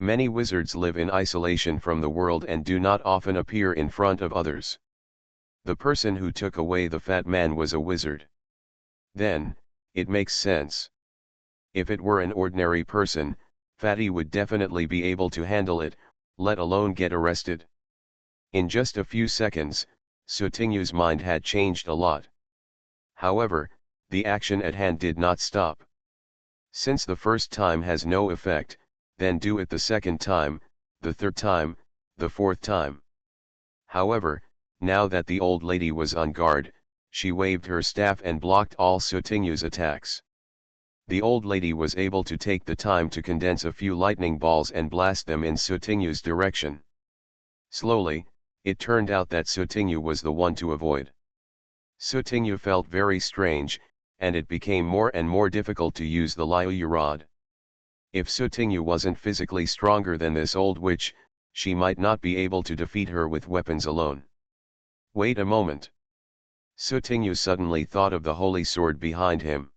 Many wizards live in isolation from the world and do not often appear in front of others. The person who took away the fat man was a wizard. Then, it makes sense. If it were an ordinary person, Fatty would definitely be able to handle it, let alone get arrested. In just a few seconds, Sutinyu's mind had changed a lot. However, the action at hand did not stop. Since the first time has no effect, then do it the second time, the third time, the fourth time. However, now that the old lady was on guard, she waved her staff and blocked all Sutinyu's attacks. The old lady was able to take the time to condense a few lightning balls and blast them in Sutinyu's direction. Slowly, it turned out that Sutinyu was the one to avoid. Sutinyu felt very strange, and it became more and more difficult to use the Liuyu rod. If Sutinyu wasn't physically stronger than this old witch, she might not be able to defeat her with weapons alone. Wait a moment. Sutinyu suddenly thought of the holy sword behind him.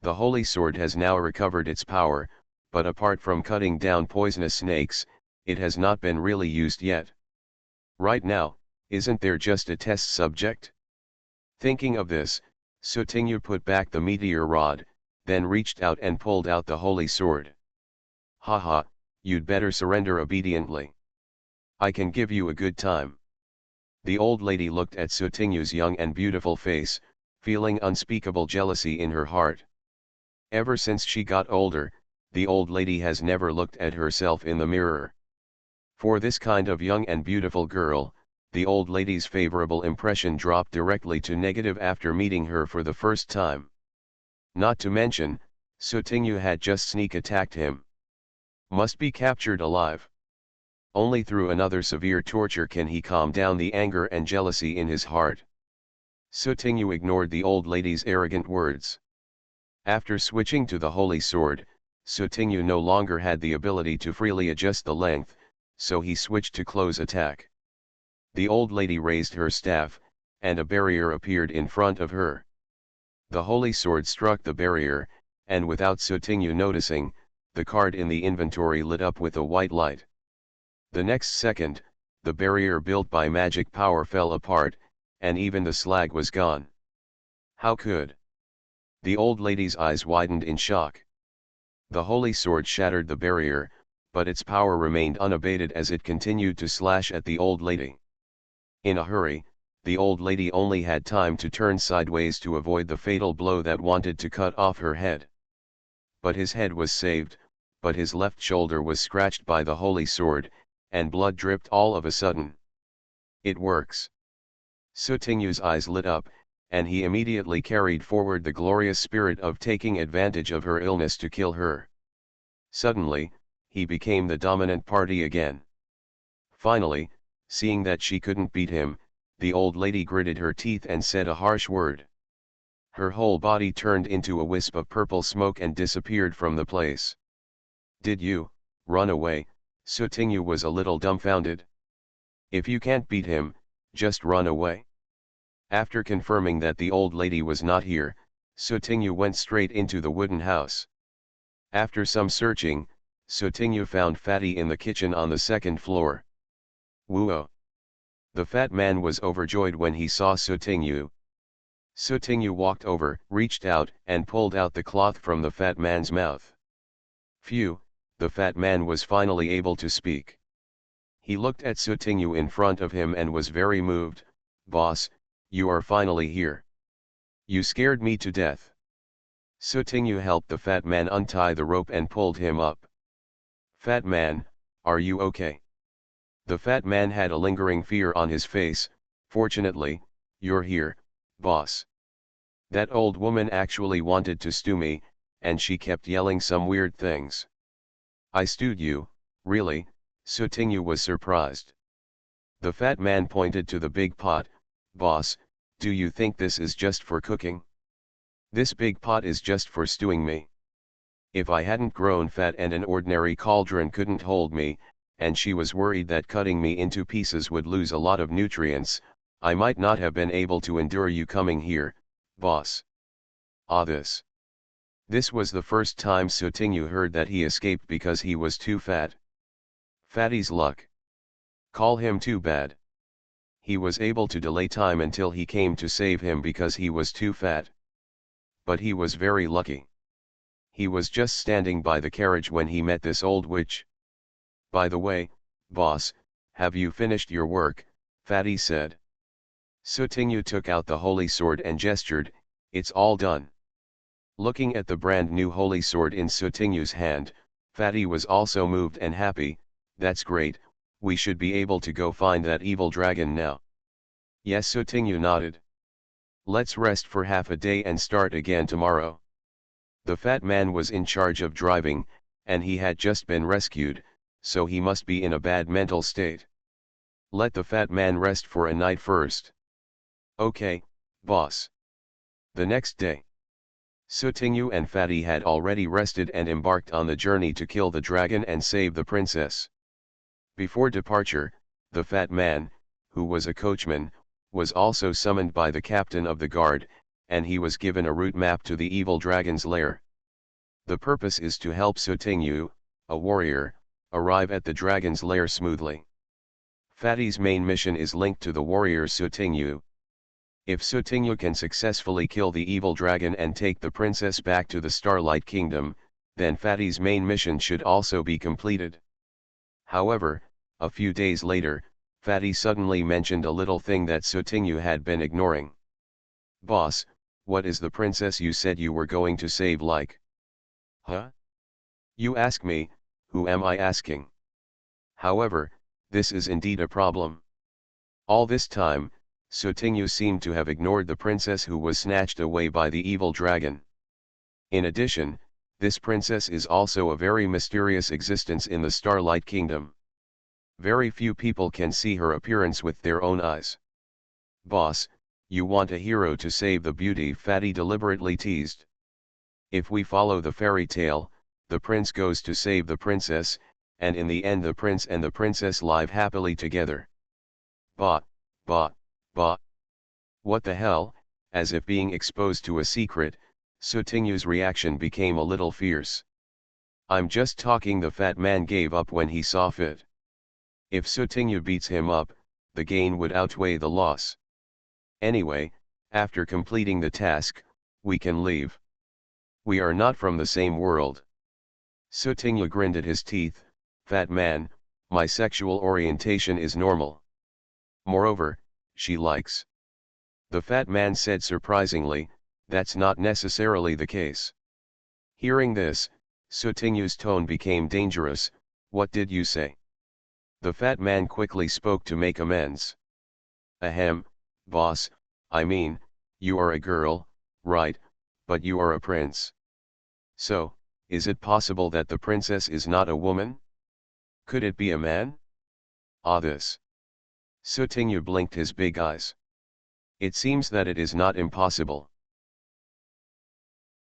The holy sword has now recovered its power, but apart from cutting down poisonous snakes, it has not been really used yet. Right now, isn't there just a test subject? Thinking of this, Sutinyu put back the meteor rod, then reached out and pulled out the holy sword. Haha, you'd better surrender obediently. I can give you a good time. The old lady looked at Sutinyu's young and beautiful face, feeling unspeakable jealousy in her heart. Ever since she got older, the old lady has never looked at herself in the mirror. For this kind of young and beautiful girl, the old lady's favorable impression dropped directly to negative after meeting her for the first time. Not to mention, Sutinyu had just sneak attacked him. Must be captured alive. Only through another severe torture can he calm down the anger and jealousy in his heart. Sutinyu ignored the old lady's arrogant words. After switching to the holy sword, Sutinyu no longer had the ability to freely adjust the length, so he switched to close attack. The old lady raised her staff, and a barrier appeared in front of her. The holy sword struck the barrier, and without Sutinyu noticing, the card in the inventory lit up with a white light. The next second, the barrier built by magic power fell apart, and even the slag was gone. How could? The old lady's eyes widened in shock. The holy sword shattered the barrier, but its power remained unabated as it continued to slash at the old lady. In a hurry, the old lady only had time to turn sideways to avoid the fatal blow that wanted to cut off her head. but his head was saved, but his left shoulder was scratched by the holy sword, and blood dripped all of a sudden. It works. Sutingyu's eyes lit up, and he immediately carried forward the glorious spirit of taking advantage of her illness to kill her. Suddenly, he became the dominant party again. Finally, seeing that she couldn't beat him, the old lady gritted her teeth and said a harsh word. Her whole body turned into a wisp of purple smoke and disappeared from the place. Did you run away? Sutingyu was a little dumbfounded. If you can't beat him, just run away. After confirming that the old lady was not here, Sutingyu went straight into the wooden house. After some searching, Sutingyu found Fatty in the kitchen on the second floor. Whoa! The fat man was overjoyed when he saw Sutingyu. Sutingyu walked over, reached out, and pulled out the cloth from the fat man's mouth. Phew, the fat man was finally able to speak. He looked at Sutingyu in front of him and was very moved. Boss, you are finally here. You scared me to death. Sutingyu helped the fat man untie the rope and pulled him up. Fat man, are you okay? The fat man had a lingering fear on his face. Fortunately, you're here, boss. That old woman actually wanted to stew me, and she kept yelling some weird things. I stewed you, really? Sutingyu was surprised. The fat man pointed to the big pot. Boss, do you think this is just for cooking? This big pot is just for stewing me. If I hadn't grown fat and an ordinary cauldron couldn't hold me, and she was worried that cutting me into pieces would lose a lot of nutrients, I might not have been able to endure you coming here, boss. Ah, this was the first time Sutingyu heard that he escaped because he was too fat. Fatty's luck. Call him too bad. He was able to delay time until he came to save him because he was too fat. But he was very lucky. He was just standing by the carriage when he met this old witch. By the way, boss, have you finished your work? Fatty said. Sutingyu took out the holy sword and gestured, it's all done. Looking at the brand new holy sword in Sutingyu's hand, Fatty was also moved and happy. That's great, we should be able to go find that evil dragon now. Yes, Sutingyu nodded. Let's rest for half a day and start again tomorrow. The fat man was in charge of driving, and he had just been rescued, so he must be in a bad mental state. Let the fat man rest for a night first. Okay, boss. The next day, Sutingyu and Fatty had already rested and embarked on the journey to kill the dragon and save the princess. Before departure, the fat man, who was a coachman, was also summoned by the captain of the guard, and he was given a route map to the evil dragon's lair. The purpose is to help Sutingyu, a warrior, arrive at the dragon's lair smoothly. Fatty's main mission is linked to the warrior Sutingyu. If Sutingyu can successfully kill the evil dragon and take the princess back to the Starlight Kingdom, then Fatty's main mission should also be completed. However, a few days later, Fatty suddenly mentioned a little thing that Sutingyu had been ignoring. Boss, what is the princess you said you were going to save like? Huh? You ask me, who am I asking? However, this is indeed a problem. All this time, Sutingyu seemed to have ignored the princess who was snatched away by the evil dragon. In addition, this princess is also a very mysterious existence in the Starlight Kingdom. Very few people can see her appearance with their own eyes. Boss, you want a hero to save the beauty, Fatty deliberately teased. If we follow the fairy tale, the prince goes to save the princess, and in the end the prince and the princess live happily together. Bah, bah, bah. What the hell? As if being exposed to a secret, Sutingyu's reaction became a little fierce. I'm just talking, the fat man gave up when he saw fit. If Sutingyu beats him up, the gain would outweigh the loss. Anyway, after completing the task, we can leave. We are not from the same world. Sutingyu grinned at his teeth. Fat man, my sexual orientation is normal. Moreover, she likes. The fat man said surprisingly, that's not necessarily the case. Hearing this, Sutingu's tone became dangerous. What did you say? The fat man quickly spoke to make amends. Ahem, boss, I mean, you are a girl, right, but you are a prince. So, is it possible that the princess is not a woman? Could it be a man? Ah, this. Sutingu blinked his big eyes. It seems that it is not impossible.